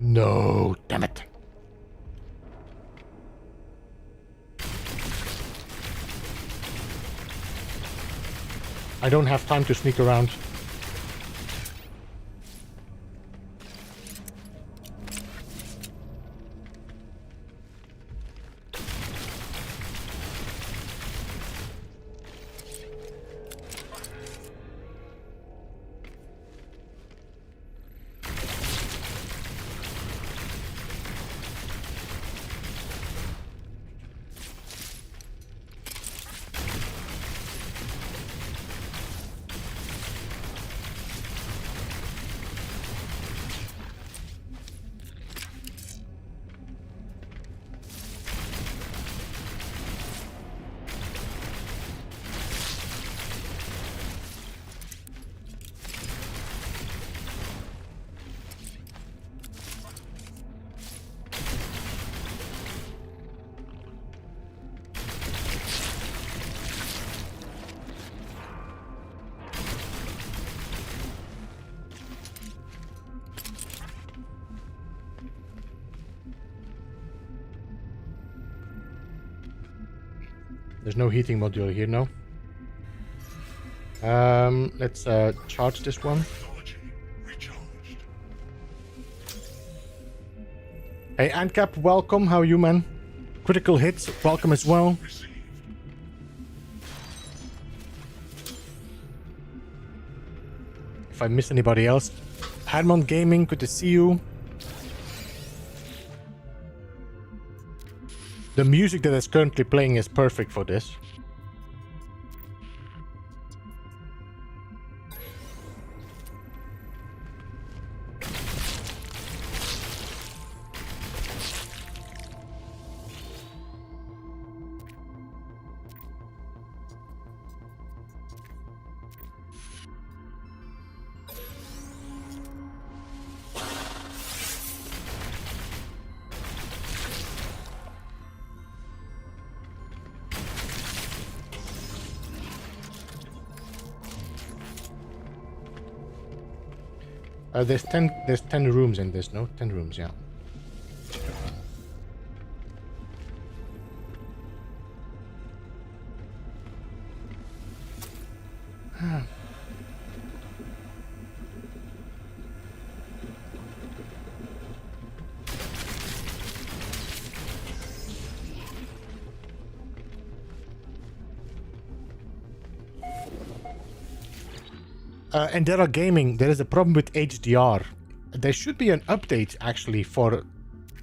A: No, damn it. I don't have time to sneak around. There's no heating module here, no? Let's charge this one.
B: Technology recharged.
A: Hey, Antcap, welcome. How are you, man? Critical hits, welcome as well.
B: Received.
A: If I miss anybody else. Hermon Gaming, good to see you. The music that is currently playing is perfect for this. There's 10 rooms in this, no? 10 rooms, yeah. Endera Gaming, there is a problem with HDR. There should be an update actually for...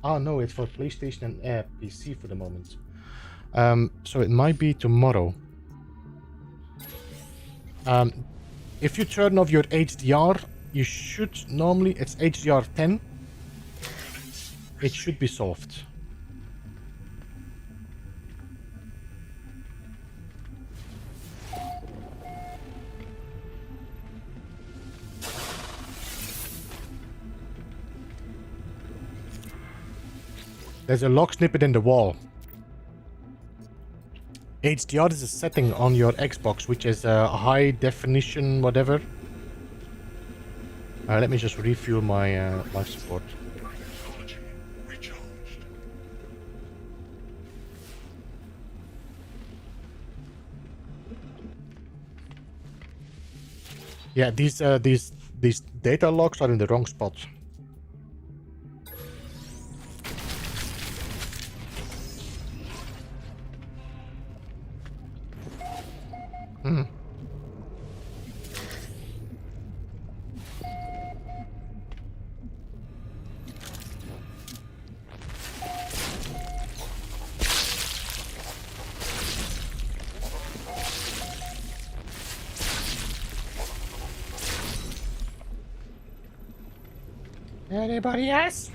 A: Oh no, it's for PlayStation and PC for the moment. So it might be tomorrow. If you turn off your HDR, you should normally... It's HDR 10. It should be solved. There's a lock snippet in the wall. HDR is a setting on your Xbox, which is a high definition, whatever. Let me just refuel my life support.
B: Technology recharged.
A: Yeah, these data logs are in the wrong spot. Anybody else?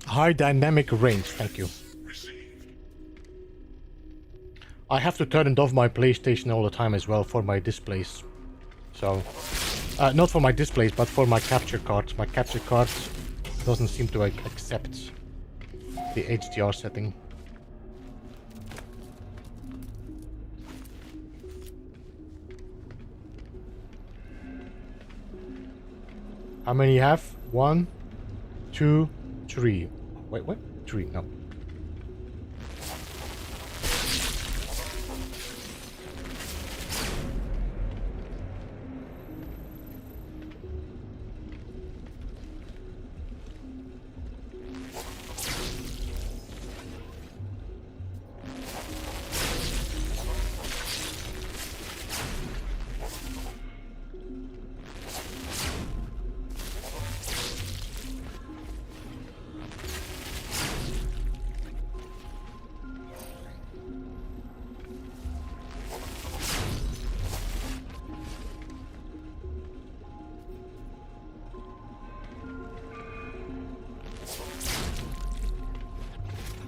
A: High dynamic range, thank you.
B: Received.
A: I have to turn it off my PlayStation all the time as well for my displays. So, not for my displays, but for my capture cards. My capture card doesn't seem to accept the HDR setting. How many you have? 1, 2, 3. Wait, what? 3, no.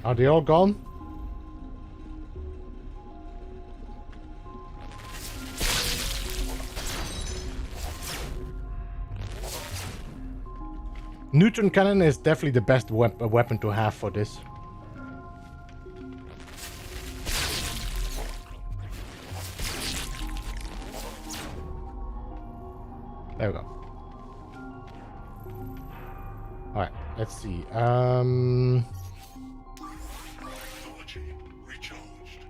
A: Are they all gone? Neutron cannon is definitely the best weapon to have for this. There we go. Alright, let's see.
B: Technology recharged.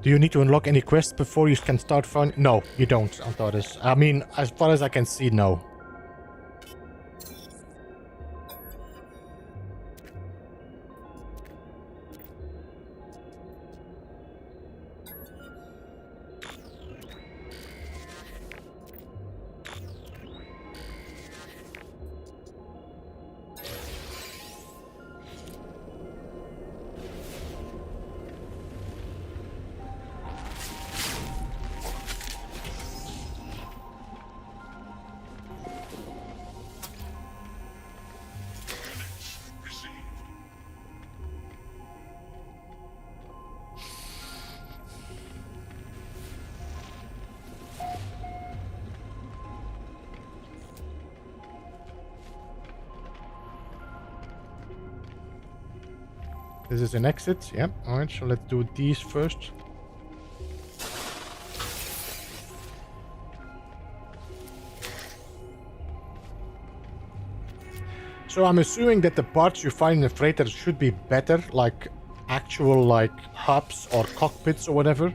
A: Do you need to unlock any quests before you can start fun? No, you don't, Antares. I mean, as far as I can see, no. This is an exit. Yep. Alright, so let's do these first. So I'm assuming that the parts you find in the freighter should be better, like actual like hubs or cockpits or whatever.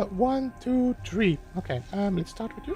A: One, two, three. Okay, let's start with you.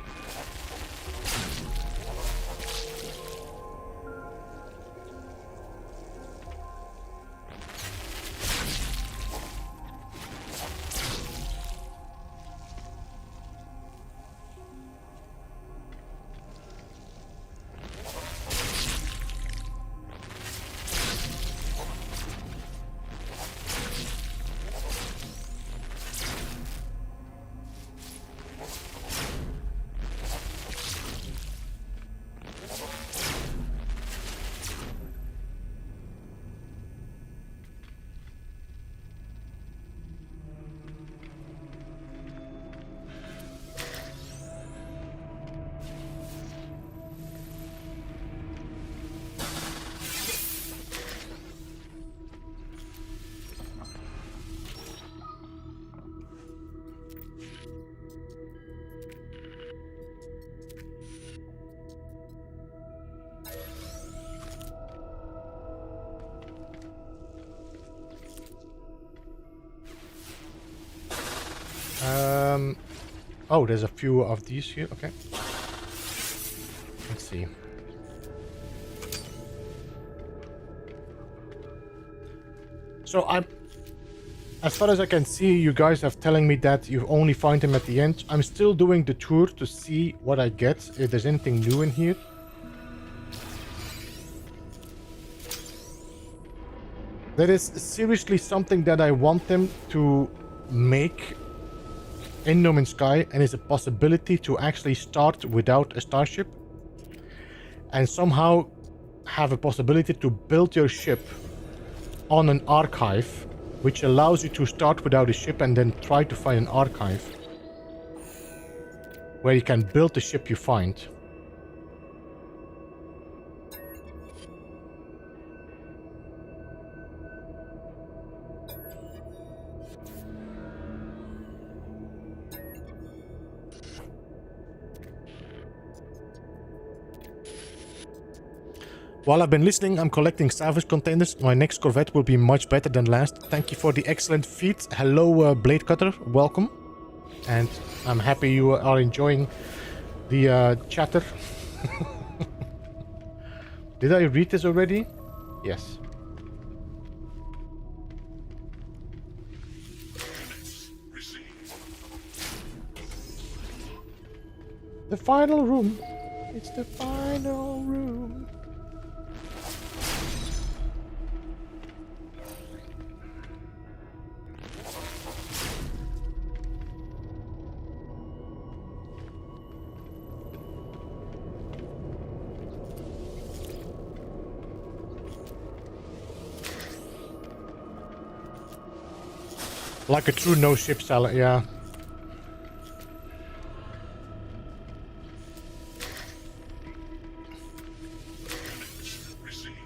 A: Oh, there's a few of these here. Okay. Let's see. So as far as I can see, you guys have telling me that you only find them at the end. I'm still doing the tour to see what I get, if there's anything new in here. That is seriously something that I want them to make in No Man's Sky, and is a possibility to actually start without a starship and somehow have a possibility to build your ship on an archive, which allows you to start without a ship and then try to find an archive where you can build the ship you find. While I've been listening, I'm collecting salvage containers. My next Corvette will be much better than last. Thank you for the excellent feed. Hello, Blade Cutter. Welcome. And I'm happy you are enjoying the chatter. Did I read this already? Yes. The final room. It's the final room. Like a true no-ship salad, yeah.
B: Received.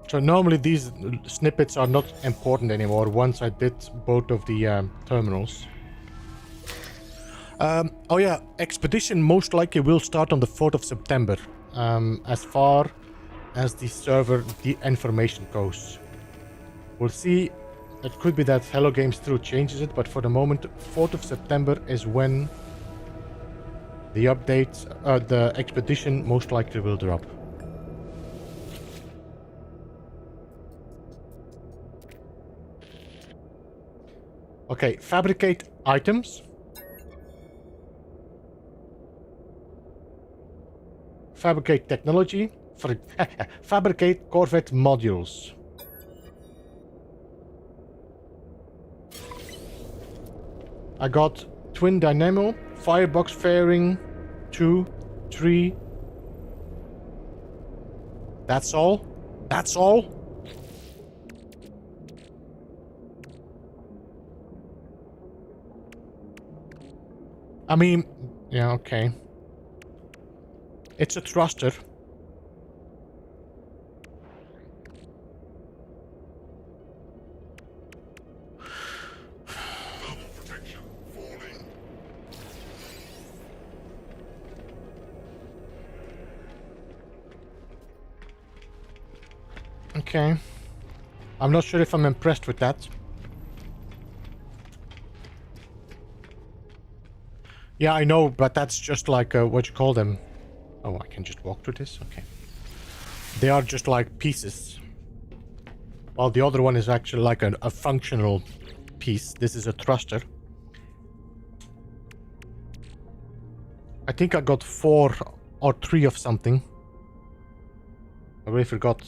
A: So normally these snippets are not important anymore once I did both of the terminals. Oh yeah, expedition most likely will start on the 4th of September. As far as the server information goes. We'll see. It could be that Hello Games through changes it, but for the moment 4th of September is when the updates, the expedition most likely will drop. Okay, fabricate items. Fabricate technology. Fabricate Corvette modules. I got twin dynamo, firebox fairing, 2, 3. That's all? That's all? I mean, yeah, okay. It's a thruster.
B: Thermal protection falling.
A: Okay. I'm not sure if I'm impressed with that. Yeah, I know, but that's just like, what you call them? Oh, I can just walk through this? Okay. They are just like pieces. While the other one is actually like a functional piece. This is a thruster. I think I got 4 or 3 of something. I really forgot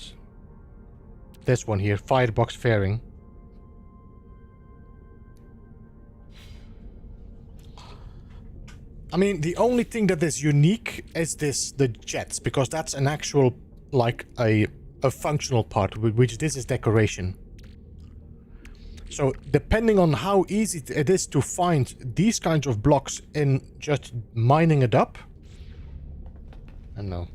A: this one here, firebox fairing. I mean, the only thing that is unique is the jets, because that's an actual, like, a functional part, which this is decoration. So, depending on how easy it is to find these kinds of blocks in just mining it up, I don't know.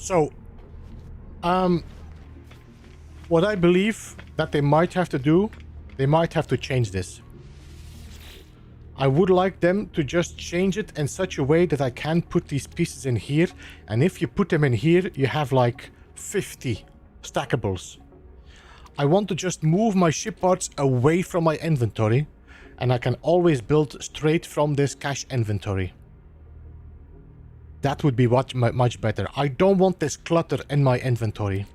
A: So, what I believe that they might have to do, they might have to change this. I would like them to just change it in such a way that I can put these pieces in here, and if you put them in here, you have like 50 of these pieces. Stackables. I want to just move my ship parts away from my inventory, and I can always build straight from this cache inventory. That would be much better. I don't want this clutter in my inventory.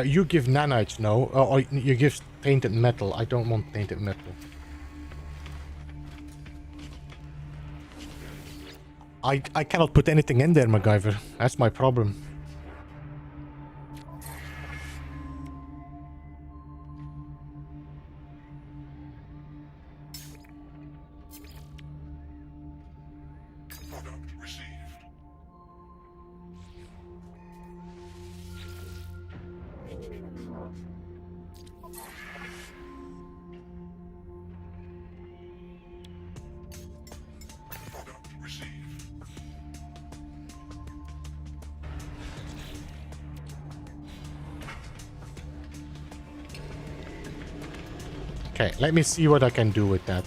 A: You give nanites, no? Or you give tainted metal. I don't want tainted metal. I cannot put anything in there, MacGyver. That's my problem.
B: Product received. Product received.
A: Okay, let me see what I can do with that.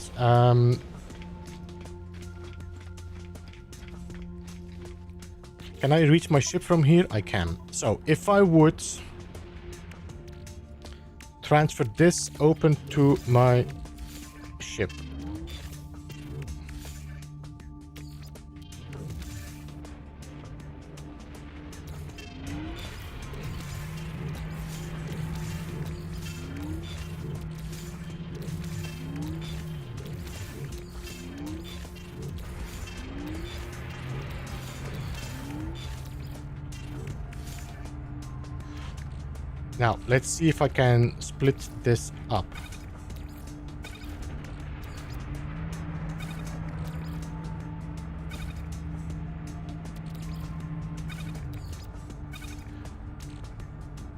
A: Can I reach my ship from here? I can. So, if I would transfer this open to my ship. Now, let's see if I can split this up.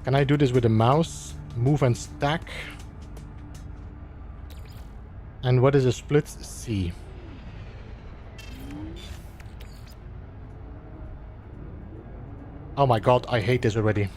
A: Can I do this with a mouse? Move and stack. And what is a split? C. Oh my god, I hate this already.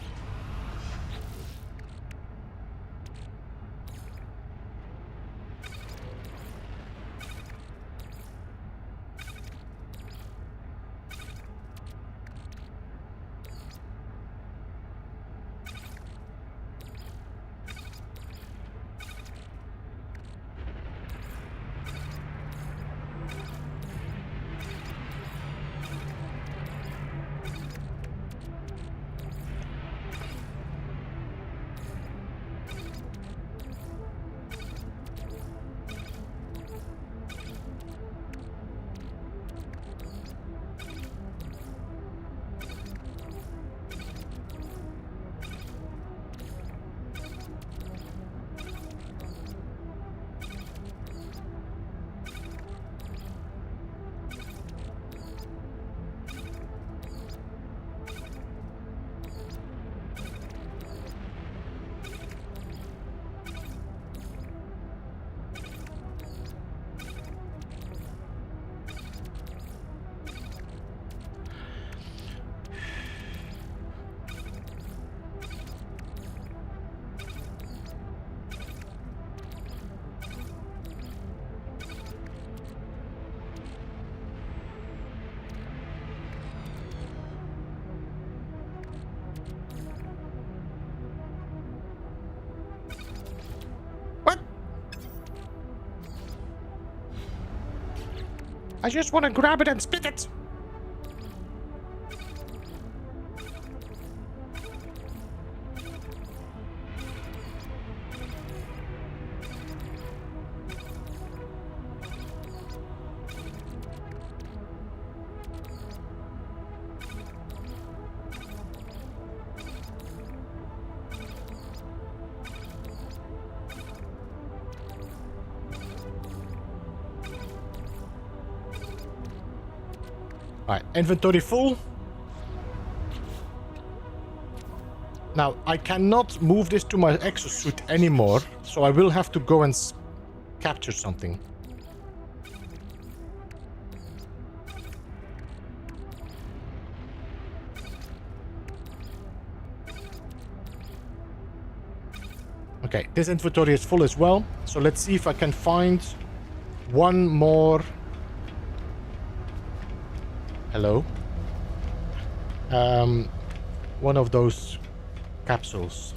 A: I just want to grab it and split it. Alright, inventory full. Now, I cannot move this to my exosuit anymore, so I will have to go and capture something. Okay, this inventory is full as well. So let's see if I can find one more. Hello. One of those capsules.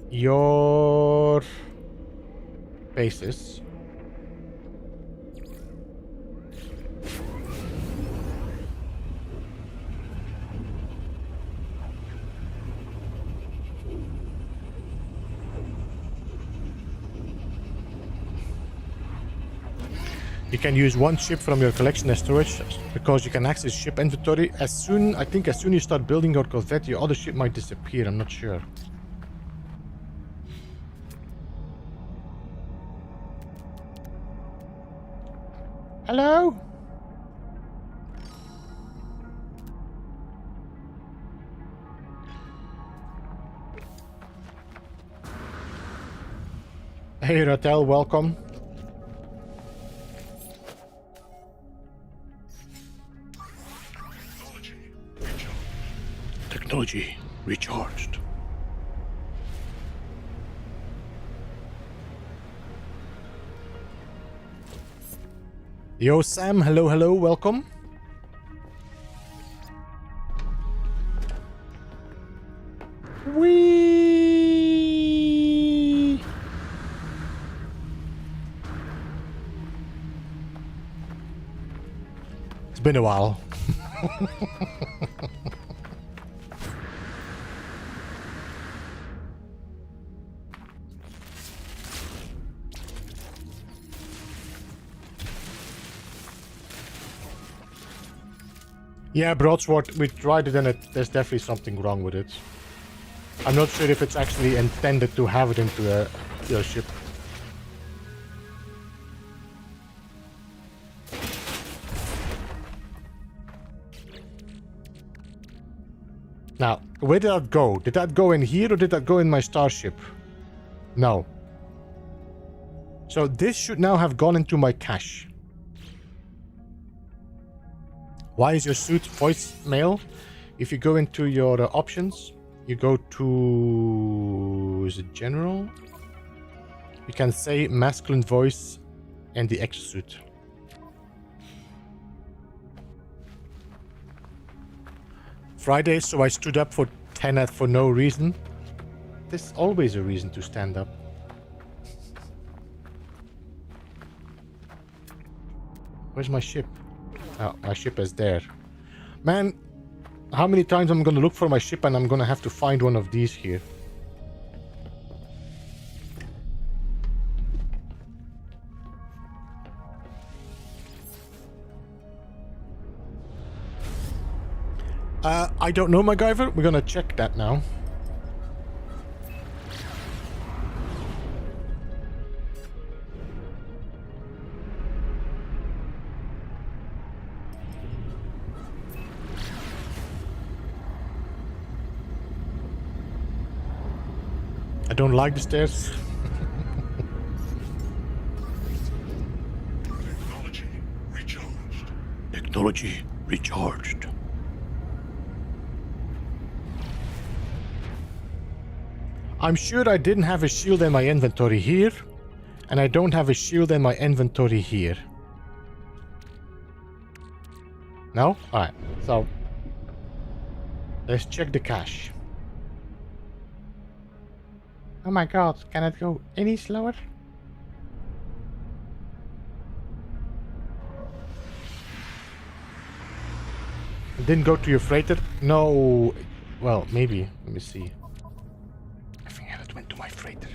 A: Your basis. You can use one ship from your collection as storage because you can access ship inventory. I think as soon as you start building your Corvette, your other ship might disappear. I'm not sure. Hello? Hey Ratel, welcome. Technology recharged. Yo Sam, hello, welcome. Whee! It's been a while. Yeah, broadsword, we tried it and there's definitely something wrong with it. I'm not sure if it's actually intended to have it into a ship. Now, where did that go? Did that go in here or did that go in my starship? No. So this should now have gone into my cache. Why is your suit voicemail? If you go into your options, you go to... is it general? You can say masculine voice and the exosuit. Friday, so I stood up for 10 for no reason. There's always a reason to stand up. Where's my ship? Oh, my ship is there. Man, how many times I'm gonna look for my ship and I'm gonna have to find one of these here. I don't know, MacGyver. We're gonna check that now. I don't like the stairs.
B: Technology recharged.
A: Technology recharged. I'm sure I didn't have a shield in my inventory here, and I don't have a shield in my inventory here. No? Alright, so let's check the cache. Oh my god, can it go any slower? It didn't go to your freighter? No. Well, maybe. Let me see. I think it went to my freighter.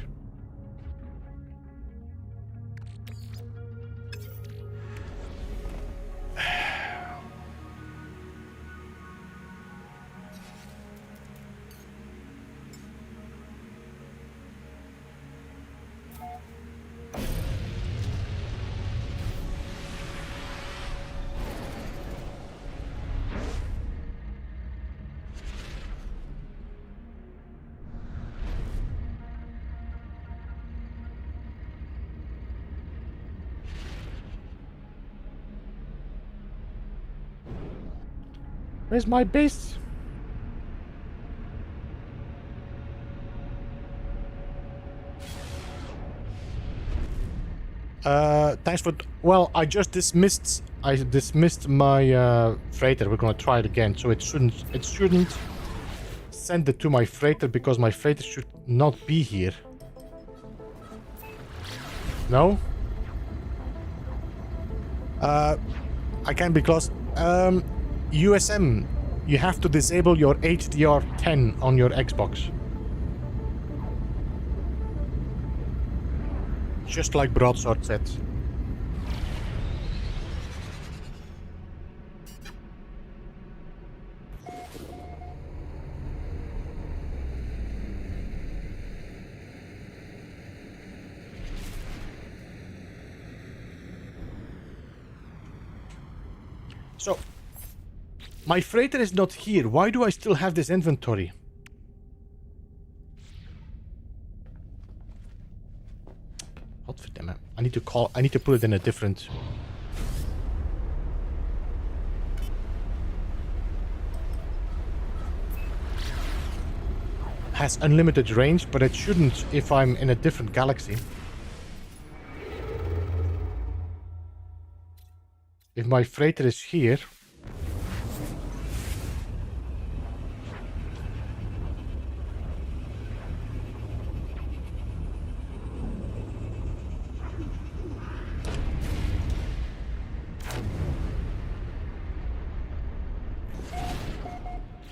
A: Where's my base? Thanks for... Well, I just dismissed... I dismissed my freighter. We're gonna try it again. So it shouldn't send it to my freighter because my freighter should not be here. No? I can't be close. USM, you have to disable your HDR 10 on your Xbox. Just like Broadsword said. So, my freighter is not here. Why do I still have this inventory? Godverdamme. I need to put it in a different... Has unlimited range, but it shouldn't if I'm in a different galaxy. If my freighter is here...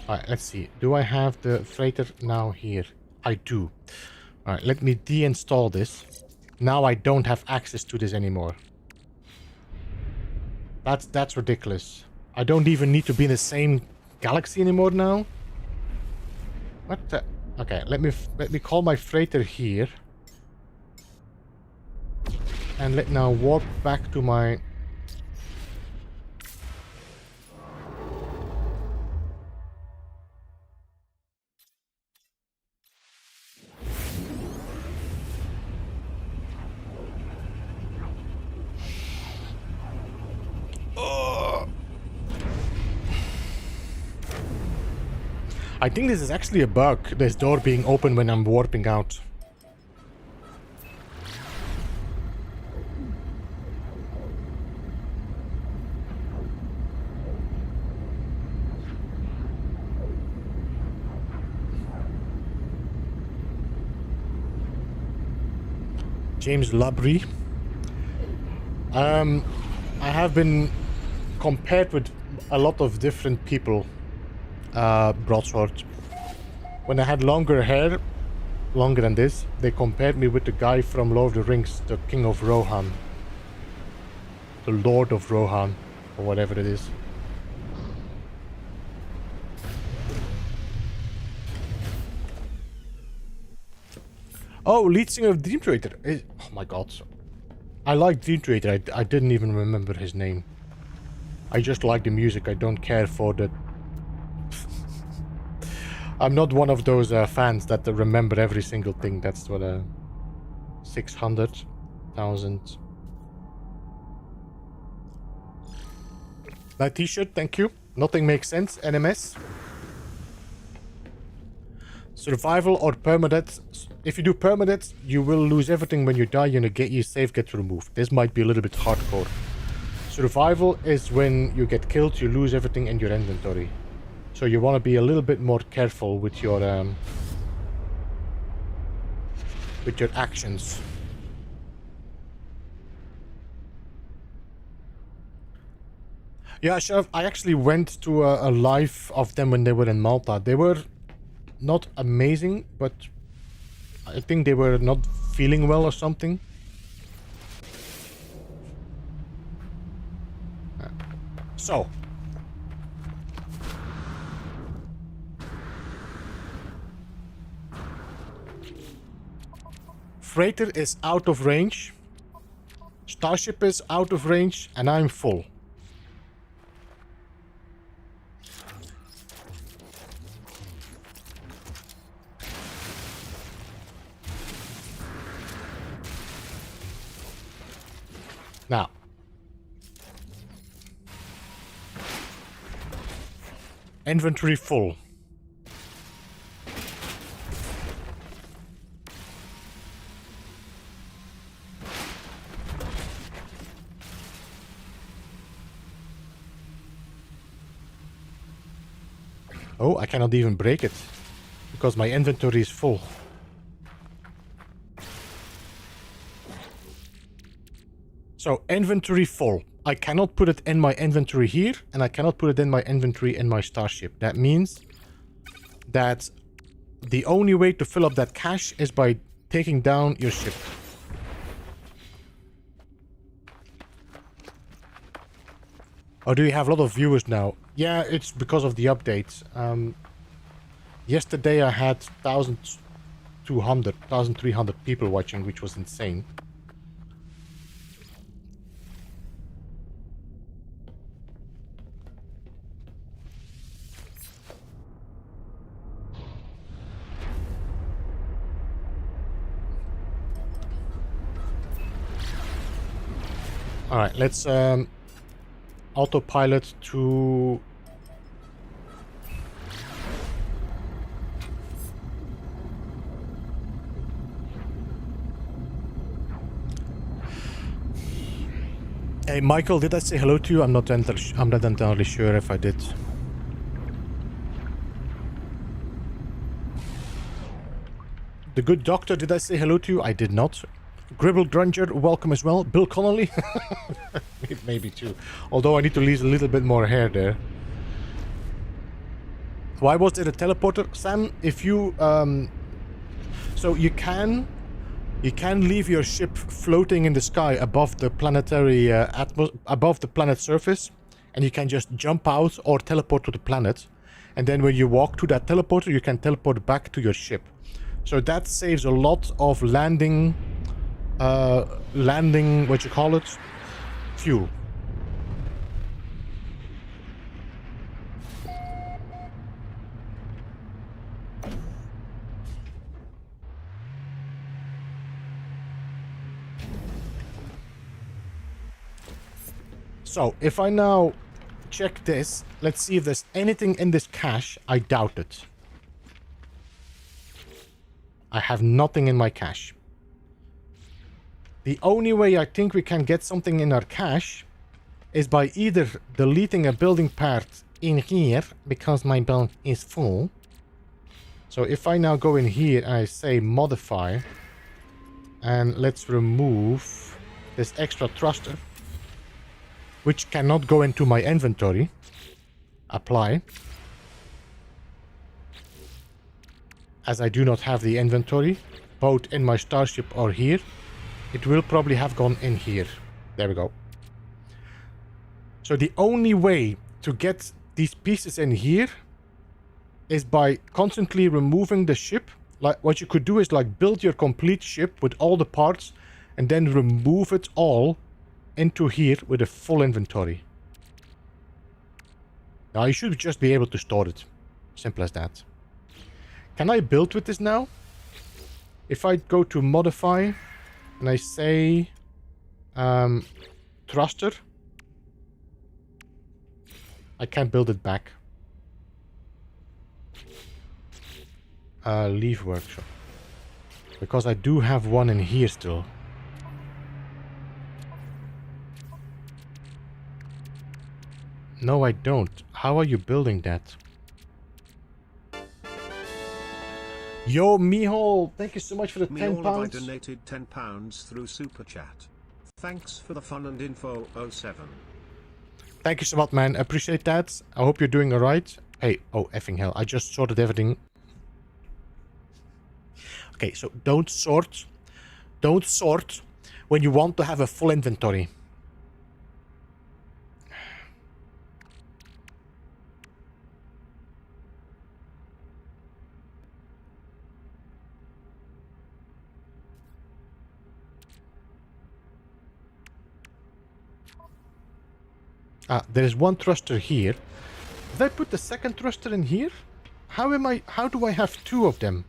A: Alright, let's see. Do I have the freighter now here? I do. Alright, let me deinstall this. Now I don't have access to this anymore. That's ridiculous. I don't even need to be in the same galaxy anymore now. What the... Okay, let me call my freighter here. And let now warp back to my... I think this is actually a bug, this door being open when I'm warping out. James Labrie. I have been compared with a lot of different people. Broadsword. When I had longer hair, longer than this, they compared me with the guy from Lord of the Rings, the King of Rohan. The Lord of Rohan, or whatever it is. Oh, lead singer of Dream Theater. Oh my god. I like Dream Theater. I didn't even remember his name. I just like the music. I don't care for the... I'm not one of those fans that remember every single thing. That's what 600,000. That t-shirt, thank you. Nothing makes sense. NMS. Survival or permadeath. If you do permadeath, you will lose everything when you die and your save gets removed. This might be a little bit hardcore. Survival is when you get killed, you lose everything in your inventory. So you want to be a little bit more careful with your actions. Yeah, Sheriff, I actually went to a live of them when they were in Malta. They were not amazing, but I think they were not feeling well or something. So. Freighter is out of range. Starship is out of range, and I'm full. Now. Inventory full. Oh, I cannot even break it because my inventory is full. So, inventory full. I cannot put it in my inventory here, and I cannot put it in my inventory in my starship. That means that the only way to fill up that cache is by taking down your ship. Or do you have a lot of viewers now? Yeah, it's because of the updates. Yesterday I had 1,200, 1,300 people watching, which was insane. Alright, let's autopilot to... Hey Michael, did I say hello to you? I'm not entirely sure if I did. The good doctor, did I say hello to you? I did not. Gribble Drunger, welcome as well. Bill Connolly? Maybe too. Although I need to lose a little bit more hair there. Why was there a teleporter? Sam, if you... So you can leave your ship floating in the sky above the planetary above the planet's surface, and you can just jump out or teleport to the planet. And then when you walk to that teleporter, you can teleport back to your ship. So that saves a lot of landing, what you call it, fuel. So if I now check this, let's see if there's anything in this cache. I doubt it. I have nothing in my cache. The only way I think we can get something in our cache is by either deleting a building part in here, because my build is full. So if I now go in here and I say modify, and let's remove this extra thruster, which cannot go into my inventory. Apply. As I do not have the inventory, both in my starship or here, it will probably have gone in here. There we go. So the only way to get these pieces in here is by constantly removing the ship. Like what you could do is like build your complete ship with all the parts and then remove it all into here with a full inventory. Now you should just be able to store it. Simple as that. Can I build with this now? If I go to modify and I say thruster, I can't build it back. Leave workshop. Because I do have one in here still. No, I don't. How are you building that? Yo, Miho, thank you so much for the £10.
C: I donated £10 through Super Chat. Thanks for the fun and info, 07.
A: Thank you so much, man. I appreciate that. I hope you're doing alright. Hey, oh, effing hell. I just sorted everything. Okay, so don't sort. Don't sort when you want to have a full inventory. There is one thruster here. Did I put the second thruster in here? How do I have two of them?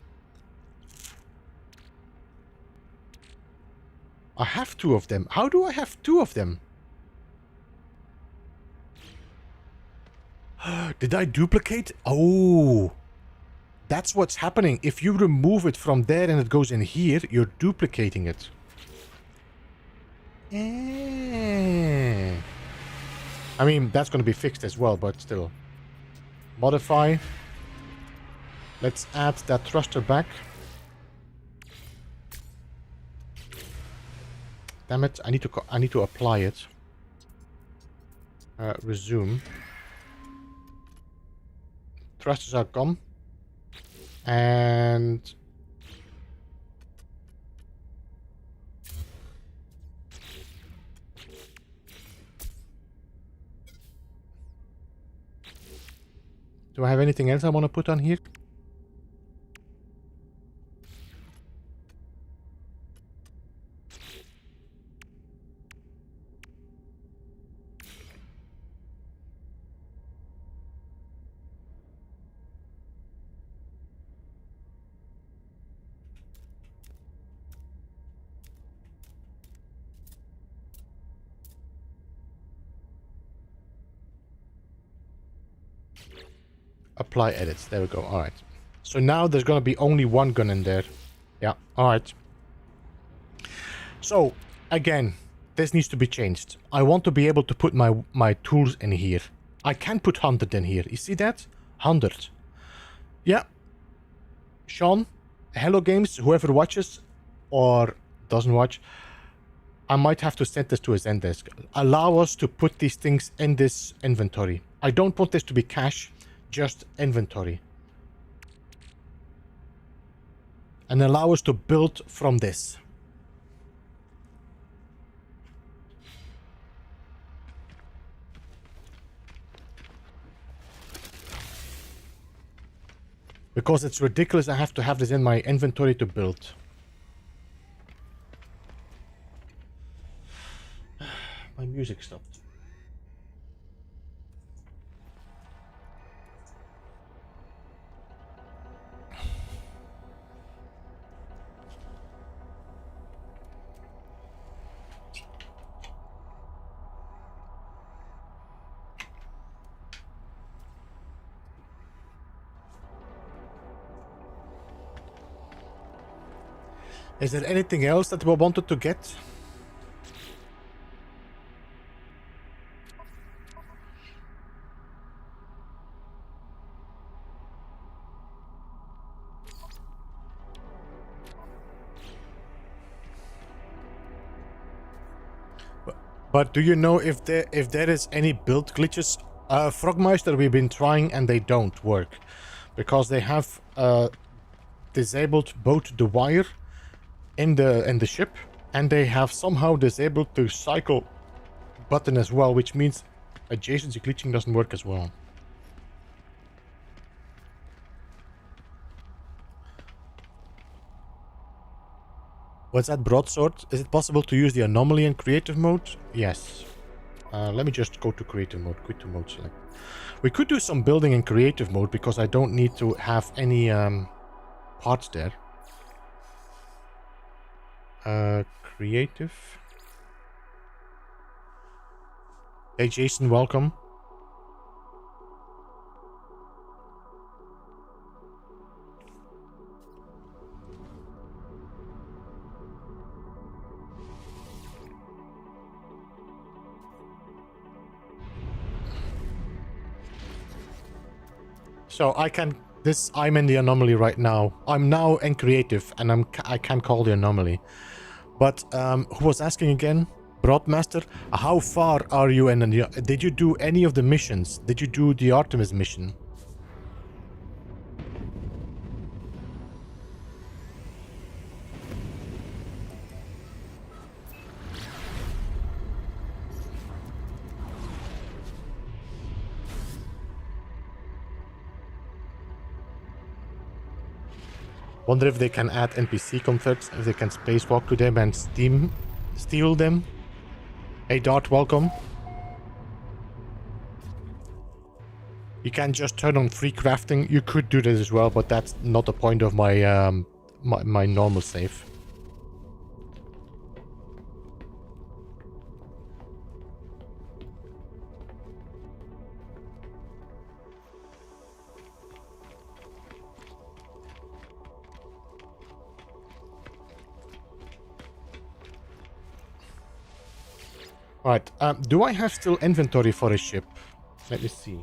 A: I have two of them. How do I have two of them? Did I duplicate? Oh, that's what's happening. If you remove it from there and it goes in here, you're duplicating it. I mean, that's going to be fixed as well, but still. Modify. Let's add that thruster back. Damn it, I need to apply it. Resume. Thrusters are gone. And do I have anything else I want to put on here? Apply edits. There we go. All right. So now there's going to be only one gun in there. Yeah. All right. So again, this needs to be changed. I want to be able to put my tools in here. I can put 100 in here. You see that? 100. Yeah. Sean, Hello Games, whoever watches or doesn't watch, I might have to send this to his end desk. Allow us to put these things in this inventory. I don't want this to be cash, just inventory. And allow us to build from this. Because it's ridiculous I have to have this in my inventory to build. My music stopped. Is there anything else that we wanted to get? But do you know if there is any build glitches? Frogmeister, we've been trying and they don't work. Because they have disabled both the wire in the ship, and they have somehow disabled the cycle button as well, which means adjacency glitching doesn't work as well. What's that broadsword? Is it possible to use the anomaly in creative mode? Yes. Let me just go to creative mode, quit to mode select. We could do some building in creative mode because I don't need to have any parts there. Creative. Hey Jason, welcome. So I'm in the anomaly right now. I'm now in creative and I can call the anomaly. But who was asking again? Broadmaster, how far are you in the... Did you do any of the missions? Did you do the Artemis mission? Wonder if they can add NPC converts, if they can spacewalk to them and steal them. Hey Dart, welcome. You can just turn on free crafting. You could do this as well, but that's not the point of my my normal save. Right. Do I have still inventory for a ship? Let me see.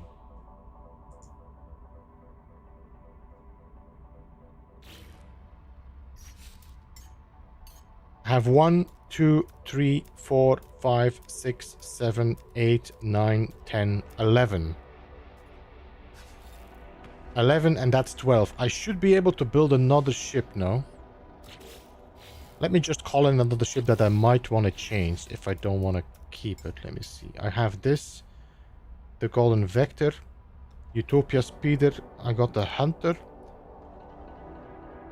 A: I have 1, 2, 3, 4, 5, 6, 7, 8, 9, 10, 11. 11 and that's 12. I should be able to build another ship now. Let me just call in another ship that I might want to change if I don't want to keep it. Let me see. I have this. The Golden Vector. Utopia Speeder. I got the Hunter.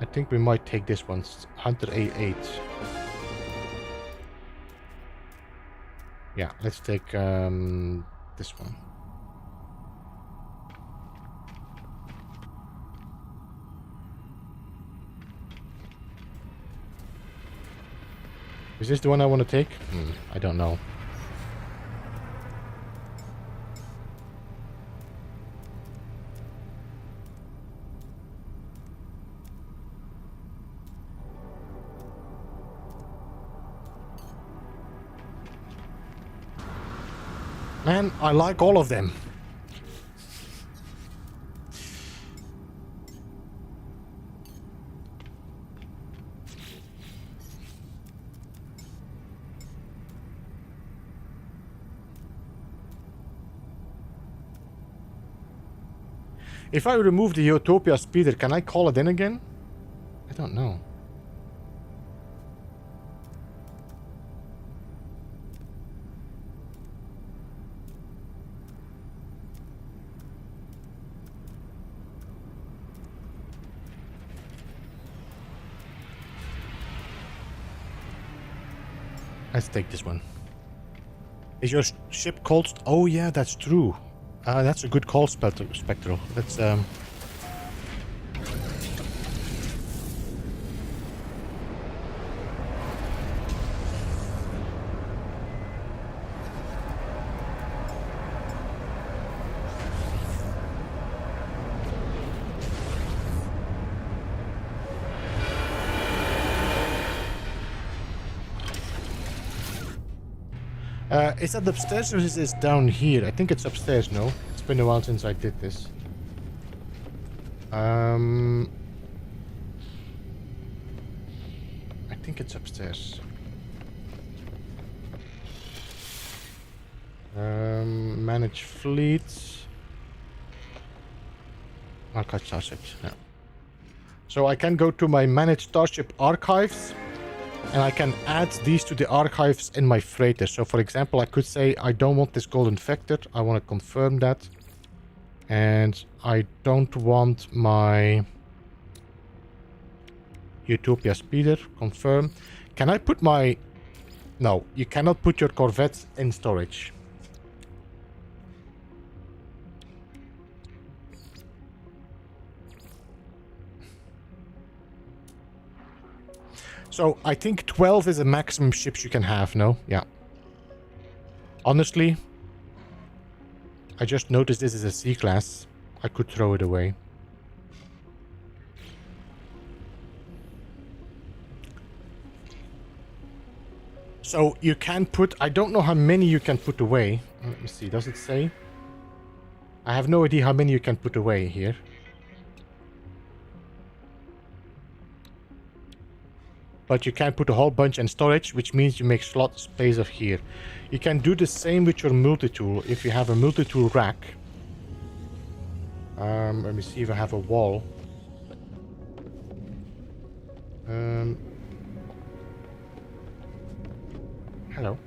A: I think we might take this one. Hunter A8. Yeah, let's take this one. Is this the one I want to take? I don't know. Man, I like all of them. If I remove the Utopia Speeder, can I call it in again? I don't know. Let's take this one. Is your ship called... Oh yeah, that's true. That's a good call, Spectral. Let's is that upstairs or is this down here? I think it's upstairs, no? It's been a while since I did this. I think it's upstairs. Manage fleets. Archive starship. No. So I can go to my manage starship archives. And I can add these to the archives in my freighter. So for example, I could say I don't want this Golden Vector. I want to confirm that. And I don't want my Utopia Speeder. Confirm. Can I put my... No, you cannot put your Corvettes in storage. So, I think 12 is the maximum ships you can have, no? Yeah. Honestly, I just noticed this is a C-class. I could throw it away. So, you can put... I don't know how many you can put away. Let me see, does it say? I have no idea how many you can put away here. But you can put a whole bunch in storage, which means you make slot space of here. You can do the same with your multi-tool. If you have a multi-tool rack. Let me see if I have a wall. Hello.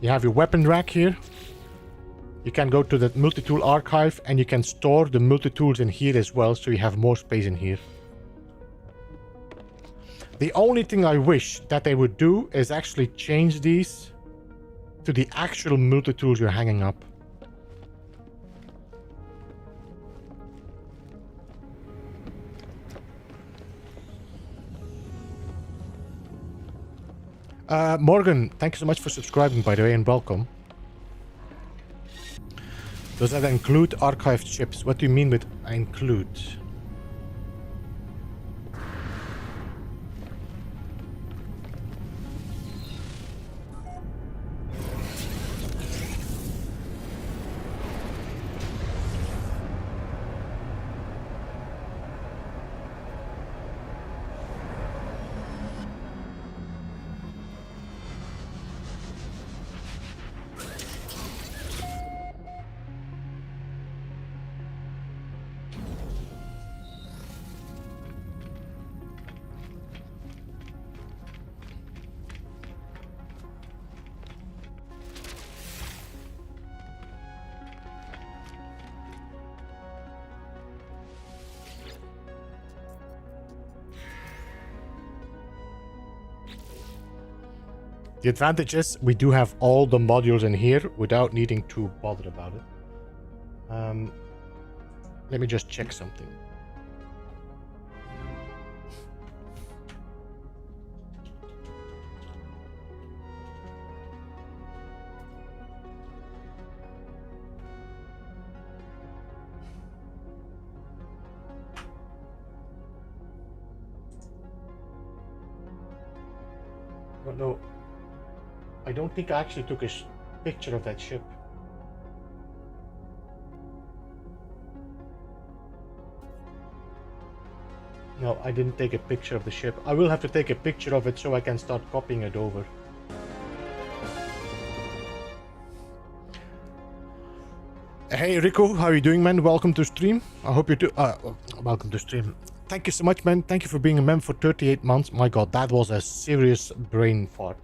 A: You have your weapon rack here. You can go to the multi-tool archive and you can store the multi-tools in here as well, so you have more space in here. The only thing I wish that they would do is actually change these to the actual multi-tools you're hanging up. Morgan, thank you so much for subscribing, by the way, and welcome. Does that include archived ships? What do you mean with include? The advantage is we do have all the modules in here without needing to bother about it. Let me just check something. But no. I don't think I actually took a picture of that ship. No, I didn't take a picture of the ship. I will have to take a picture of it so I can start copying it over. Hey Rico, how are you doing, man? Welcome to stream. I hope you do. Welcome to stream. Thank you so much, man. Thank you for being a member for 38 months. My god, that was a serious brain fart.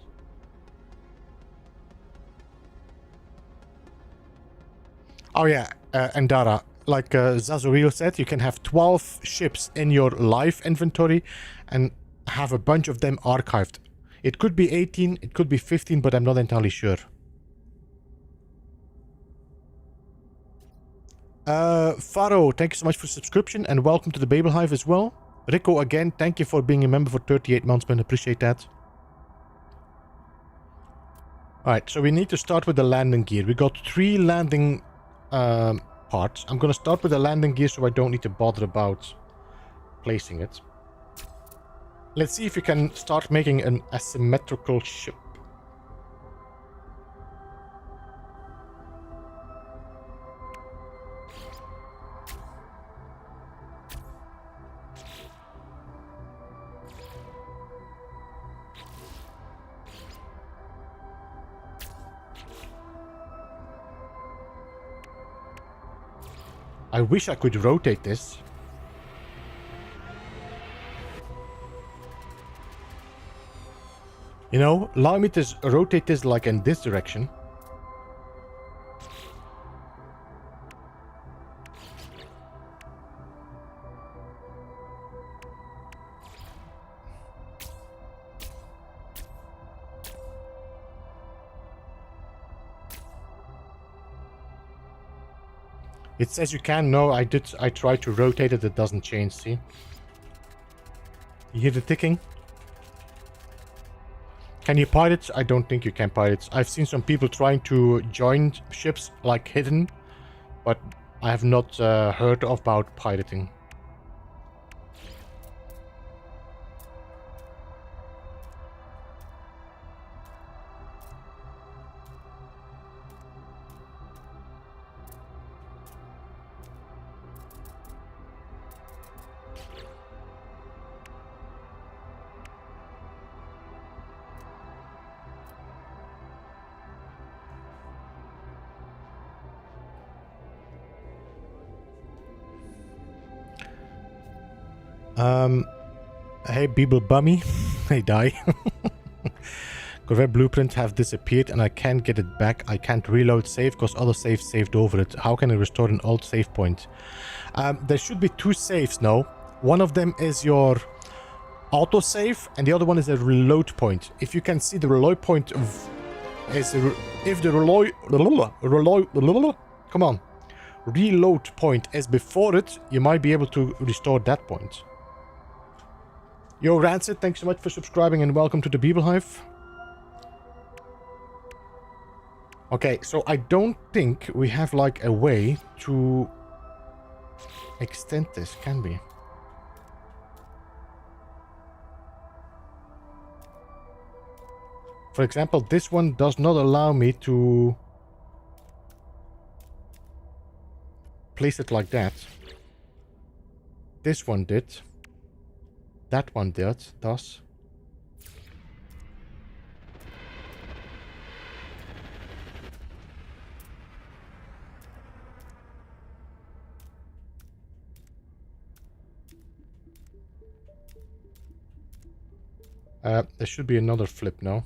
A: Oh yeah, Andara, like Zazoril said, you can have 12 ships in your live inventory and have a bunch of them archived. It could be 18, it could be 15, but I'm not entirely sure. Faro, thank you so much for subscription and welcome to the Babel Hive as well. Rico, again, thank you for being a member for 38 months, man. Appreciate that. Alright, so we need to start with the landing gear. We got 3 landing parts. I'm gonna start with the landing gear so I don't need to bother about placing it. Let's see if we can start making an asymmetrical ship. I wish I could rotate this. You know, allow me to rotate this like in this direction. It says you can. No, I tried to rotate it. It doesn't change, see? You hear the ticking? Can you pirate? I don't think you can pirate. I've seen some people trying to join ships, like hidden, but I have not heard about pirating. Hey Beeblebum, hey die. Corvette blueprints have disappeared and I can't get it back. I can't reload save because other saves saved over it. How can I restore an old save point? There should be 2 saves now. One of them is your autosave and the other one is a reload point. If you can see the reload point is if the reload point is before it, you might be able to restore that point. Yo, Rancid, thanks so much for subscribing and welcome to the Beeble Hive. Okay, so I don't think we have like a way to extend this, can we? For example, this one does not allow me to place it like that. This one did. That one does. There should be another flip now.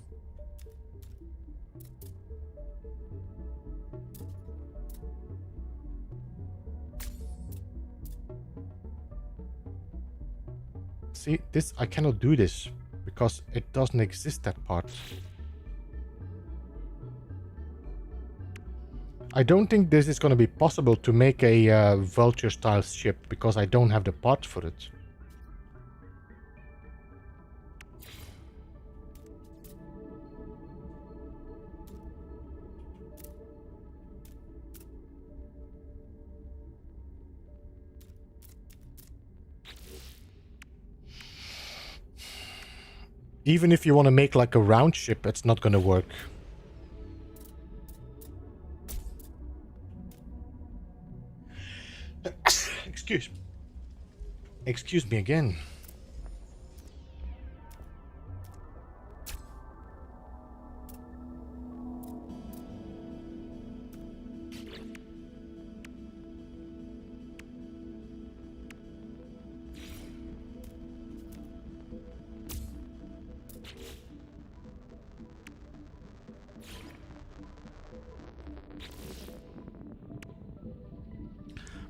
A: See, this, I cannot do this because it doesn't exist, that part. I don't think this is going to be possible to make a vulture style ship because I don't have the parts for it. Even if you want to make like a round ship, it's not going to work. Excuse me again.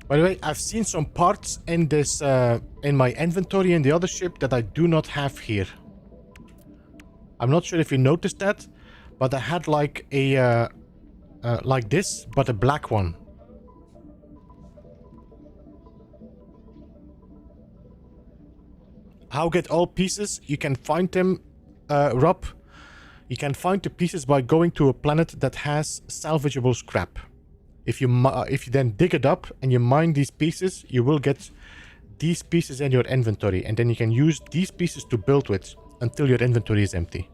A: By the way, I've seen some parts in this, in my inventory in the other ship that I do not have here. I'm not sure if you noticed that, but I had like a, like this, but a black one. How get all pieces? You can find them, Rob. You can find the pieces by going to a planet that has salvageable scrap. If you then dig it up and you mine these pieces, you will get these pieces in your inventory, and then you can use these pieces to build with until your inventory is empty.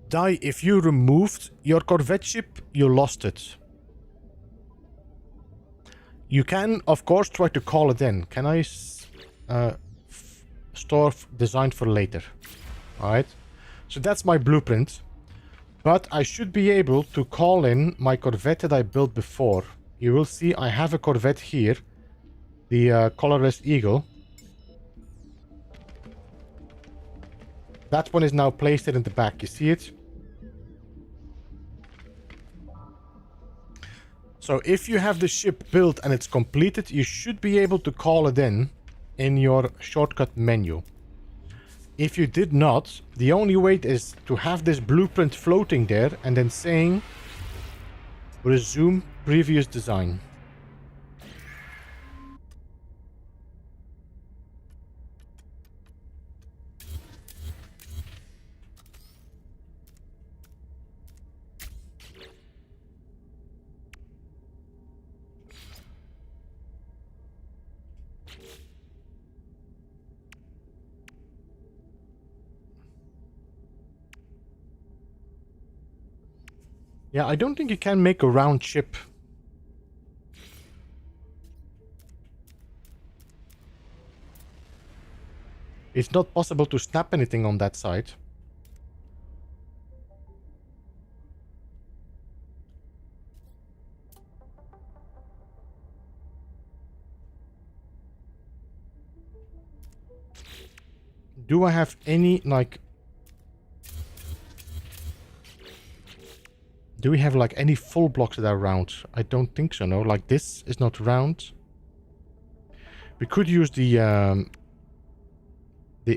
A: Die, if you removed your Corvette ship, you lost it. You can, of course, try to call it in. Can I store designed for later? Alright. So that's my blueprint. But I should be able to call in my Corvette that I built before. You will see I have a Corvette here. The colorless eagle. That one is now placed in the back. You see it? So if you have the ship built and it's completed, you should be able to call it in your shortcut menu. If you did not, the only way is to have this blueprint floating there and then saying resume previous design. Yeah, I don't think you can make a round ship. It's not possible to snap anything on that side. Do I have any, like... Do we have, like, any full blocks that are round? I don't think so, no. Like, this is not round. We could use the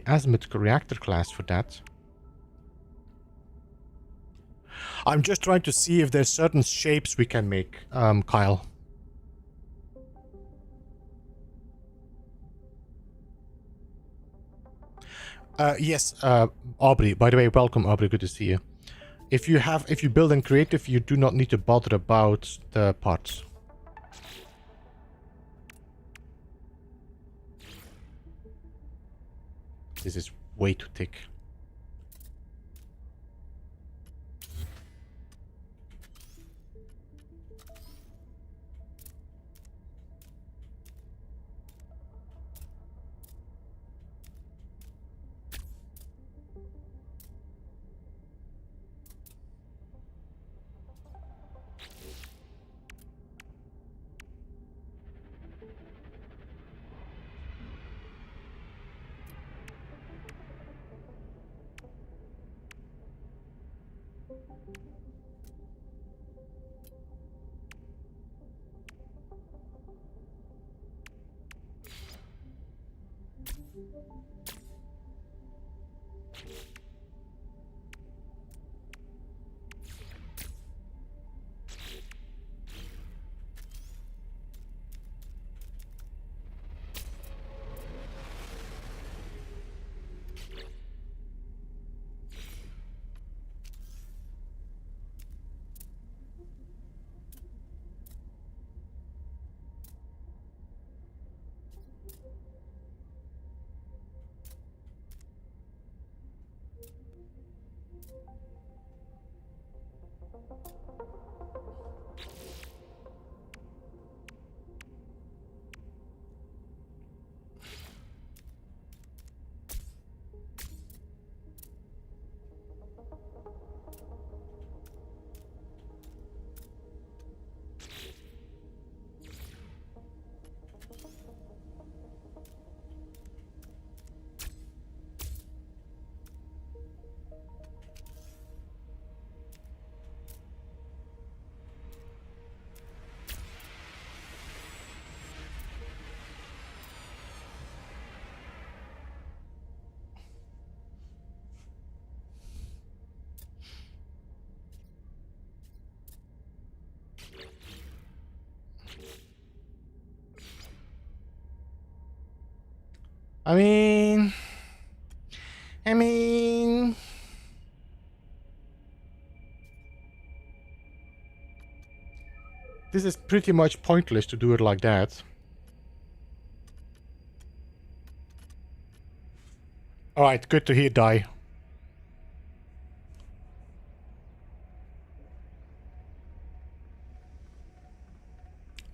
A: azimuth reactor class for that. I'm just trying to see if there's certain shapes we can make, Kyle. Yes, Aubrey. By the way, welcome, Aubrey. Good to see you. If you build in creative, you do not need to bother about the parts. This is way too thick. I mean... This is pretty much pointless to do it like that. Alright, good to hear, die.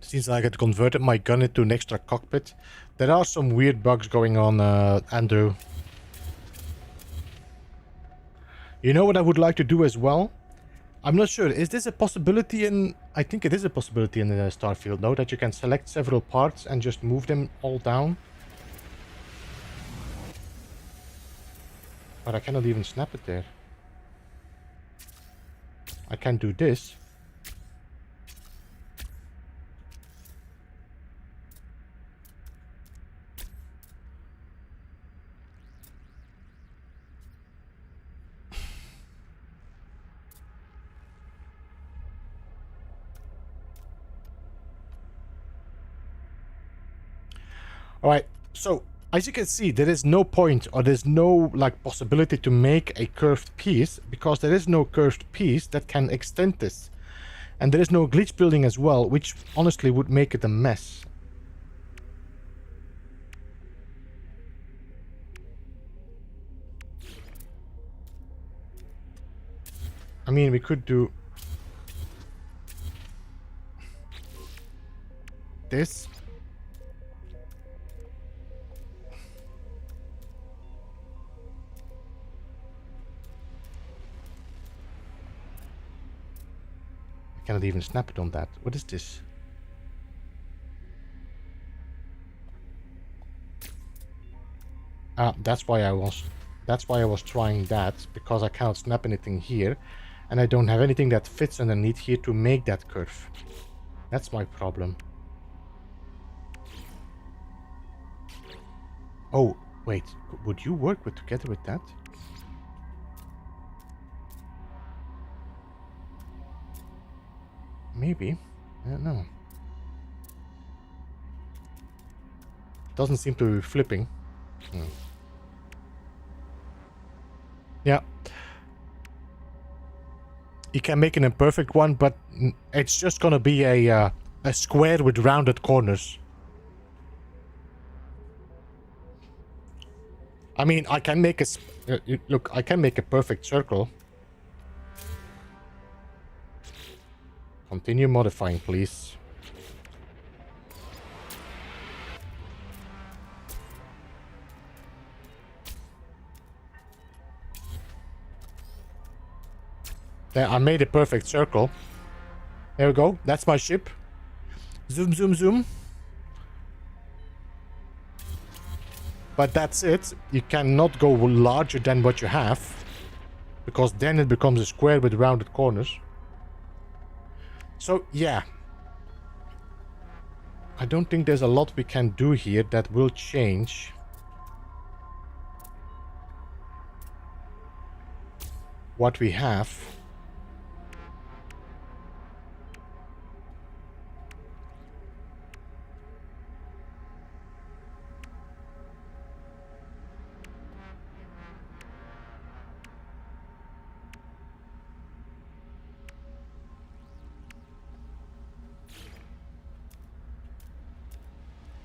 A: Seems like I converted my gun into an extra cockpit. There are some weird bugs going on, Andrew. You know what I would like to do as well? I'm not sure. Is this a possibility in... I think it is a possibility in Starfield, no? That you can select several parts and just move them all down. But I cannot even snap it there. I can do this. Alright, so as you can see, there is no point or there's no like possibility to make a curved piece because there is no curved piece that can extend this. And there is no glitch building as well, which honestly would make it a mess. I mean, we could do this. Cannot even snap it on that. What is this? Ah, that's why I was trying that, because I cannot snap anything here and I don't have anything that fits underneath here to make that curve. That's my problem. Oh, wait, would you work together with that? Maybe. I don't know. Doesn't seem to be flipping. Yeah. You can make an imperfect one, but it's just gonna be a square with rounded corners. I mean, I can make look, I can make a perfect circle. Continue modifying, please. There, I made a perfect circle. There we go. That's my ship. Zoom, zoom, zoom. But that's it. You cannot go larger than what you have, because then it becomes a square with rounded corners. So, yeah. I don't think there's a lot we can do here that will change. What we have.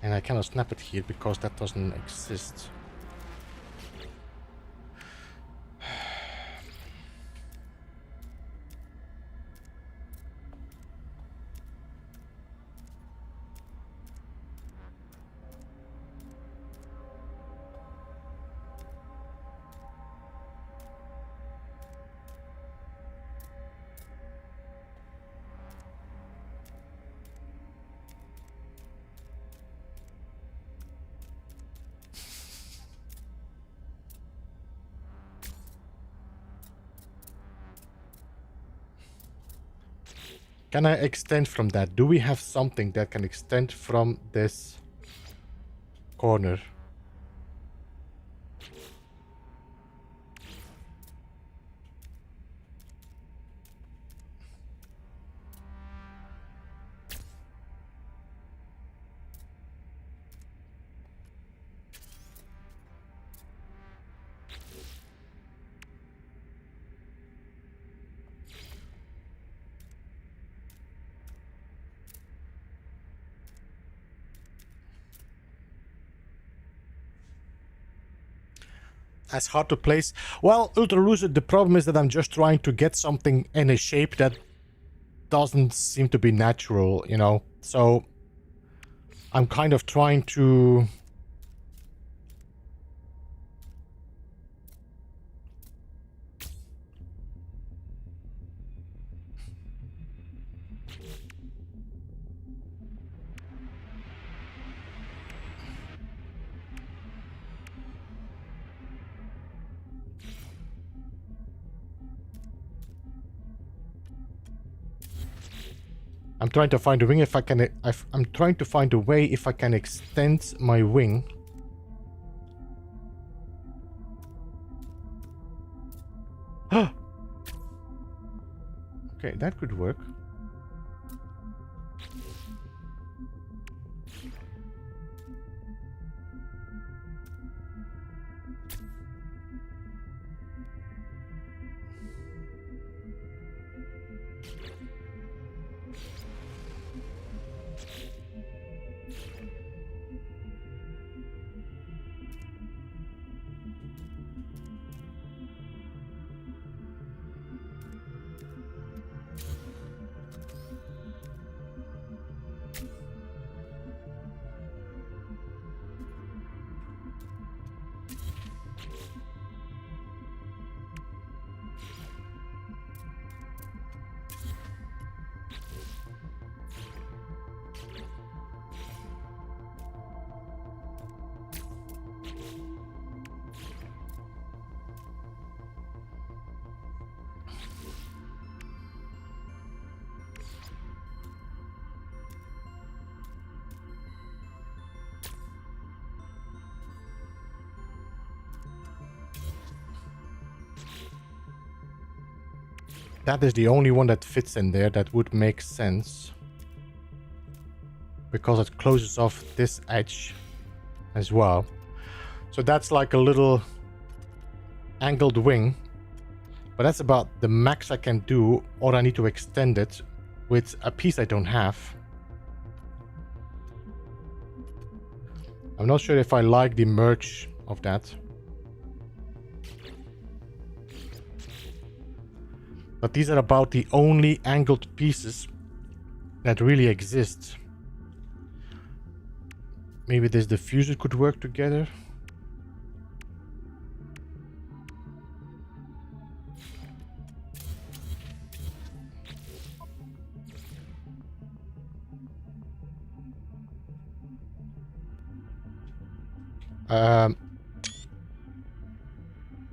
A: And I cannot snap it here because that doesn't exist. Can I extend from that? Do we have something that can extend from this corner? As hard to place. Well, Ultra Lucid, the problem is that I'm just trying to get something in a shape that doesn't seem to be natural, you know. So I'm kind of trying to... I'm trying to find a wing if I can... I'm trying to find a way if I can extend my wing. Okay, that could work. That is the only one that fits in there that would make sense. Because it closes off this edge as well. So that's like a little angled wing But that's about the max I can do, or I need to extend it with a piece I don't have. I'm not sure if I like the merge of that. But these are about the only angled pieces that really exist. Maybe this diffuser could work together.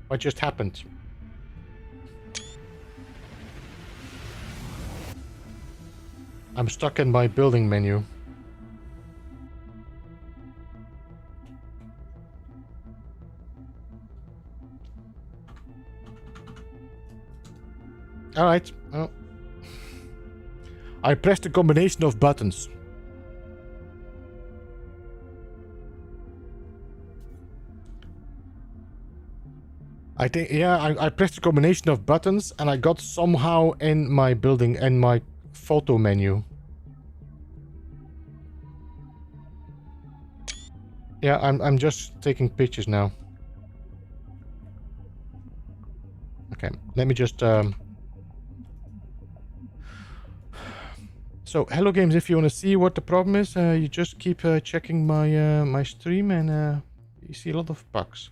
A: What just happened? I'm stuck in my building menu. Alright. Oh. I pressed a combination of buttons. I think, yeah, I pressed a combination of buttons and I got somehow in my building, in my photo menu. Yeah, I'm just taking pictures now. Okay, let me just So, hello games, if you want to see what the problem is, you just keep checking my my stream and you see a lot of bugs.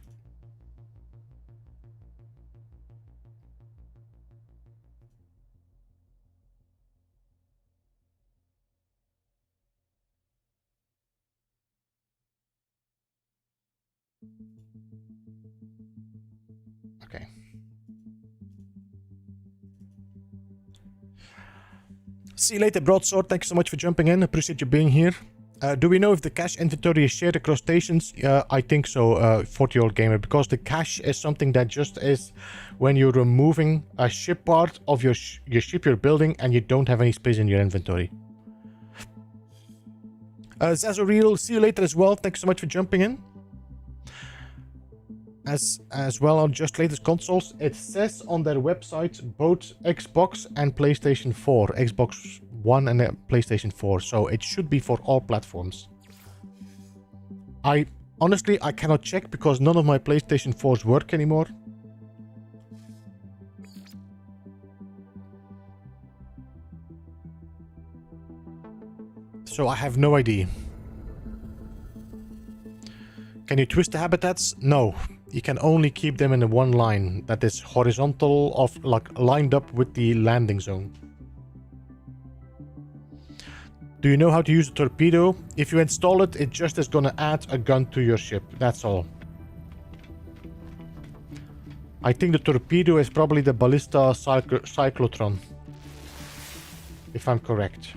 A: Okay. See you later, Broadsword. Thanks so much for jumping in. Appreciate you being here. Do we know if the cache inventory is shared across stations? I think so, 40-year-old gamer, because the cache is something that just is when you're removing a ship part of your ship you're building and you don't have any space in your inventory. Zazoril, see you later as well. Thanks so much for jumping in. As well on Just Latest Consoles, it says on their website both Xbox and PlayStation 4, Xbox One and PlayStation 4, so it should be for all platforms. I honestly cannot check because none of my PlayStation 4s work anymore. So I have no idea. Can you twist the habitats? No. You can only keep them in the one line that is horizontal, of like lined up with the landing zone. Do you know how to use a torpedo? If you install it, it just is gonna add a gun to your ship. That's all. I think the torpedo is probably the ballista cyclotron, if I'm correct.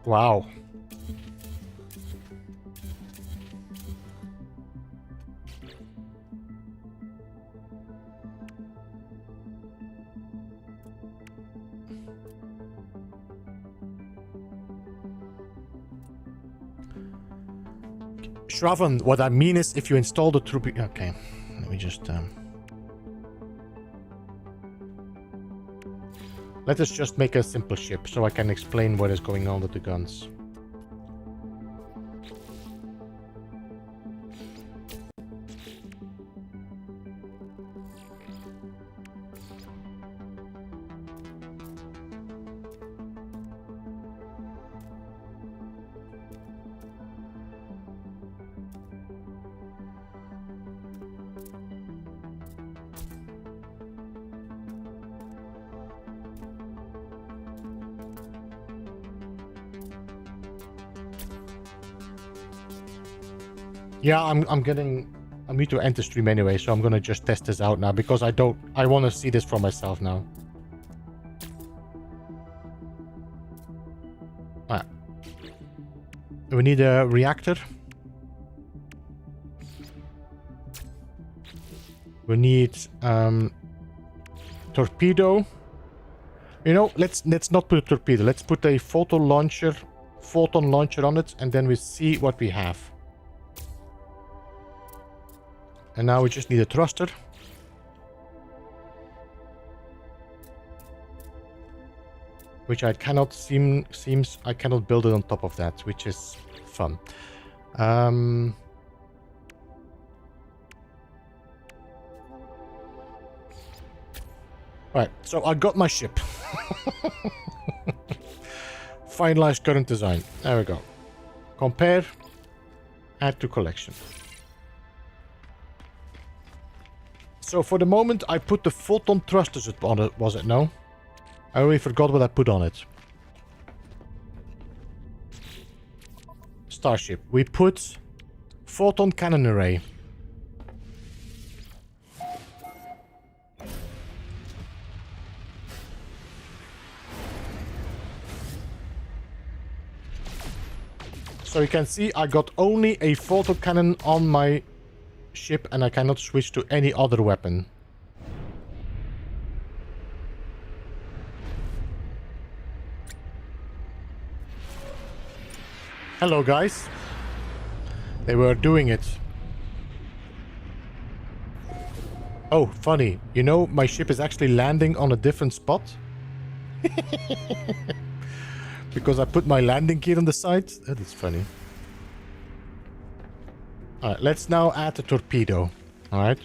A: Wow. Shravan, what I mean is if you install the torpedo... Okay, let me just... Let us just make a simple ship so I can explain what is going on with the guns. Yeah, I'm need to enter stream anyway, so I'm gonna just test this out now because I want to see this for myself now. Ah. We need a reactor. We need torpedo. You know, let's not put a torpedo. Let's put a photo launcher photon launcher on it, and then we see what we have. And now we just need a thruster. Which I cannot seems I cannot build it on top of that, which is fun. Right, so I got my ship. Finalized current design. There we go. Compare. Add to collection. So for the moment, I put the photon thrusters on it, was it? No? I already forgot what I put on it. Starship. We put photon cannon array. So you can see I got only a photon cannon on my ship and I cannot switch to any other weapon. Hello guys. They were doing it. Oh, funny. You know, my ship is actually landing on a different spot. Because I put my landing gear on the side. That is funny. Alright, let's now add a torpedo. Alright.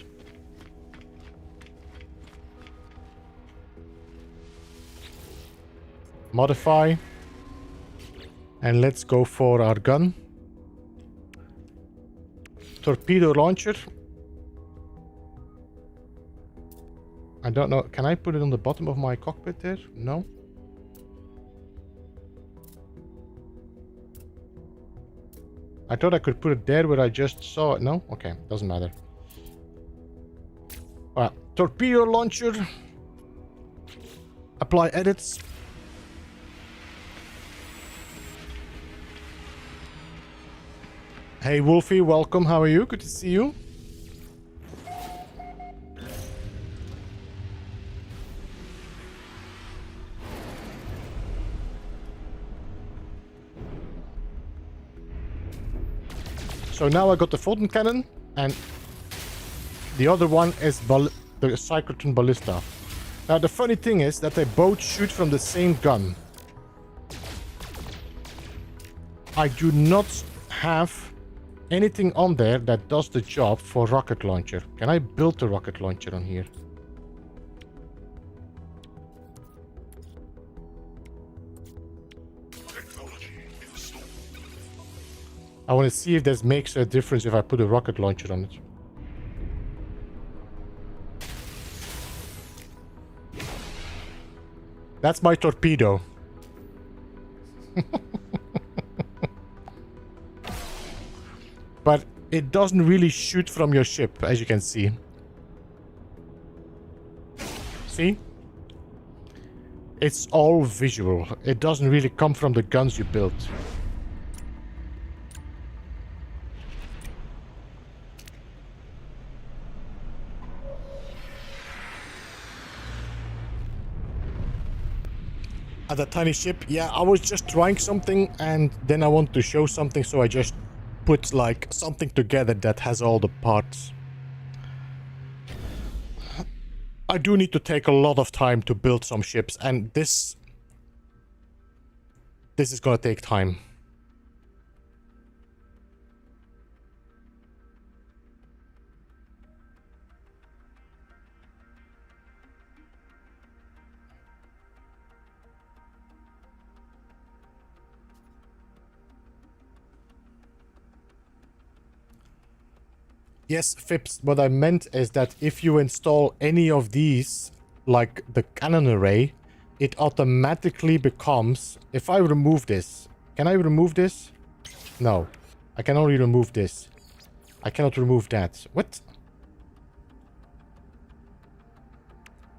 A: Modify. And let's go for our gun. Torpedo launcher. I don't know. Can I put it on the bottom of my cockpit there? No. I thought I could put it there where I just saw it. No? Okay, doesn't matter. Alright, torpedo launcher. Apply edits. Hey Wolfie, welcome. How are you? Good to see you. So now I got the photon cannon, and the other one is the cyclotron ballista. Now the funny thing is that they both shoot from the same gun. I do not have anything on there that does the job for rocket launcher. Can I build the rocket launcher on here? I want to see if this makes a difference if I put a rocket launcher on it. That's my torpedo. But it doesn't really shoot from your ship, as you can see. See? It's all visual. It doesn't really come from the guns you built. That tiny ship, yeah, I was just trying something and then I want to show something, so I just put like something together that has all the parts. I do need to take a lot of time to build some ships, and this is gonna take time. Yes, Phipps, what I meant is that if you install any of these, like the cannon array, it automatically becomes... If I remove this... Can I remove this? No. I can only remove this. I cannot remove that. What?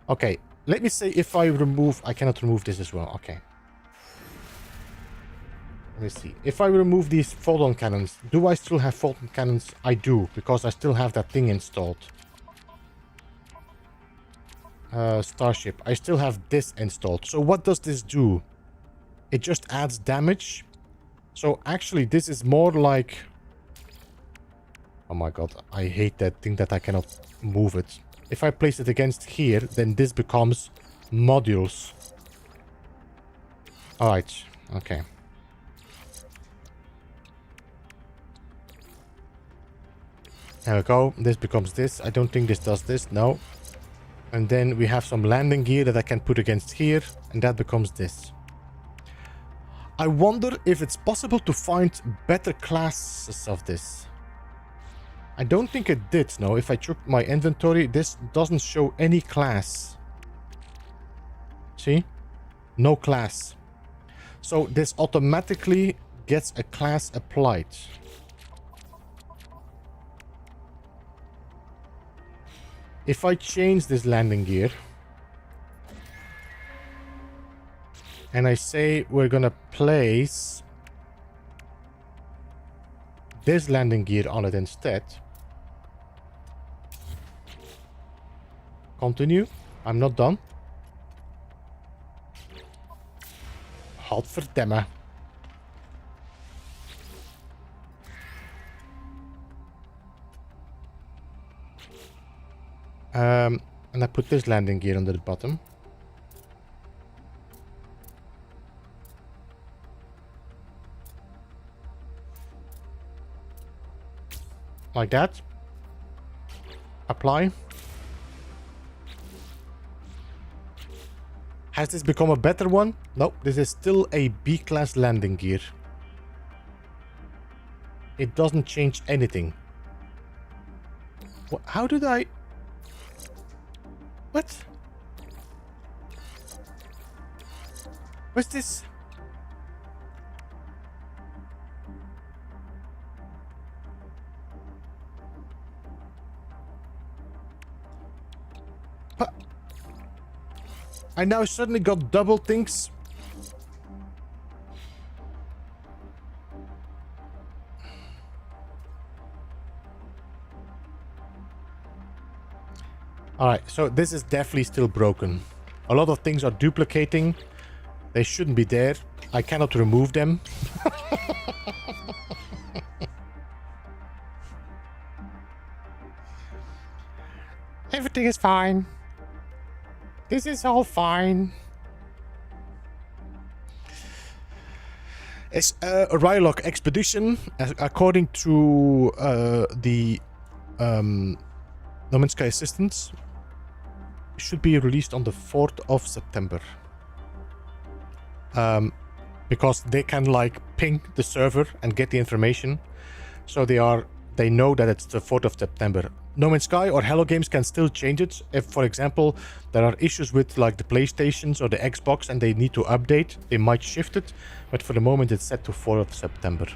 A: Okay, let me say if I remove... I cannot remove this as well. Okay. Let me see. If I remove these photon cannons, do I still have photon cannons? I do, because I still have that thing installed. Starship. I still have this installed. So what does this do? It just adds damage. So actually this is more like... Oh my god, I hate that thing that I cannot move it. If I place it against here, then this becomes modules. Alright, okay. There we go. This becomes this. I don't think this does this. No. And then we have some landing gear that I can put against here. And that becomes this. I wonder if it's possible to find better classes of this. I don't think it did. No, if I check my inventory, this doesn't show any class. See? No class. So this automatically gets a class applied. If I change this landing gear and I say we're gonna place this landing gear on it instead. Continue. I'm not done. Godverdamme. And I put this landing gear under the bottom. Like that. Apply. Has this become a better one? No, this is still a B-class landing gear. It doesn't change anything. How did I... What? What's this? What? I now suddenly got double things. Alright, so this is definitely still broken. A lot of things are duplicating. They shouldn't be there. I cannot remove them. Everything is fine. This is all fine. It's a Rylock expedition, according to the No Man's Sky Assistance. Should be released on the 4th of September. Because they can like ping the server and get the information. So they know that it's the 4th of September. No Man's Sky or Hello Games can still change it. If, for example, there are issues with like the PlayStations or the Xbox and they need to update, they might shift it. But for the moment, it's set to 4th of September.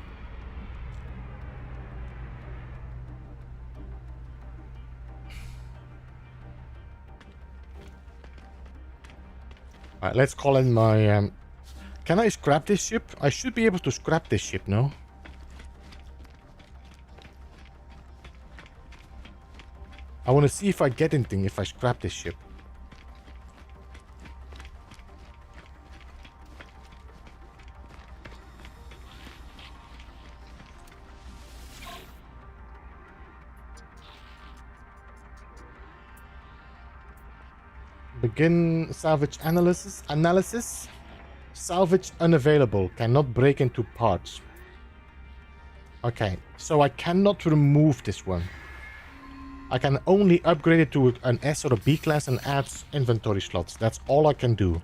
A: Alright, let's call in my... Can I scrap this ship? I should be able to scrap this ship, no? I want to see if I get anything if I scrap this ship. Begin salvage analysis. Salvage unavailable. Cannot break into parts. Okay, so I cannot remove this one. I can only upgrade it to an S or a B class and add inventory slots. That's all I can do.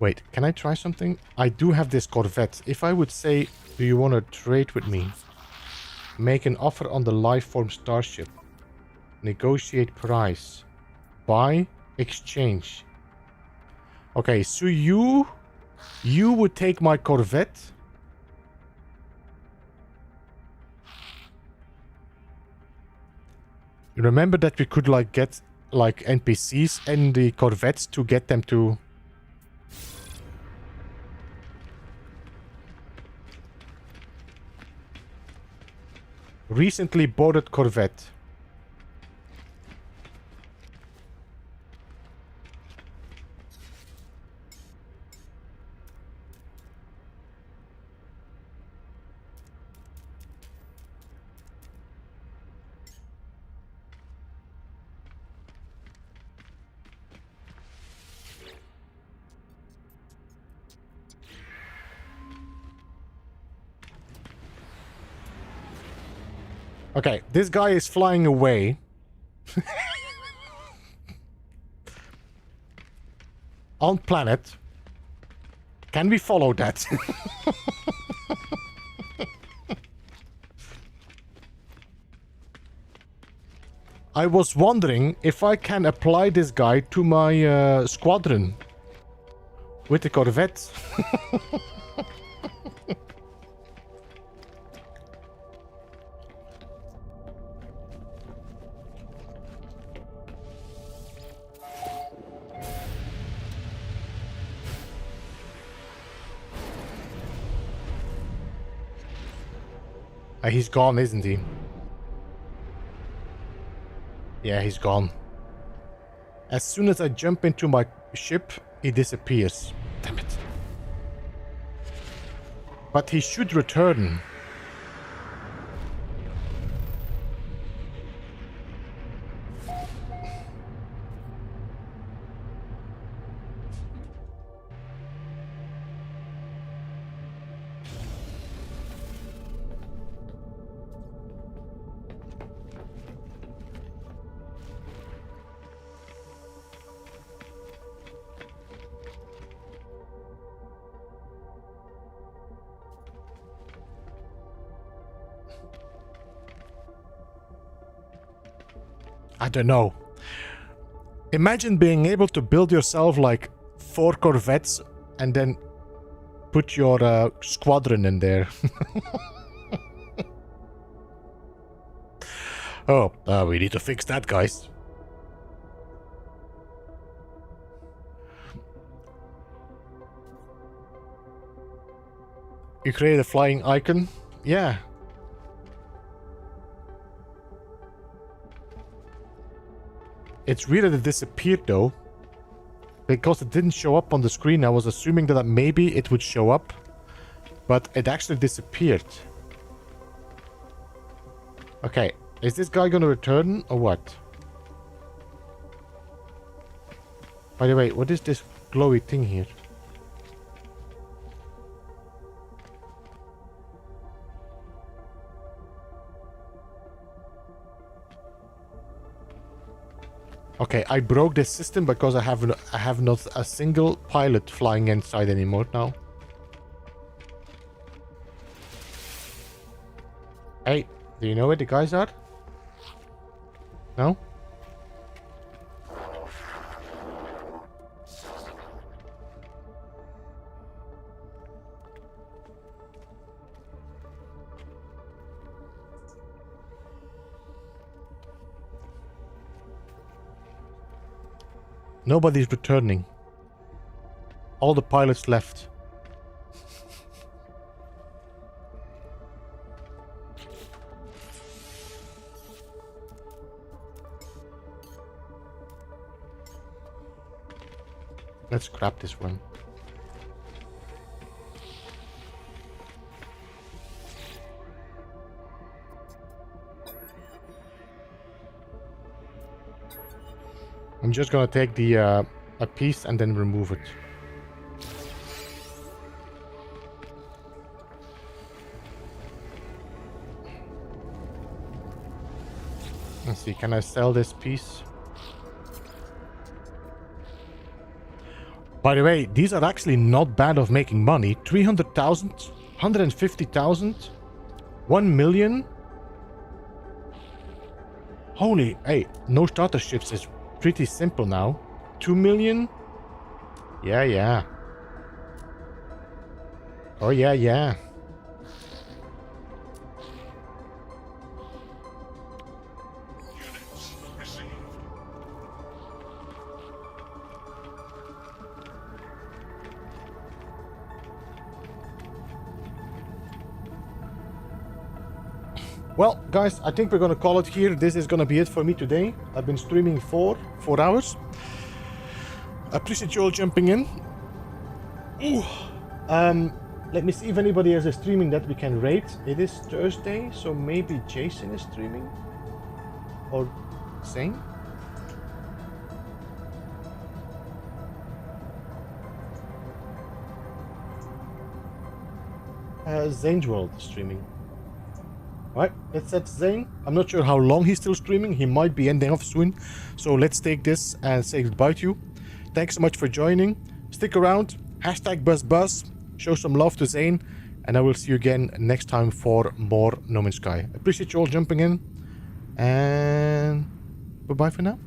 A: Wait, can I try something? I do have this Corvette. If I would say, do you want to trade with me? Make an offer on the lifeform starship. Negotiate price. Buy, exchange. Okay, so you would take my Corvette. Remember that we could like get like NPCs in the Corvettes to get them to... Recently boarded Corvette. Okay, this guy is flying away. On planet. Can we follow that? I was wondering if I can apply this guy to my squadron. With the Corvette. He's gone, isn't he? Yeah, he's gone. As soon as I jump into my ship, he disappears. Damn it. But he should return. I don't know. Imagine being able to build yourself like 4 Corvettes and then put your squadron in there. Oh, we need to fix that, guys. You create a flying icon? Yeah. It's weird that it disappeared though. Because it didn't show up on the screen. I was assuming that maybe it would show up. But it actually disappeared. Okay. Is this guy gonna return or what? By the way, what is this glowy thing here? Okay, I broke this system because I have not a single pilot flying inside anymore now. Hey, do you know where the guys are? No? Nobody's returning. All the pilots left. Let's scrap this one. I'm just gonna take the a piece and then remove it. Let's see, can I sell this piece? By the way, these are actually not bad of making money. 300,000, 150,000, 1 million. Holy, hey, no starter ships is pretty simple now. 2 million? Yeah, yeah. Oh, yeah, yeah.
B: Units received.
A: Well, guys, I think we're gonna call it here. This is gonna be it for me today. I've been streaming 4 hours. I appreciate you all jumping in. Ooh. Let me see if anybody else is streaming that we can rate. It is Thursday, so maybe Jason is streaming. Or Zane. Zane's World is streaming. Right, let's set Zane. I'm not sure how long he's still streaming. He might be ending off soon. So let's take this and say goodbye to you. Thanks so much for joining. Stick around. Hashtag BuzzBuzz. Show some love to Zane. And I will see you again next time for more No Man's Sky. Appreciate you all jumping in. And bye-bye for now.